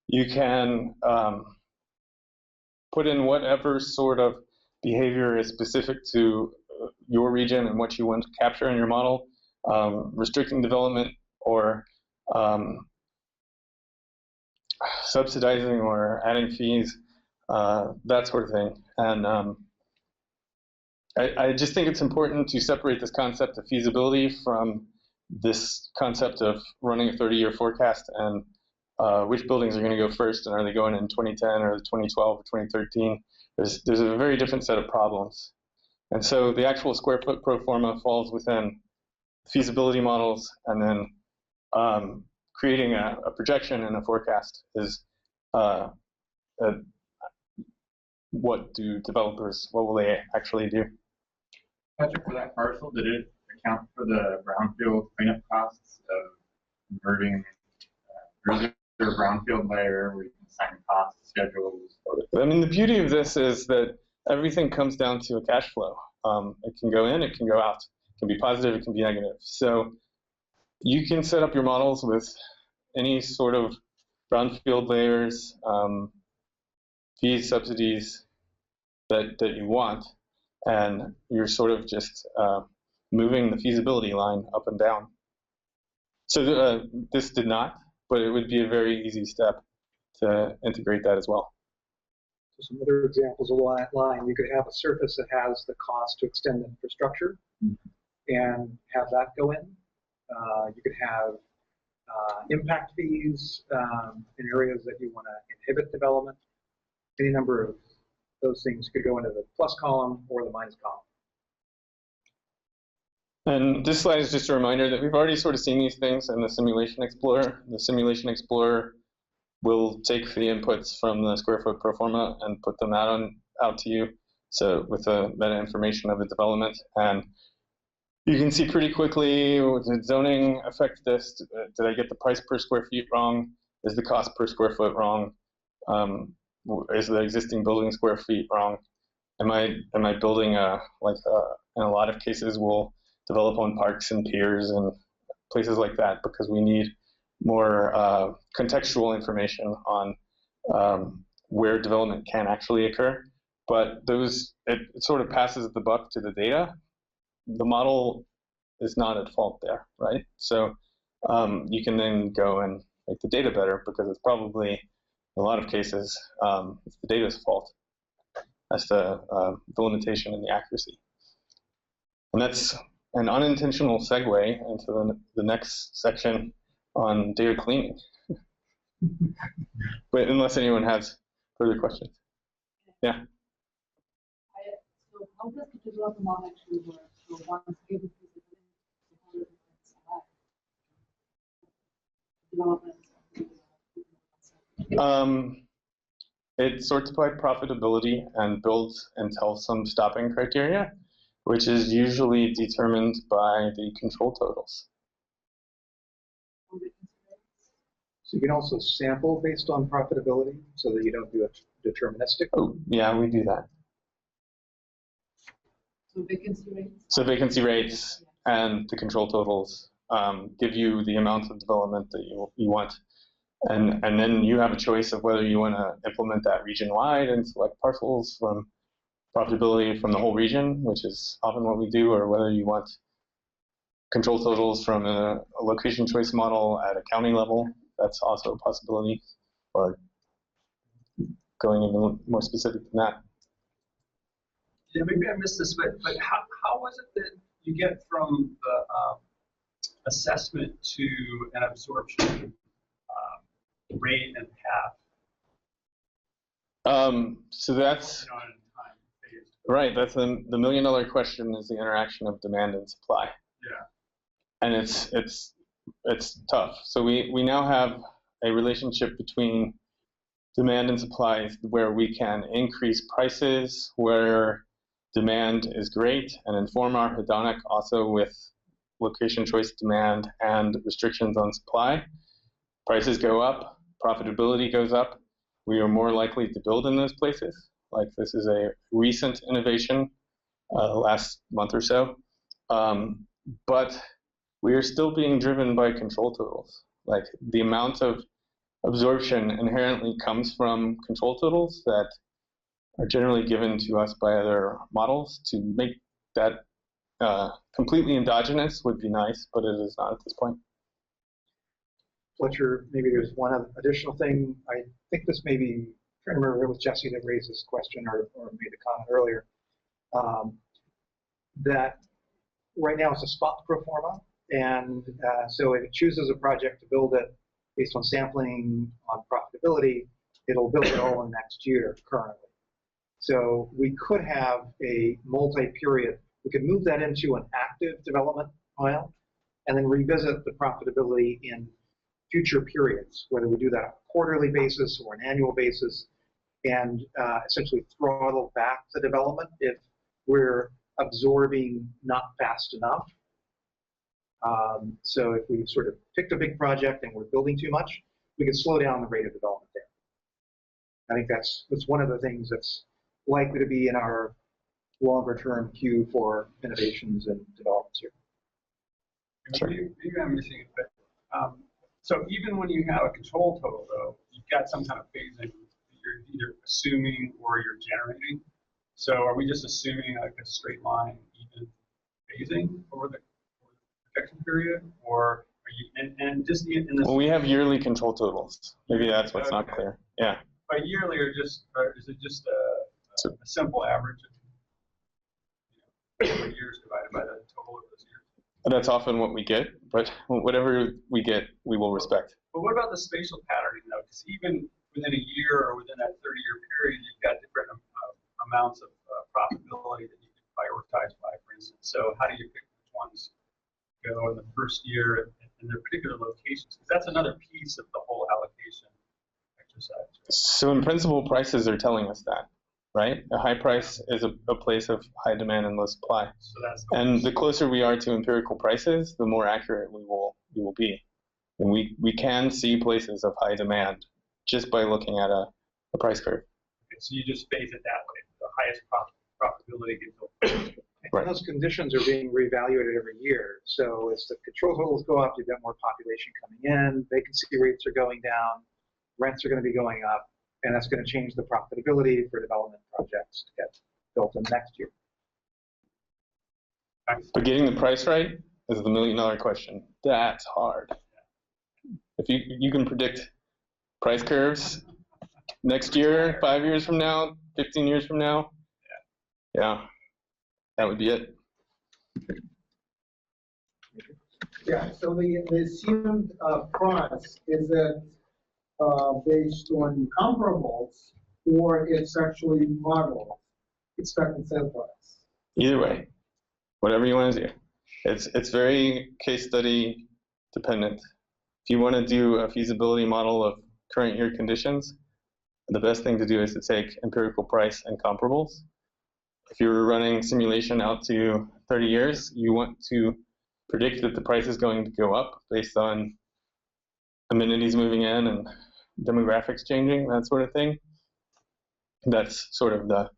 you can put in whatever sort of behavior is specific to your region and what you want to capture in your model, restricting development or subsidizing or adding fees, that sort of thing. And I just think it's important to separate this concept of feasibility from this concept of running a 30-year forecast and which buildings are going to go first, and are they going in 2010 or 2012 or 2013. There's a very different set of problems. And so the actual square foot pro forma falls within feasibility models, and then creating a projection and a forecast is what will they actually do? Patrick, for that parcel, did it account for the brownfield cleanup costs of converting, or is there a brownfield layer where you can assign cost schedules? I mean, the beauty of this is that everything comes down to a cash flow. It can go in, it can go out. It can be positive, it can be negative. So you can set up your models with any sort of brownfield layers, fees, subsidies that you want, and you're sort of just moving the feasibility line up and down. So this did not, but it would be a very easy step to integrate that as well. So some other examples of that line, you could have a surface that has the cost to extend the infrastructure and have that go in. You could have impact fees in areas that you want to inhibit development. Any number of those things could go into the plus column or the minus column. And this slide is just a reminder that we've already sort of seen these things in the Simulation Explorer. The Simulation Explorer will take the inputs from the square foot pro forma and put them out to you. So with the meta information of the development, and you can see pretty quickly, did zoning affect this? Did I get the price per square feet wrong? Is the cost per square foot wrong? Is the existing building square feet wrong? Am I building in a lot of cases we'll develop on parks and piers and places like that because we need more contextual information on where development can actually occur. But it sort of passes the buck to the data. The model is not at fault there, right? So you can then go and make the data better because it's probably, in a lot of cases, it's the data's fault. That's the limitation in the accuracy. And that's an unintentional segue into the next section on data cleaning. But unless anyone has further questions. Yeah. So how does the development model actually work? So once given development. It sorts by profitability and builds and tells some stopping criteria, which is usually determined by the control totals. So you can also sample based on profitability so that you don't do it deterministic? Oh, yeah, we do that. So vacancy rates? So vacancy rates and the control totals give you the amount of development that you want. And then you have a choice of whether you want to implement that region-wide and select parcels from profitability from the whole region, which is often what we do, or whether you want control totals from a location choice model at a county level. That's also a possibility, or going even more specific than that. Yeah, maybe I missed this, but how was it that you get from the assessment to an absorption rate and path? So that's right. That's the $1 million question: is the interaction of demand and supply. Yeah. And it's tough. So we now have a relationship between demand and supply where we can increase prices where demand is great and inform our hedonic also with location choice demand and restrictions on supply. Prices go up, profitability goes up. We are more likely to build in those places. Like this is a recent innovation, last month or so. But we are still being driven by control totals. Like the amount of absorption inherently comes from control totals that are generally given to us by other models. To make that completely endogenous would be nice, but it is not at this point. Fletcher, maybe there's one additional thing. I think this may be, I'm trying to remember if it was Jesse that raised this question or made the comment earlier, that right now it's a spot pro forma. And so if it chooses a project to build it based on sampling on profitability, it'll build it all in next year currently. So we could have a multi-period, we could move that into an active development file and then revisit the profitability in future periods, whether we do that on a quarterly basis or an annual basis, and essentially throttle back the development if we're absorbing not fast enough. So if we sort of picked a big project and we're building too much, we can slow down the rate of development there. I think that's one of the things that's likely to be in our longer term queue for innovations and developments here. Sure. Maybe I'm missing it, but so even when you have a control total, though, you've got some kind of phasing that you're either assuming or you're generating. So are we just assuming like a straight line, even phasing over the projection period, or are you and just in this? Well, we have yearly control totals. Maybe that's what's not clear. Yeah. By yearly, or is it just a simple average of years divided by the total of those years? That's often what we get, but whatever we get, we will respect. But what about the spatial patterning, though? Because even within a year or within that 30-year period, you've got different amounts of profitability that you can prioritize by, for instance. So how do you pick which ones go in the first year in their particular locations? Because that's another piece of the whole allocation exercise. Right? So in principle, prices are telling us that, right? A high price is a place of high demand and low supply. So that's the closer we are to empirical prices, the more accurate we will be. And we can see places of high demand just by looking at a a price curve. And so you just phase it that way. The highest profitability gets over. Right. And those conditions are being reevaluated every year. So as the control totals go up, you've got more population coming in, vacancy rates are going down, rents are going to be going up, and that's going to change the profitability for development projects to get built in next year. But getting the price right is the million-dollar question. That's hard. If you can predict price curves next year, 5 years from now, 15 years from now, yeah, that would be it. Yeah, so the assumed price, is it based on comparables, or it's actually modeled expected sale price? Either way, whatever you want to do. It's very case study dependent. If you want to do a feasibility model of current year conditions, the best thing to do is to take empirical price and comparables. If you're running simulation out to 30 years, you want to predict that the price is going to go up based on amenities moving in and demographics changing, that sort of thing. That's sort of the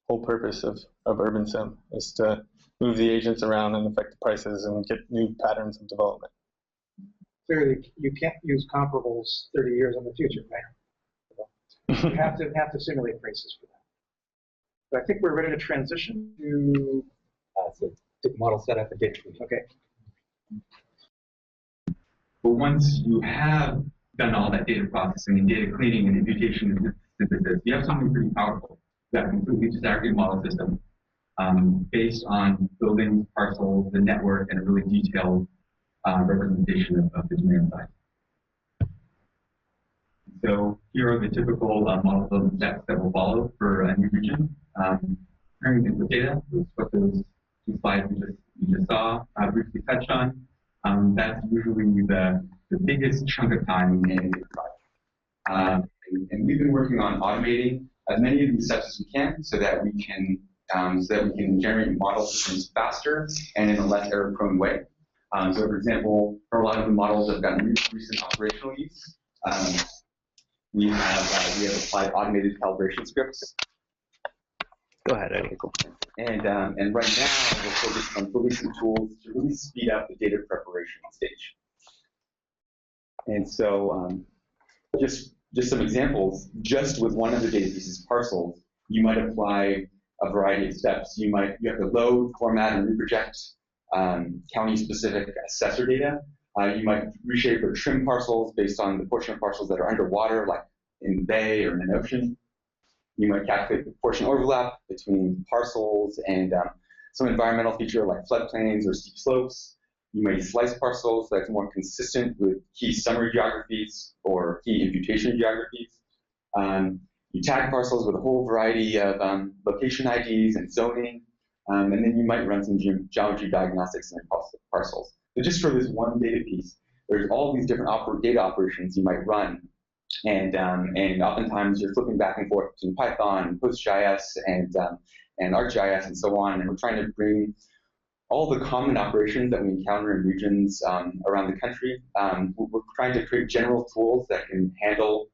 whole purpose of UrbanSim, is to move the agents around and affect the prices and get new patterns of development. Clearly, you can't use comparables 30 years in the future, right? You have to simulate prices for that. But I think we're ready to transition to So model setup and data cleaning. okay. But once you have done all that data processing and data cleaning and imputation and synthesis, you have something pretty powerful. You've got a completely disaggregated model system based on buildings, parcels, the network, and a really detailed representation of the demand side. So here are the typical model building steps that will follow for a new region. Preparing input data, which is what those two slides we just saw briefly touched on. That's usually the biggest chunk of time in the project. And we've been working on automating as many of these steps as we can so that we can generate model systems faster and in a less error-prone way. So, for example, for a lot of the models that have gotten recent operational use, we have applied automated calibration scripts. Go ahead, Eddie. And right now, we're focused on building some tools to really speed up the data preparation stage. And so, just some examples. Just with one of the data pieces, parcels, you might apply a variety of steps. You have to load, format, and reproject county-specific assessor data. You might reshape or trim parcels based on the portion of parcels that are underwater, like in the bay or in an ocean. You might calculate the portion overlap between parcels and some environmental feature like floodplains or steep slopes. You may slice parcels that's more consistent with key summary geographies or key imputation geographies. You tag parcels with a whole variety of location IDs and zoning. And then you might run some geometry diagnostics in your parcels. So just for this one data piece, there's all these different data operations you might run. And oftentimes you're flipping back and forth between Python and PostGIS and ArcGIS and so on. And we're trying to bring all the common operations that we encounter in regions around the country. We're trying to create general tools that can handle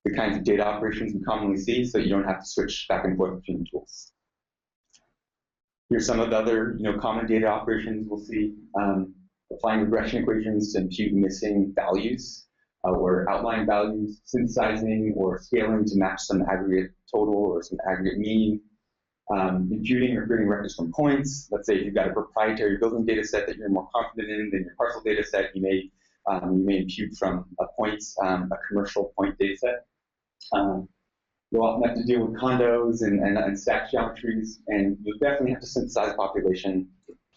the kinds of data operations we commonly see, so you don't have to switch back and forth between tools. Here's some of the other common data operations we'll see. Applying regression equations to impute missing values or outlying values, synthesizing or scaling to match some aggregate total or some aggregate mean. Imputing or creating records from points. Let's say if you've got a proprietary building data set that you're more confident in than your parcel data set, you may impute from a commercial point data set. You'll often have to deal with condos and stack geometries, and you'll definitely have to synthesize population,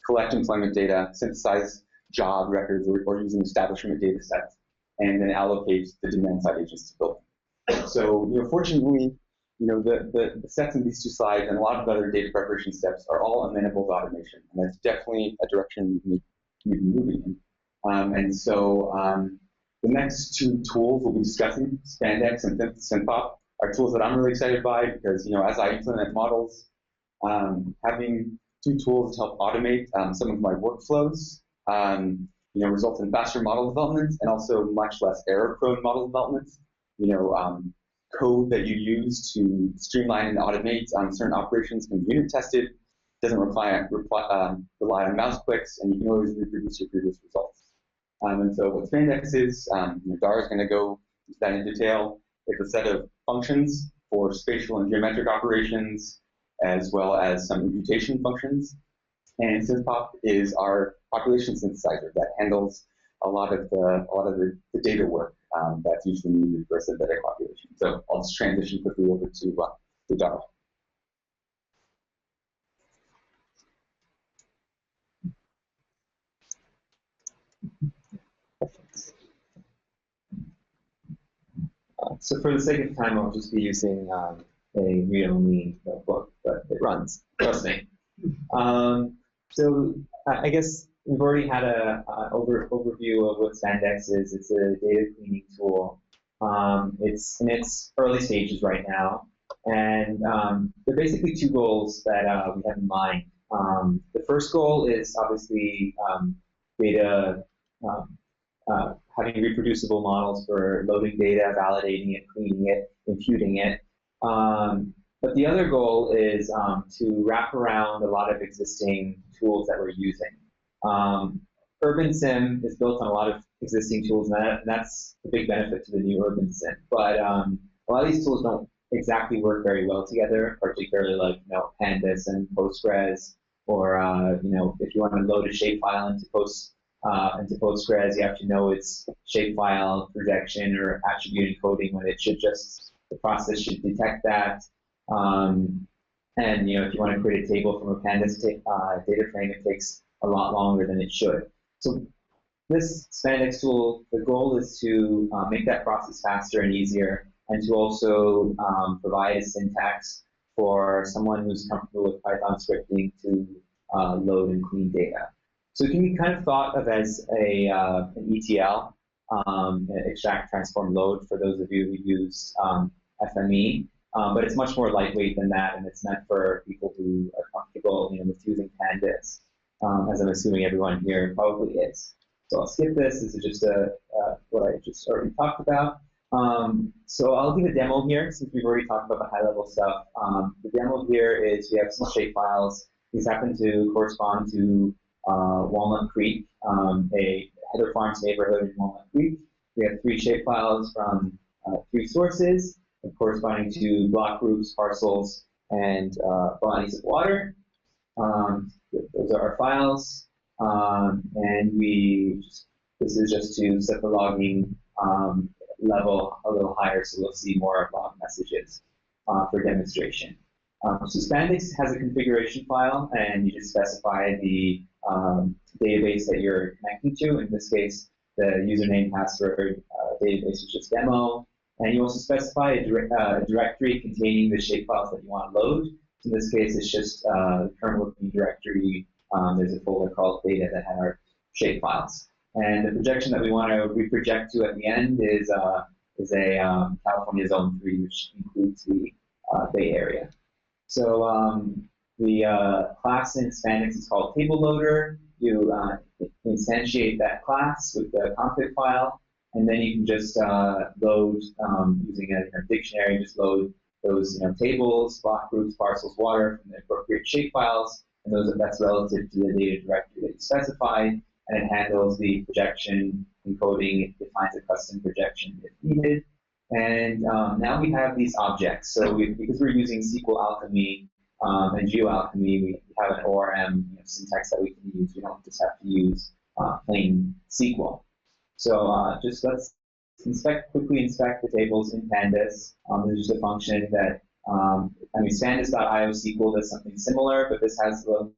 collect employment data, synthesize job records, or use an establishment data set, and then allocate the demand side agents to building. So, fortunately, the steps in these two slides and a lot of other data preparation steps are all amenable to automation, and that's definitely a direction we need to be moving in. And so the next two tools we'll be discussing, Spandex and SynthPop, are tools that I'm really excited by because, as I implement models, having two tools to help automate some of my workflows, results in faster model development and also much less error-prone model development. code that you use to streamline and automate certain operations can be unit tested. Doesn't rely on mouse clicks, and you can always reproduce your previous results. And so what spandex is, Dara is going to go into that in detail. It's a set of functions for spatial and geometric operations, as well as some imputation functions. And SynthPop is our population synthesizer that handles a lot of the data work that's usually needed for a synthetic population. So I'll just transition quickly over to Dara. So for the sake of time, I'll just be using a read-only notebook, but it runs, trust me. So I guess we've already had an overview of what spandex is. It's a data cleaning tool. It's in its early stages right now. And there are basically two goals that we have in mind. The first goal is obviously data having reproducible models for loading data, validating it, cleaning it, imputing it. But the other goal is to wrap around a lot of existing tools that we're using. UrbanSim is built on a lot of existing tools, and that's a big benefit to the new UrbanSim. But a lot of these tools don't exactly work very well together, particularly like Pandas and Postgres, or if you want to load a shapefile into Postgres, you have to know its shapefile projection or attribute encoding when it should just, the process should detect that. And if you want to create a table from a Pandas data frame, it takes a lot longer than it should. So this spandex tool, the goal is to make that process faster and easier, and to also provide a syntax for someone who's comfortable with Python scripting to load and clean data. So it can be kind of thought of as an ETL, extract, transform, load, for those of you who use FME. But it's much more lightweight than that, and it's meant for people who are comfortable with using Pandas, as I'm assuming everyone here probably is. So I'll skip this. This is just what I just already talked about. So I'll give a demo here, since we've already talked about the high-level stuff. The demo here is we have some shapefiles. These happen to correspond to Walnut Creek, a Heather Farms neighborhood in Walnut Creek. We have 3 shapefiles from 3 sources, corresponding to block groups, parcels, and bodies of water. Those are our files, and this is just to set the logging level a little higher, so we'll see more log messages for demonstration. So spandex has a configuration file, and you just specify the database that you're connecting to. In this case, the username, password, database is just demo. And you also specify a directory containing the shapefiles that you want to load. So in this case, it's just the current working directory. There's a folder called data that had our shapefiles. And the projection that we want to reproject to at the end is a California Zone 3, which includes the Bay Area. So the class in spandex is called table loader. You instantiate that class with the config file, and then you can just load using a dictionary. Just load those tables, block groups, parcels, water from the appropriate shapefiles, and that's relative to the data directory that you specified, and it handles the projection, encoding, it defines a custom projection if needed. And now we have these objects. So because we're using SQL Alchemy and GeoAlchemy, we have an ORM syntax that we can use. We don't just have to use plain SQL. So just let's quickly inspect the tables in Pandas. There's just a function that, pandas.io SQL does something similar, but this has a little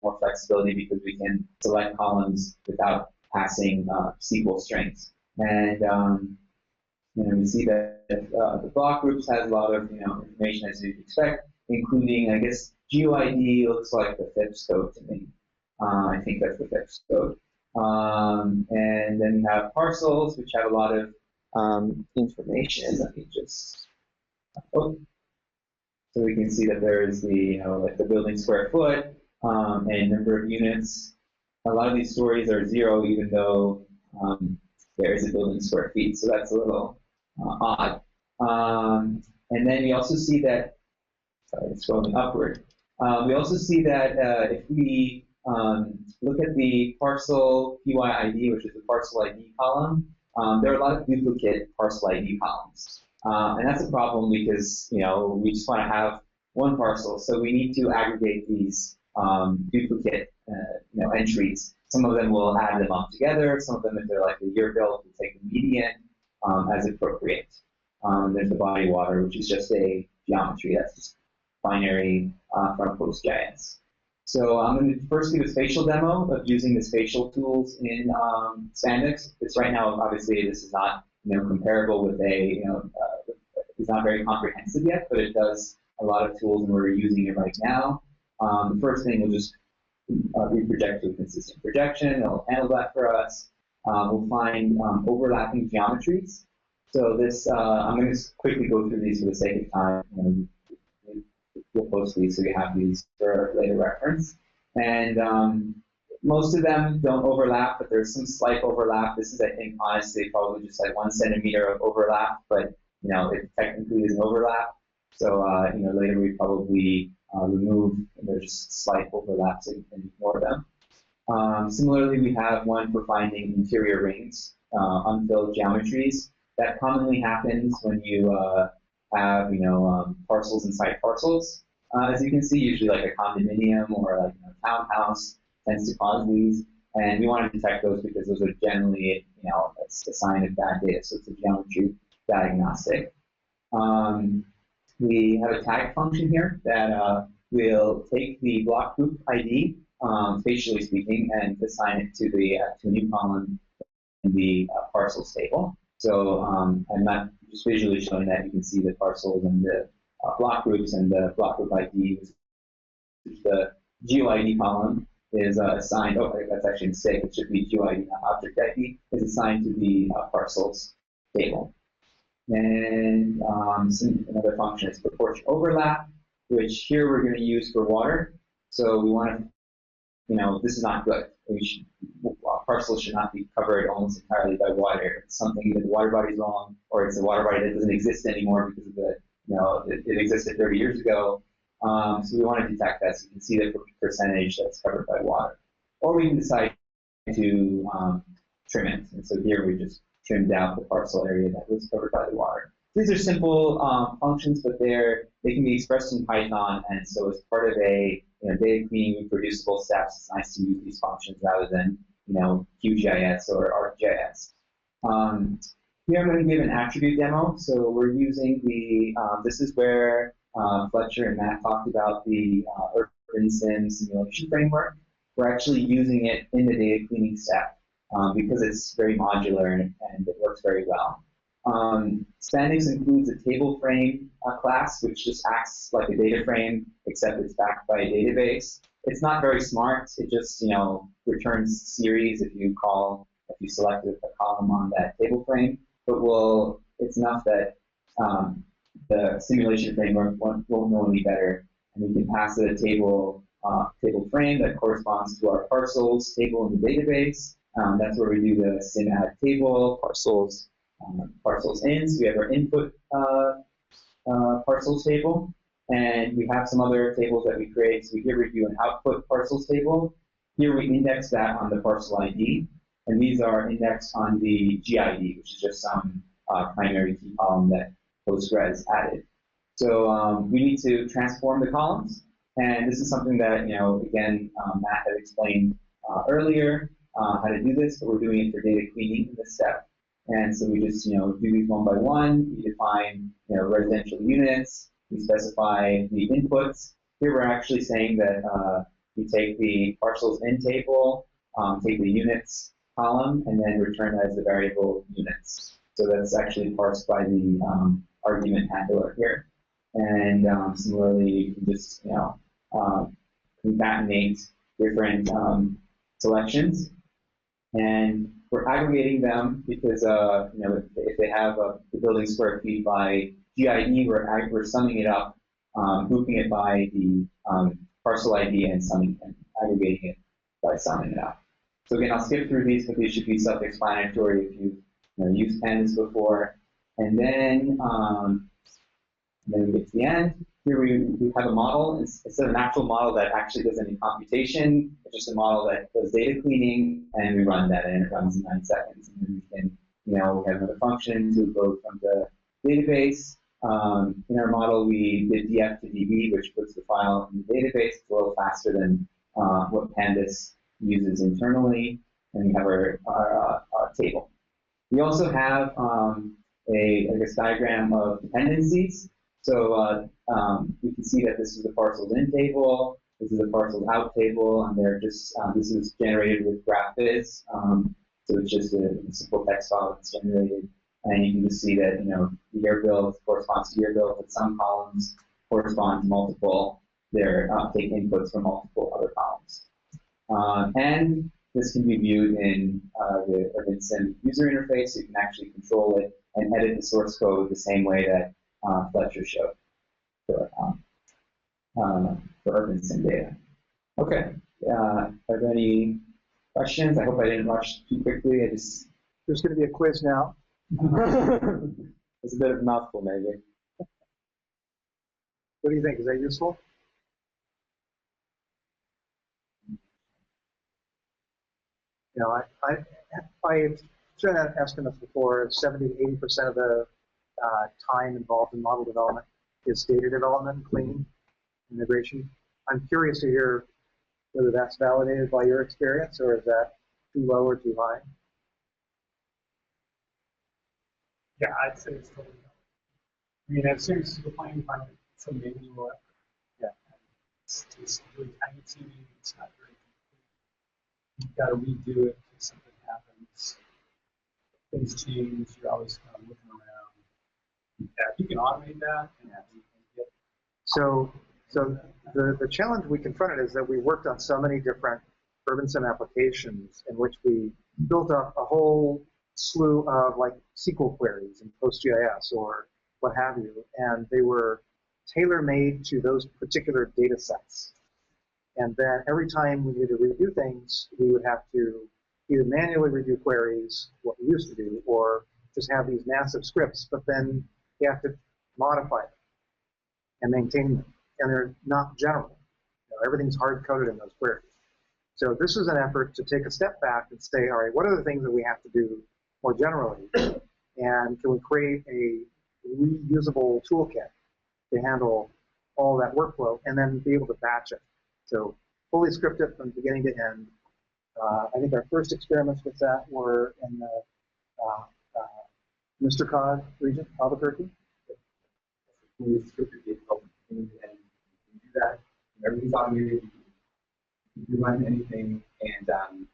more flexibility because we can select columns without passing SQL strings. And we see that the block groups has a lot of information as you'd expect, including, I guess, GeoID looks like the FIPS code to me. I think that's the FIPS code. And then we have parcels, which have a lot of information. Let me just, so we can see that there is the, like the building square foot and number of units. A lot of these stories are 0, even though there is a building square feet. So that's a little odd. And then we also see that, sorry, it's scrolling upward. We also see that if we look at the parcel PYID, which is the parcel ID column, there are a lot of duplicate parcel ID columns. And that's a problem because, we just want to have one parcel. So we need to aggregate these duplicate entries. Some of them will add them up together. Some of them, if they're like a year built, will take the median as appropriate. There's the body water, which is just a geometry. That's just binary from PostGIS. So I'm going to first do a spatial demo of using the spatial tools in Spandex. It's right now, obviously, this is not comparable with a, it's not very comprehensive yet, but it does a lot of tools, and we're using it right now. The first thing, we'll just reproject to a consistent projection. It'll handle that for us. We'll find overlapping geometries. So this, I'm going to quickly go through these for the sake of time. We'll post these so you have these for later reference. And most of them don't overlap, but there's some slight overlap. This is, I think, honestly, probably just like 1 centimeter of overlap, but it technically is an overlap. So later we probably remove, there's just slight overlap, so you can ignore them. Similarly, we have one for finding interior rings, unfilled geometries. That commonly happens when you have parcels inside parcels. As you can see, usually like a condominium or like a townhouse tends to cause these, and we want to detect those because those are generally it's a sign of bad data. So it's a geometry diagnostic. We have a tag function here that will take the block group ID, spatially speaking, and assign it to the to a new column in the parcels table. So I'm not just visually showing that. You can see the parcels and the block groups, and the block group ID, which the GeoID column, is assigned. Oh, that's actually a mistake. It should be GeoID, not object ID, is assigned to the parcels table. And another function is proportion overlap, which here we're going to use for water. So we want to, this is not good. Parcels should not be covered almost entirely by water. It's something either the water body is wrong, or it's a water body that doesn't exist anymore because of the, it existed 30 years ago. So we want to detect that. So you can see the percentage that's covered by water. Or we can decide to trim it. And so here we just trimmed out the parcel area that was covered by the water. These are simple functions, but they can be expressed in Python, and so as part of a data cleaning, reproducible steps, it's nice to use these functions rather than QGIS or ArcGIS. Here I'm going to give an attribute demo. So we're using the this is where Fletcher and Matt talked about the UrbanSim simulation framework. We're actually using it in the data cleaning step because it's very modular and it works very well. Spandex includes a table frame class, which just acts like a data frame, except it's backed by a database. It's not very smart. It just returns series if you select a column on that table frame. But it's enough that the simulation framework won't know any better, and we can pass it a table frame that corresponds to our parcels table in the database. That's where we do the sim add table parcels in. So we have our input parcels table, and we have some other tables that we create. So here we do an output parcels table. Here we index that on the parcel ID, and these are indexed on the GID, which is just some primary key column that Postgres added. So we need to transform the columns, and this is something that again Matt had explained earlier how to do this, but we're doing it for data cleaning in this step. And so we just do these one by one. We define residential units. We specify the inputs. Here we're actually saying that we take the parcels in table, take the units column, and then return that as the variable units. So that's actually parsed by the argument handler here. And similarly, you can just concatenate different selections, and we're aggregating them because if they have the building square feet by GID, we're summing it up, grouping it by the parcel ID and aggregating it by summing it up. So again, I'll skip through these, but these should be self-explanatory if you've used Pandas before. And then we get to the end. Here we have a model. Instead of an actual model that actually does any computation, it's just a model that does data cleaning, and we run that, and it runs in 9 seconds. And then we can, we have another function to load from the database. In our model, we did df to db, which puts the file in the database. It's a little faster than what Pandas uses internally, and we have our table. We also have a diagram of dependencies. So you can see that this is the parcels in table, this is the parcels out table, and they're just this is generated with GraphViz. So it's just a simple text file that's generated, and you can just see that the year build corresponds to year build, but some columns correspond to multiple. They're take inputs from multiple other columns, and this can be viewed in the UrbanSim user interface. So you can actually control it and edit the source code the same way that Fletcher showed for UrbanSim data. Okay, are there any questions? I hope I didn't rush too quickly. There's going to be a quiz now. It's a bit of a mouthful, maybe. What do you think? Is that useful? I've shown that estimates before. 70 to 80% of the time involved in model development is data development, cleaning, integration. I'm curious to hear whether that's validated by your experience, or is that too low or too high? Yeah, I'd say it's totally low. I mean, as soon as the planning environment, it's a manual effort. Yeah. It's really time consuming. It's not very complete. You've got to redo it if something happens. Things change. You're always kind of looking around. Yeah, you can automate that. So the challenge we confronted is that we worked on so many different UrbanSim applications in which we built up a whole slew of like SQL queries in PostGIS or what have you, and they were tailor-made to those particular data sets. And then every time we needed to redo things, we would have to either manually redo queries, what we used to do, or just have these massive scripts, but then you have to modify them and maintain them. And they're not general. Everything's hard-coded in those queries. So this is an effort to take a step back and say, all right, what are the things that we have to do more generally? And can we create a reusable toolkit to handle all that workflow and then be able to batch it? So fully script it from beginning to end. I think our first experiments with that were in the Mr. Cod region, Albuquerque. We scripted it and you do that. Everything's automated. You can run anything, and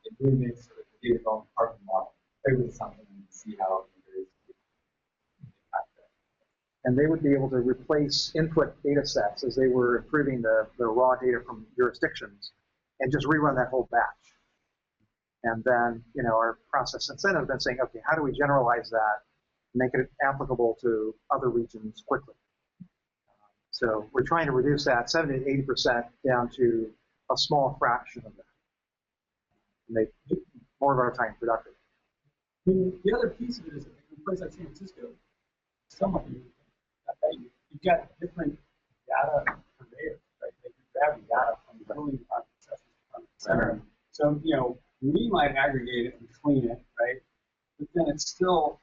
it really makes sort of the data development part of the model. Play with something and see how it is. And they would be able to replace input data sets as they were improving the raw data from jurisdictions and just rerun that whole batch. And then, our process since then has been saying, okay, how do we generalize that, make it applicable to other regions quickly? So we're trying to reduce that 70 to 80% down to a small fraction of that, make more of our time productive. I mean, the other piece of it is that in a place like San Francisco, somewhat unique. You've got different data purveyors, right? Like you're grabbing data from the building department, center. So, we might aggregate it and clean it, right? But then it's still,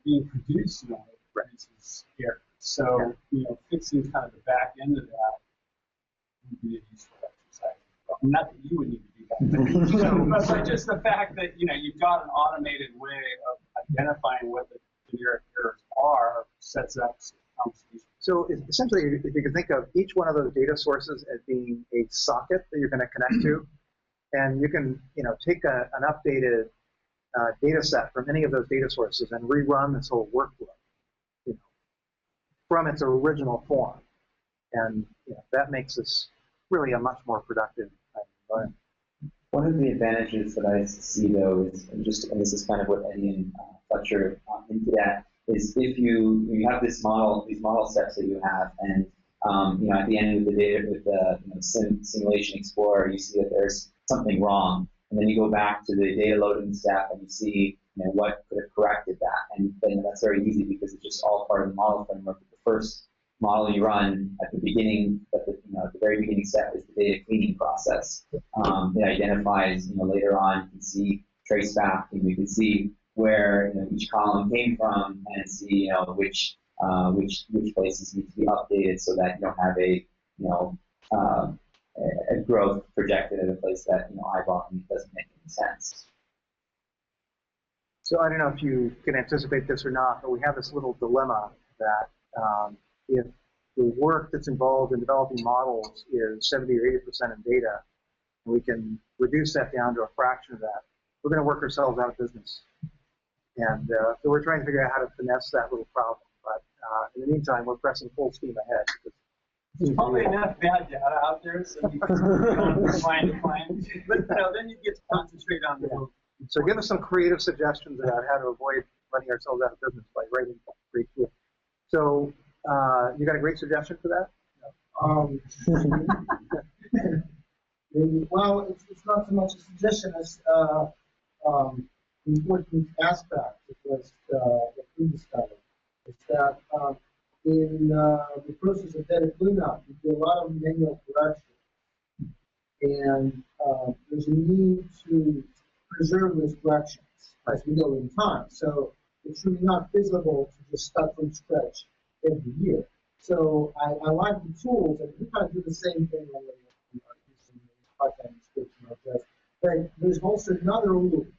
being produced in a way that produces errors. So, fixing kind of the back end of that would be a useful exercise. Well, not that you would need to do that, but just the fact that, you've got an automated way of identifying what the generic errors are sets up some conversation. So essentially, if you can think of each one of those data sources as being a socket that you're going to connect to, and you can, take an updated data set from any of those data sources and rerun this whole workflow, from its original form, and that makes this really a much more productive environment. One of the advantages that I see, though, is just, and this is kind of what Eddie and Fletcher hinted at, is if you have this model, these model steps that you have, and at the end of the data with the Simulation Explorer, you see that there's something wrong. and then you go back to the data loading step and you see what could have corrected that. And then that's very easy because it's just all part of the model framework. The first model you run at the beginning, at the very beginning step is the data cleaning process. It identifies, later on you can see traceback, and you can see where each column came from, and see which places need to be updated so that you don't have a growth projected at a place that eyeballing doesn't make any sense. So I don't know if you can anticipate this or not, but we have this little dilemma that if the work that's involved in developing models is 70 or 80% in data, and we can reduce that down to a fraction of that, we're going to work ourselves out of business. And so we're trying to figure out how to finesse that little problem. But in the meantime, we're pressing full steam ahead. There's probably enough bad data out there, so you can go find. But then you get to concentrate on the. So give us some creative suggestions about how to avoid running ourselves out of business by writing great tools. So you got a great suggestion for that? Well, it's not so much a suggestion as important aspect of this that we discovered. Is that in the process of data cleanup, you do a lot of manual correction, and there's a need to preserve those corrections as we go in time. So it's really not feasible to just start from scratch every year. So I like the tools, and we kind of do the same thing on the part-time description of this. But there's also another loop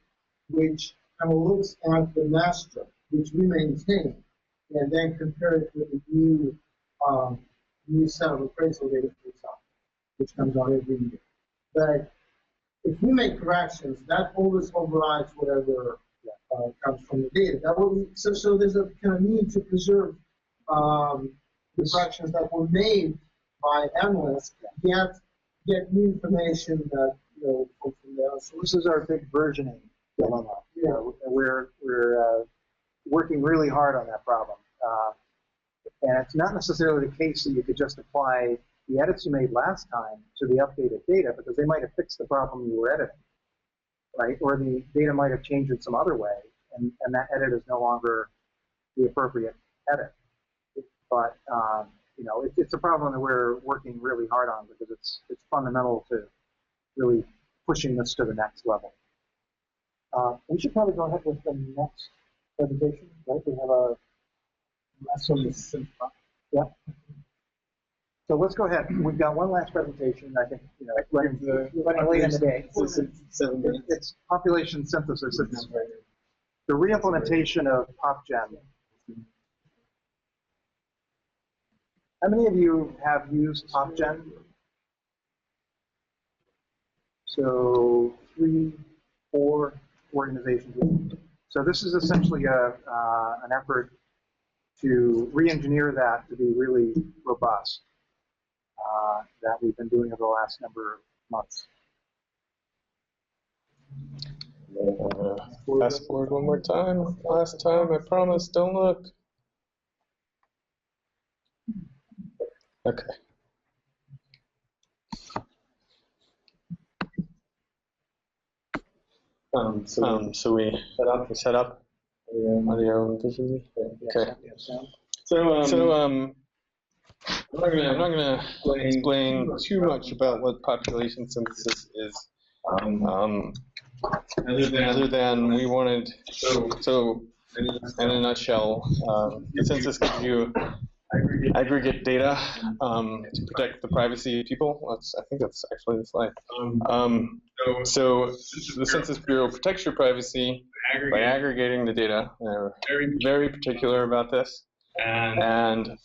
which kind of looks at the master, which we maintain, and then compare it with a new set of appraisal data, for example, which comes out every year. But if we make corrections, that always overrides whatever comes from the data. That will, so there's a kind of need to preserve the corrections that were made by analysts, yet get new information that from there. So this is our big versioning dilemma. We're working really hard on that problem. And it's not necessarily the case that you could just apply the edits you made last time to the updated data, because they might have fixed the problem you were editing, right? Or the data might have changed in some other way, and that edit is no longer the appropriate edit. But it's a problem that we're working really hard on, because it's fundamental to really pushing this to the next level. We should probably go ahead with the next presentation, right? We have a yeah. So let's go ahead. We've got one last presentation. I think running late in the day. It's population synthesis. It's the reimplementation of PopGen. How many of you have used PopGen? So 3, 4 organizations. So this is essentially an effort to re-engineer that to be really robust that we've been doing over the last number of months. Fast forward one more time. Last time, I promise, don't look. Okay. So we set up audio and visually. Okay. So I'm not gonna explain too much about what population synthesis is. Other than we wanted, so in a nutshell, the census gives you aggregate data to protect the privacy of people. I think that's actually the slide. So the Census Bureau protects your privacy by aggregating the data. They're very particular about this. And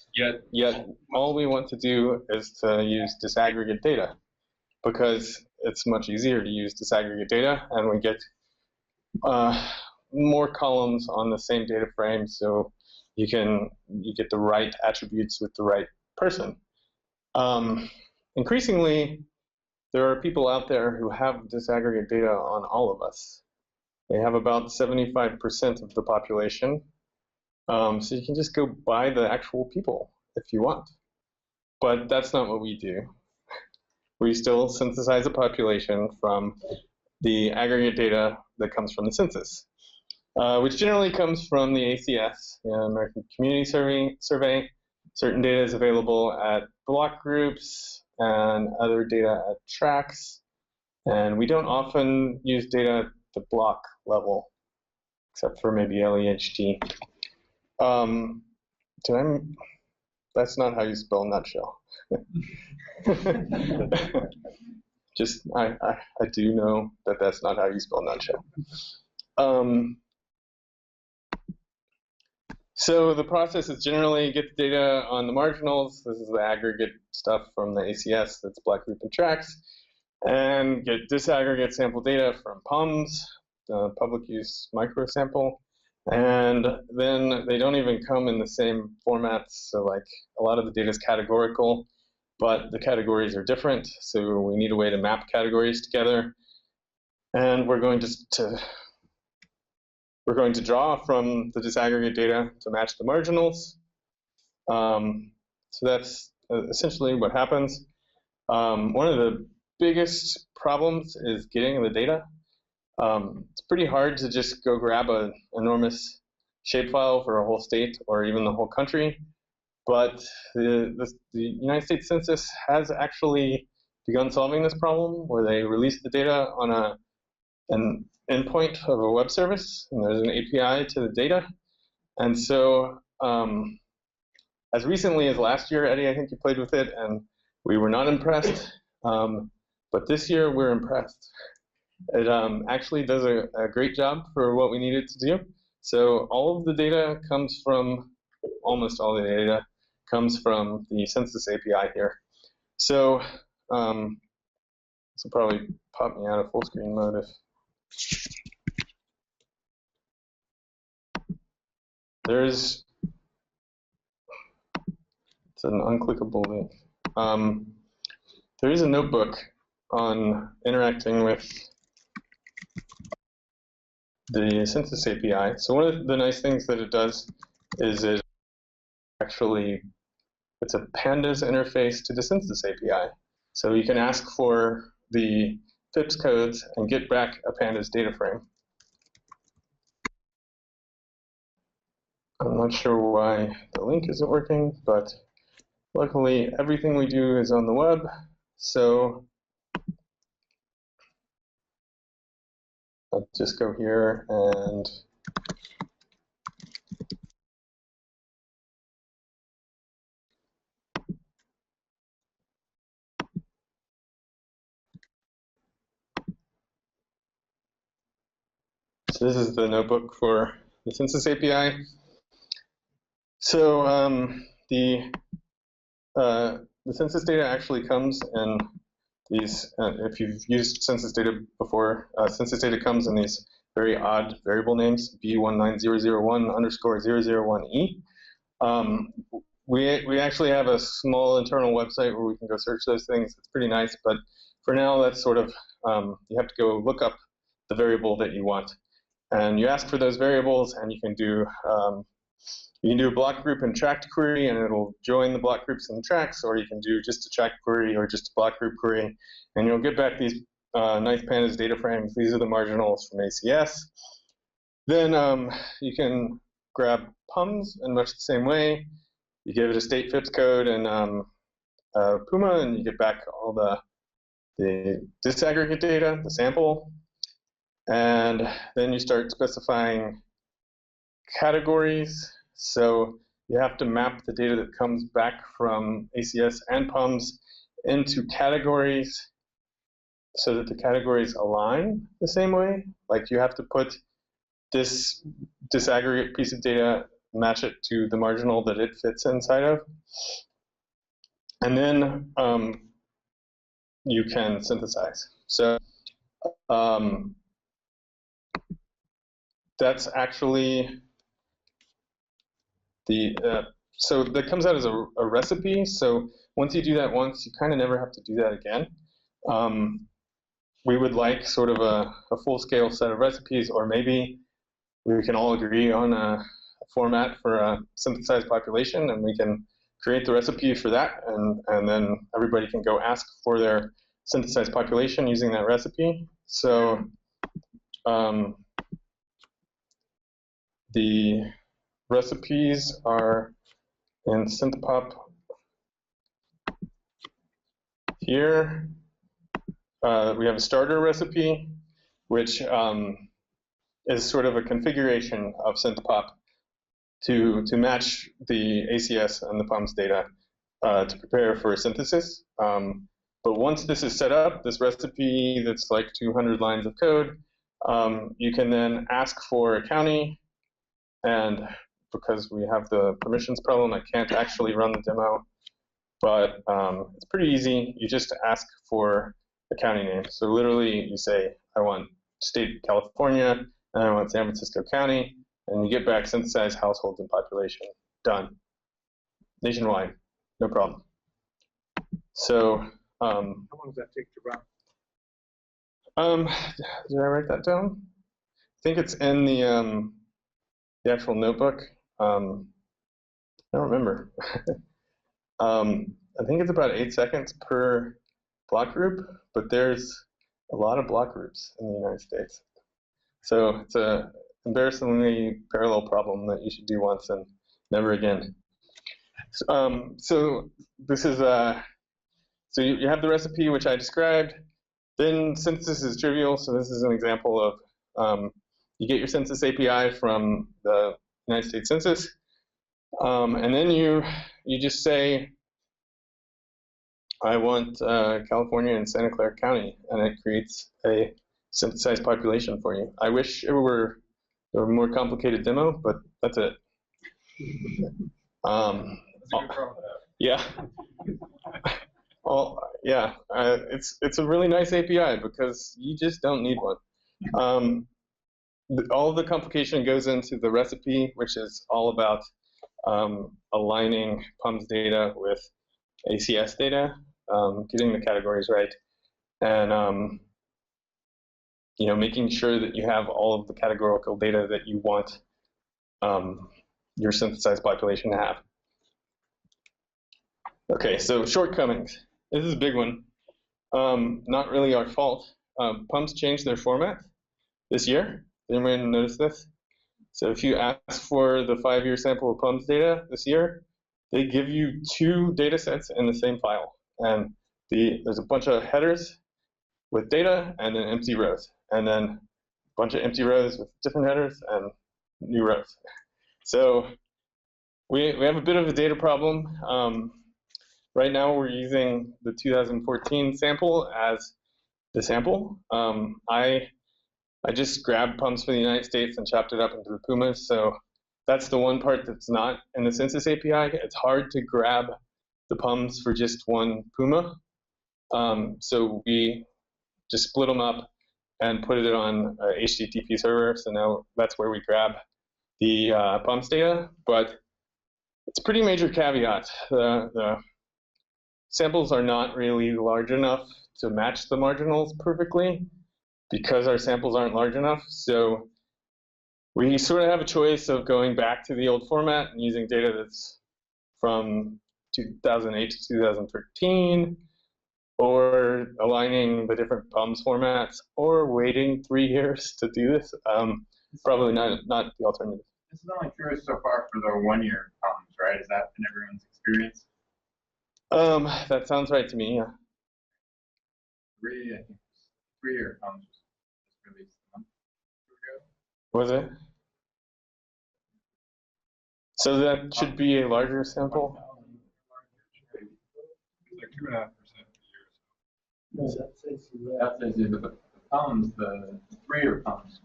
yet all we want to do is to use disaggregate data, because it's much easier to use disaggregate data, and we get more columns on the same data frame, so you get the right attributes with the right person. Increasingly, there are people out there who have disaggregate data on all of us. They have about 75% of the population. So you can just go buy the actual people if you want. But that's not what we do. We still synthesize a population from the aggregate data that comes from the census, which generally comes from the ACS, the American Community Survey. Certain data is available at block groups and other data at tracks. And we don't often use data at the block level, except for maybe LEHT. That's not how you spell nutshell. Just, I do know that that's not how you spell nutshell. So the process is generally get the data on the marginals. This is the aggregate stuff from the ACS, that's block group and tracks, and get disaggregate sample data from PUMS, the public use microsample. And then they don't even come in the same formats. So like a lot of the data is categorical, but the categories are different. So we need a way to map categories together. And we're going to draw from the disaggregate data to match the marginals. So that's essentially what happens. One of the biggest problems is getting the data. It's pretty hard to just go grab an enormous shapefile for a whole state or even the whole country. But the United States Census has actually begun solving this problem, where they release the data on an endpoint of a web service, and there's an API to the data. And so as recently as last year, Eddie, I think you played with it, and we were not impressed. But this year, we're impressed. It actually does a great job for what we need it to do. So all of the data comes from, almost all the data comes from the census API here. So this will probably pop me out of full screen mode if it's an unclickable link. There is a notebook on interacting with the census API. So one of the nice things that it does is it's a pandas interface to the census API. So you can ask for the FIPS codes and get back a pandas data frame. I'm not sure why the link isn't working, but luckily everything we do is on the web. So I'll just go here and so this is the notebook for the census API. So the census data actually comes in these, if you've used census data before, census data comes in these very odd variable names, B19001_001E. We actually have a small internal website where we can go search those things. It's pretty nice, but for now, that's sort of, you have to go look up the variable that you want. And you ask for those variables, and you can do a block group and tract query, and it'll join the block groups and the tracks, or you can do just a tract query or just a block group query, and you'll get back these nice pandas data frames. These are the marginals from ACS. Then you can grab PUMS in much the same way. You give it a state FIPS code and Puma, and you get back all the disaggregate data, the sample. And then you start specifying categories. So you have to map the data that comes back from ACS and PUMS into categories so that the categories align the same way. Like you have to put this disaggregate piece of data, match it to the marginal that it fits inside of. And then you can synthesize. So that's actually so that comes out as a recipe. So once you do that once, you kind of never have to do that again. We would like sort of a full-scale set of recipes, or maybe we can all agree on a format for a synthesized population, and we can create the recipe for that, and then everybody can go ask for their synthesized population using that recipe. So the recipes are in Synthpop here. We have a starter recipe, which is sort of a configuration of Synthpop to match the ACS and the PUMS data to prepare for synthesis. But once this is set up, this recipe that's like 200 lines of code, you can then ask for a county. And because we have the permissions problem, I can't actually run the demo. But it's pretty easy. You just ask for a county name. So literally, you say, I want state of California, and I want San Francisco County, and you get back synthesized households and population. Done. Nationwide, no problem. So how long does that take to run? Did I write that down? I think it's in the actual notebook. I don't remember. I think it's about 8 seconds per block group, but there's a lot of block groups in the United States. So it's a embarrassingly parallel problem that you should do once and never again. So this is so you have the recipe which I described. Then synthesis is trivial. So this is an example of you get your census API from the United States Census, and then you just say, I want California and Santa Clara County, and it creates a synthesized population for you. I wish there were a more complicated demo, but that's it. Yeah. Well, yeah, it's a really nice API because you just don't need one. All the complication goes into the recipe, which is all about aligning PUMS data with ACS data, getting the categories right, and making sure that you have all of the categorical data that you want your synthesized population to have. Okay, so shortcomings. This is a big one. Not really our fault. PUMS changed their format this year. Did anyone notice this? So if you ask for the 5-year sample of PUMS data this year, they give you 2 data sets in the same file. And there's a bunch of headers with data and then empty rows. And then a bunch of empty rows with different headers and new rows. So we have a bit of a data problem. Right now we're using the 2014 sample as the sample. I just grabbed PUMS for the United States and chopped it up into the Pumas. So that's the one part that's not in the census API. It's hard to grab the PUMS for just one Puma. So we just split them up and put it on a HTTP server. So now that's where we grab the PUMS data. But it's a pretty major caveat. The samples are not really large enough to match the marginals perfectly because our samples aren't large enough. So we sort of have a choice of going back to the old format and using data that's from 2008 to 2013, or aligning the different PUMS formats, or waiting 3 years to do this. Probably not the alternative. This is only true so far for the 1-year PUMS, right? Is that in everyone's experience? That sounds right to me, yeah. I think 3-year PUMS was released a month ago. Was it? So that should be a larger sample? It's like 2.5% a year. No, that says That says it, but the PUMS, the 3-year PUMS.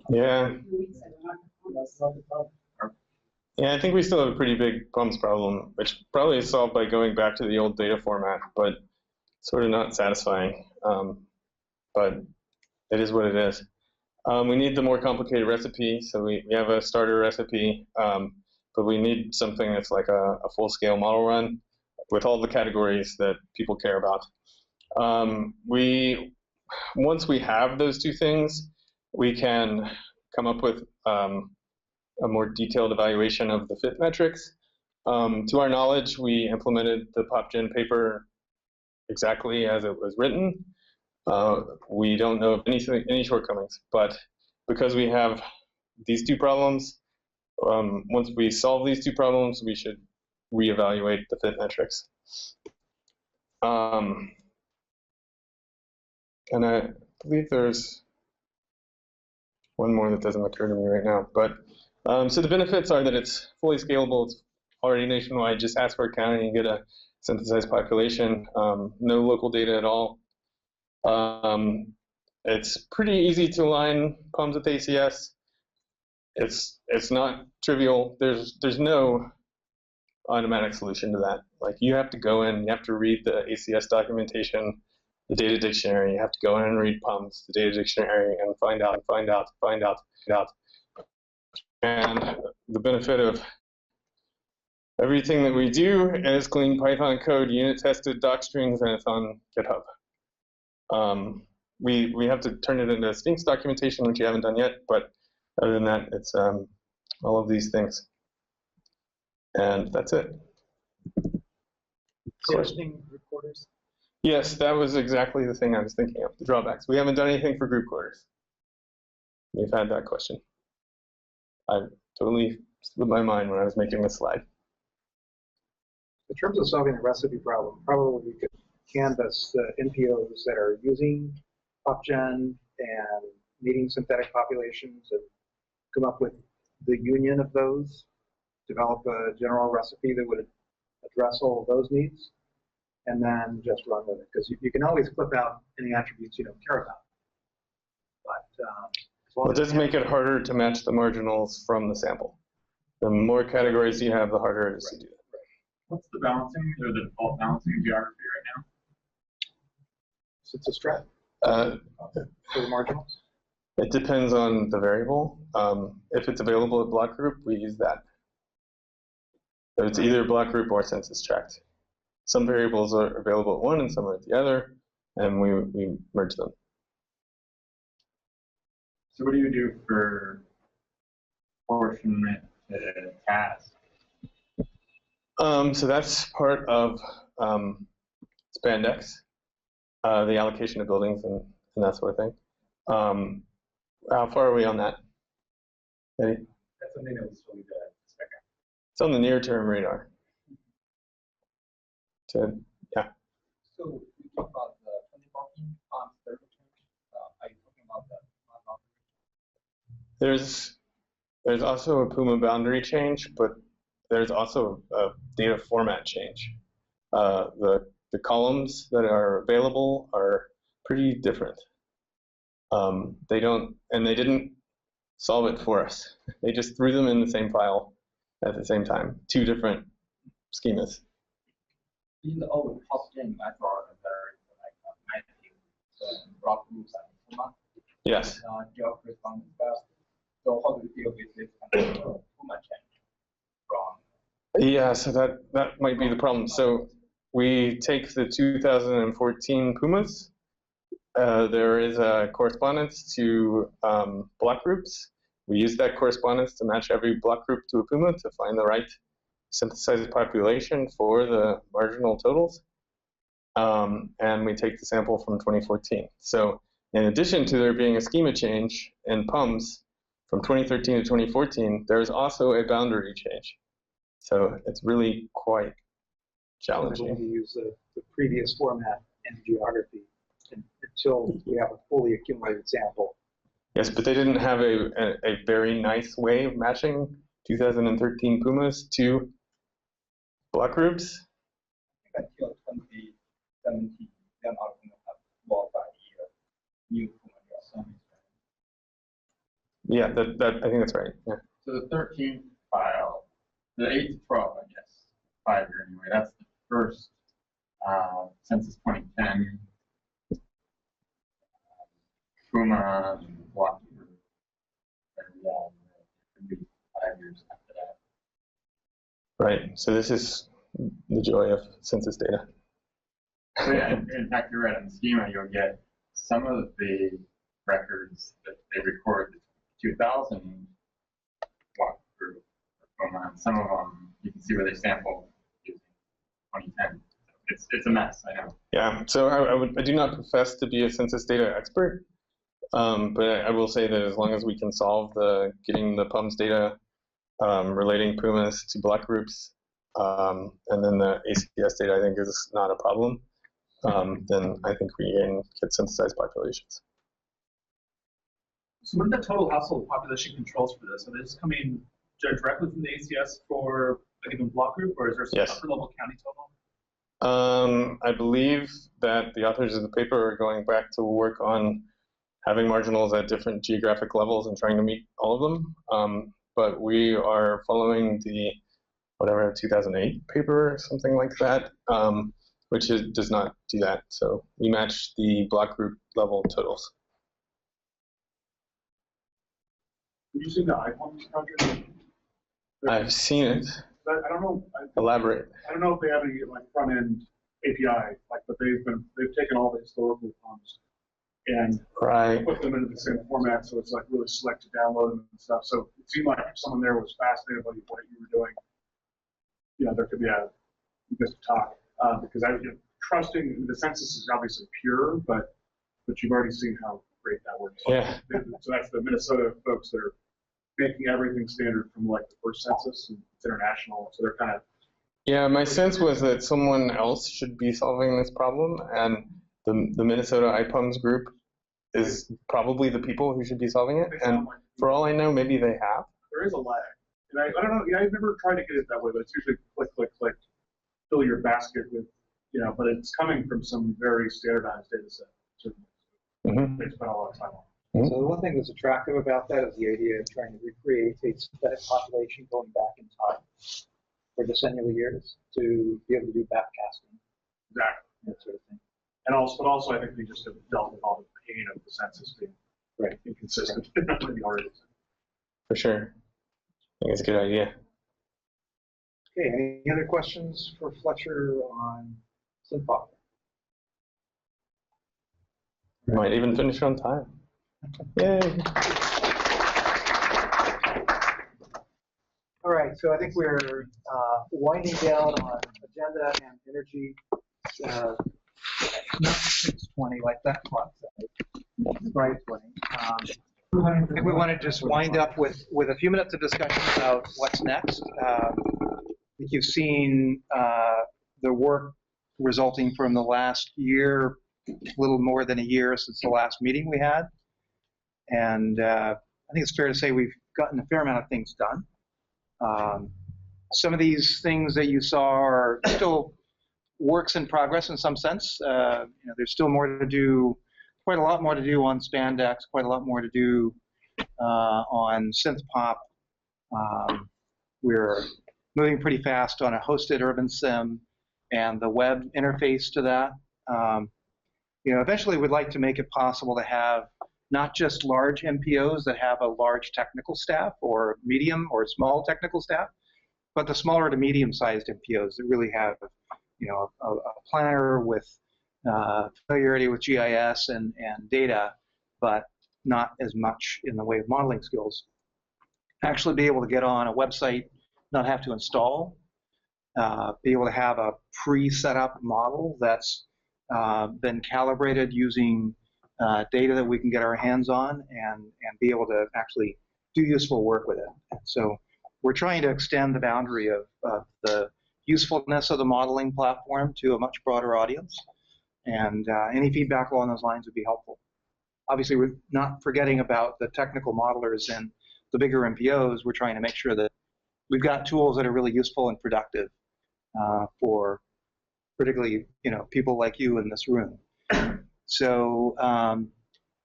Yeah. Yeah, I think we still have a pretty big PUMS problem, which probably is solved by going back to the old data format, but sort of not satisfying. But it is what it is. We need the more complicated recipe, so we have a starter recipe, but we need something that's like a full-scale model run with all the categories that people care about. Once we have those 2 things, we can come up with a more detailed evaluation of the fit metrics. To our knowledge, we implemented the PopGen paper exactly as it was written. We don't know of any shortcomings, but because we have these two problems, once we solve these two problems, we should reevaluate the fit metrics. And I believe there's one more that doesn't occur to me right now, but so the benefits are that it's fully scalable, it's already nationwide, just ask for a county and get a synthesized population, no local data at all. It's pretty easy to align PUMs with ACS. It's not trivial. There's no automatic solution to that. Like, you have to go in, you have to read the ACS documentation, the data dictionary, you have to go in and read PUMs, the data dictionary, and find out. And the benefit of everything that we do is clean Python code, unit tested, doc strings, and it's on GitHub. We have to turn it into Sphinx documentation, which you haven't done yet, but other than that, it's all of these things. And that's it. Questioning group quarters? Yes, that was exactly the thing I was thinking of, the drawbacks. We haven't done anything for group quarters. We've had that question. I totally slipped my mind when I was making this slide. In terms of solving the recipe problem, probably we could canvas the NPOs that are using PopGen and meeting synthetic populations and come up with the union of those, develop a general recipe that would address all of those needs, and then just run with it. Because you can always clip out any attributes you don't care about. But it does make it harder to match the marginals from the sample. The more categories you have, the harder it is to do that. What's the balancing or the default balancing geography right now? It's a strat for the marginals. It depends on the variable. If it's available at block group, we use that. So it's either block group or census tract. Some variables are available at one and some are at the other, and we merge them. So what do you do for apportionment to task? So that's part of spandex, the allocation of buildings and that sort of thing. How far are we on that, Eddie? That's something that we still need to spec out. It's on the near-term radar. Yeah. So we talked about the 2014 third change. Are you talking about the There's also a Puma boundary change, but there's also a data format change. The columns that are available are pretty different. They didn't solve it for us. They just threw them in the same file at the same time, two different schemas. in the old PopGen, I thought there is like mapping block groups and Puma. Yes. Geo correspondence best. So how do you deal with this kind of Puma change from? Yeah, so that might be the problem. So we take the 2014 Pumas. There is a correspondence to block groups. We use that correspondence to match every block group to a Puma to find the right synthesized population for the marginal totals. And we take the sample from 2014. So in addition to there being a schema change in PUMs from 2013 to 2014, there is also a boundary change. So it's really quite challenging. To use the previous format and geography until we have a fully accumulated sample. Yes, but they didn't have a very nice way of matching 2013 Pumas to block groups. Until 2017, then I'm going to have more by new Puma. Yeah, I think that's right. Yeah. So the 13th file, the 8 to 12, I guess, 5 year anyway, that's the first census 2010 Puma block group. And it could be 5 years after that. Right. So this is the joy of census data. So yeah, in fact, you're right. In the schema, you'll get some of the records that they record the 2000 block group, and some of them you can see where they sample using 2010. It's a mess, I know. Yeah, so I do not profess to be a census data expert, but I will say that as long as we can solve getting the PUMS data relating pumas to block groups, and then the ACS data I think is not a problem, then I think we can get synthesized populations. So what are the total household population controls for this? Are they just coming directly from the ACS for a given block group, or is there some upper level county total? I believe that the authors of the paper are going back to work on having marginals at different geographic levels and trying to meet all of them. But we are following the, whatever, 2008 paper or something like that, which does not do that. So we match the block group level totals. Have you seen the iPhones project? I've seen it. I don't know. Elaborate. I don't know if they have any like front end API, but they've taken all the historical PUMs and put them into the same format, so it's like really slick to download them and stuff. So it seemed like if someone there was fascinated by what you were doing, there could be just a talk because trusting the census is obviously pure, but you've already seen how great that works. Yeah. So that's the Minnesota folks that are making everything standard from like the first census, and it's international, so they're kind of. Yeah, my sense was that someone else should be solving this problem, and the Minnesota IPUMS group is probably the people who should be solving it. And for all I know, maybe they have. There is a lag, and I don't know. I've never tried to get it that way, but it's usually click, click, click, fill your basket with, but it's coming from some very standardized data set. Certainly, they spent a lot of time on. So the one thing that's attractive about that is the idea of trying to recreate a synthetic population going back in time for decennial years to be able to do backcasting. Exactly. That sort of thing. And also I think we just have dealt with all the pain of the census being inconsistent. For sure. I think it's a good idea. Okay, any other questions for Fletcher on SynthPop? We might even finish on time. Yay. All right, so I think we're winding down on agenda and energy. Not 6:20 like that clock said. It's right 20. I think we want to just wind up with a few minutes of discussion about what's next. I think you've seen the work resulting from the last year, a little more than a year since the last meeting we had. And I think it's fair to say we've gotten a fair amount of things done. Some of these things that you saw are still works in progress in some sense. There's still more to do, quite a lot more to do on Spandex, quite a lot more to do on SynthPop. We're moving pretty fast on a hosted UrbanSim and the web interface to that. Eventually we'd like to make it possible to have not just large MPOs that have a large technical staff or medium or small technical staff, but the smaller to medium-sized MPOs that really have, a planner with familiarity with GIS and data, but not as much in the way of modeling skills. Actually be able to get on a website, not have to install, be able to have a pre-set up model that's been calibrated using data that we can get our hands on and be able to actually do useful work with it. And so we're trying to extend the boundary of the usefulness of the modeling platform to a much broader audience. And any feedback along those lines would be helpful. Obviously, we're not forgetting about the technical modelers and the bigger MPOs. We're trying to make sure that we've got tools that are really useful and productive for particularly people like you in this room. So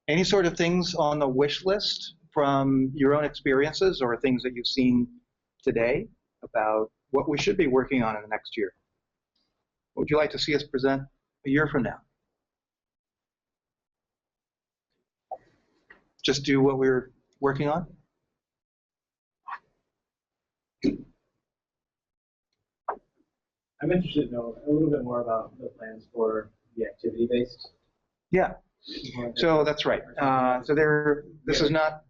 any sort of things on the wish list from your own experiences or things that you've seen today about what we should be working on in the next year? What would you like to see us present a year from now? Just do what we're working on? I'm interested to know a little bit more about the plans for the activity-based. Yeah, so that's right. This is not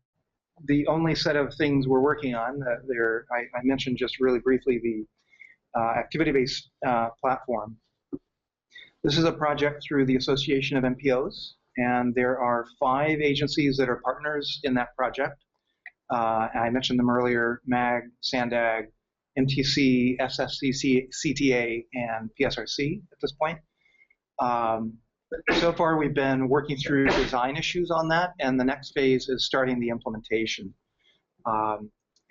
the only set of things we're working on. I mentioned just really briefly activity-based platform. This is a project through the Association of MPOs, and there are 5 agencies that are partners in that project. I mentioned them earlier: MAG, SANDAG, MTC, SFCC, CTA, and PSRC at this point. So far, we've been working through design issues on that, and the next phase is starting the implementation.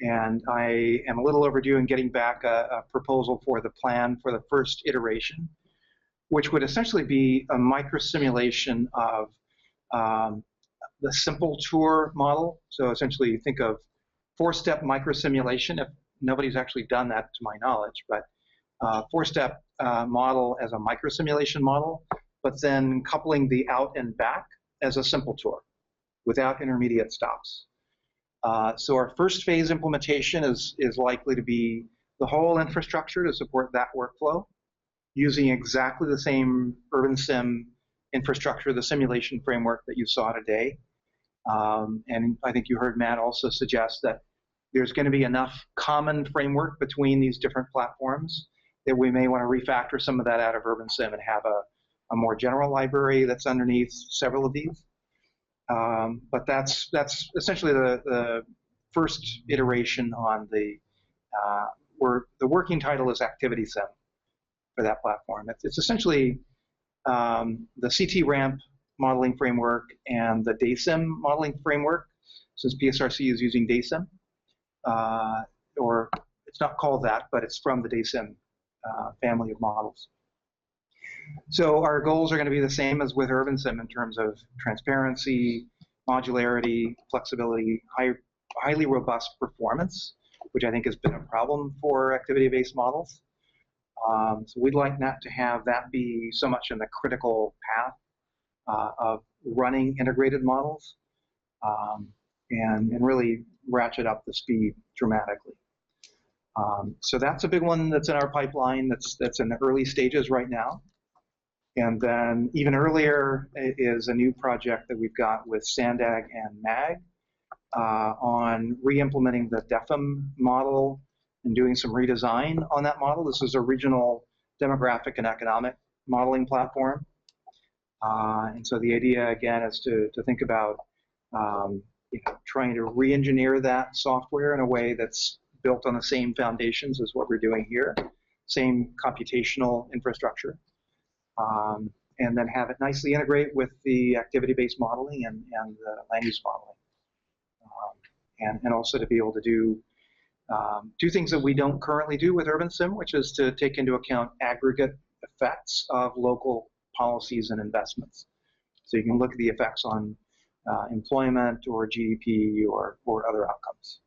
And I am a little overdue in getting back a proposal for the plan for the first iteration, which would essentially be a micro-simulation of the simple tour model. So essentially, think of 4-step micro-simulation, if nobody's actually done that to my knowledge, but 4-step model as a micro-simulation model, but then coupling the out and back as a simple tour without intermediate stops. So our first phase implementation is likely to be the whole infrastructure to support that workflow, using exactly the same UrbanSim infrastructure, the simulation framework that you saw today. And I think you heard Matt also suggest that there's going to be enough common framework between these different platforms that we may want to refactor some of that out of UrbanSim and have a more general library that's underneath several of these. But that's essentially the first iteration on the working title is ActivitySim for that platform. It's essentially the CT ramp modeling framework and the DaySim modeling framework, since PSRC is using DaySim. Or it's not called that, but it's from the DaySim family of models. So our goals are going to be the same as with UrbanSim in terms of transparency, modularity, flexibility, highly robust performance, which I think has been a problem for activity-based models. So we'd like not to have that be so much in the critical path of running integrated models, and really ratchet up the speed dramatically. So that's a big one that's in our pipeline that's in the early stages right now. And then even earlier is a new project that we've got with SANDAG and MAG on re-implementing the DEFM model and doing some redesign on that model. This is a regional demographic and economic modeling platform. And so the idea, again, is to think about trying to re-engineer that software in a way that's built on the same foundations as what we're doing here, same computational infrastructure. And then have it nicely integrate with the activity-based modeling and the land use modeling. And also to be able to do things that we don't currently do with UrbanSim, which is to take into account aggregate effects of local policies and investments. So you can look at the effects on employment or GDP or other outcomes.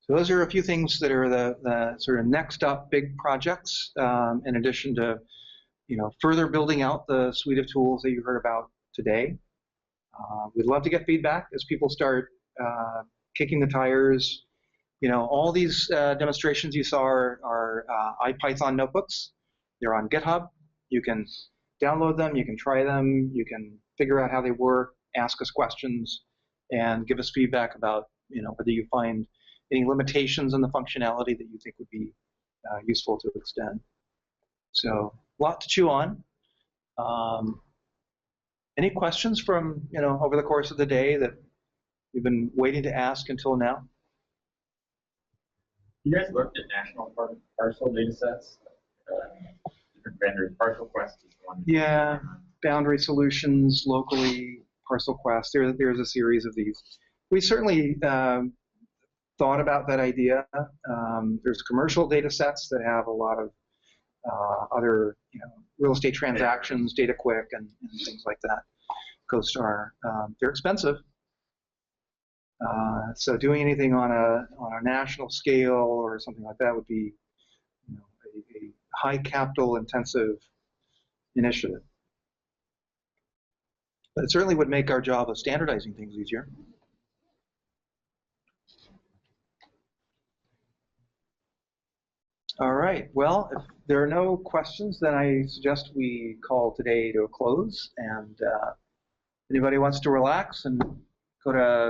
So those are a few things that are the sort of next up big projects, in addition to further building out the suite of tools that you heard about today. We'd love to get feedback as people start kicking the tires. All these demonstrations you saw are IPython notebooks. They're on GitHub. You can download them, you can try them, you can figure out how they work, ask us questions, and give us feedback about whether you find any limitations in the functionality that you think would be useful to extend. So a lot to chew on. Any questions from over the course of the day that you've been waiting to ask until now? You guys looked at national parcel data sets? Different vendors, Parcel Quest is one. Yeah, Boundary Solutions, locally, Parcel Quest, there's a series of these. We certainly thought about that idea. There's commercial data sets that have a lot of other real estate transactions, DataQuick, and things like that. CoStar, they're expensive. So doing anything on a national scale or something like that would be a high capital intensive initiative. But it certainly would make our job of standardizing things easier. All right, well, if there are no questions, then I suggest we call today to a close. And anybody wants to relax and go to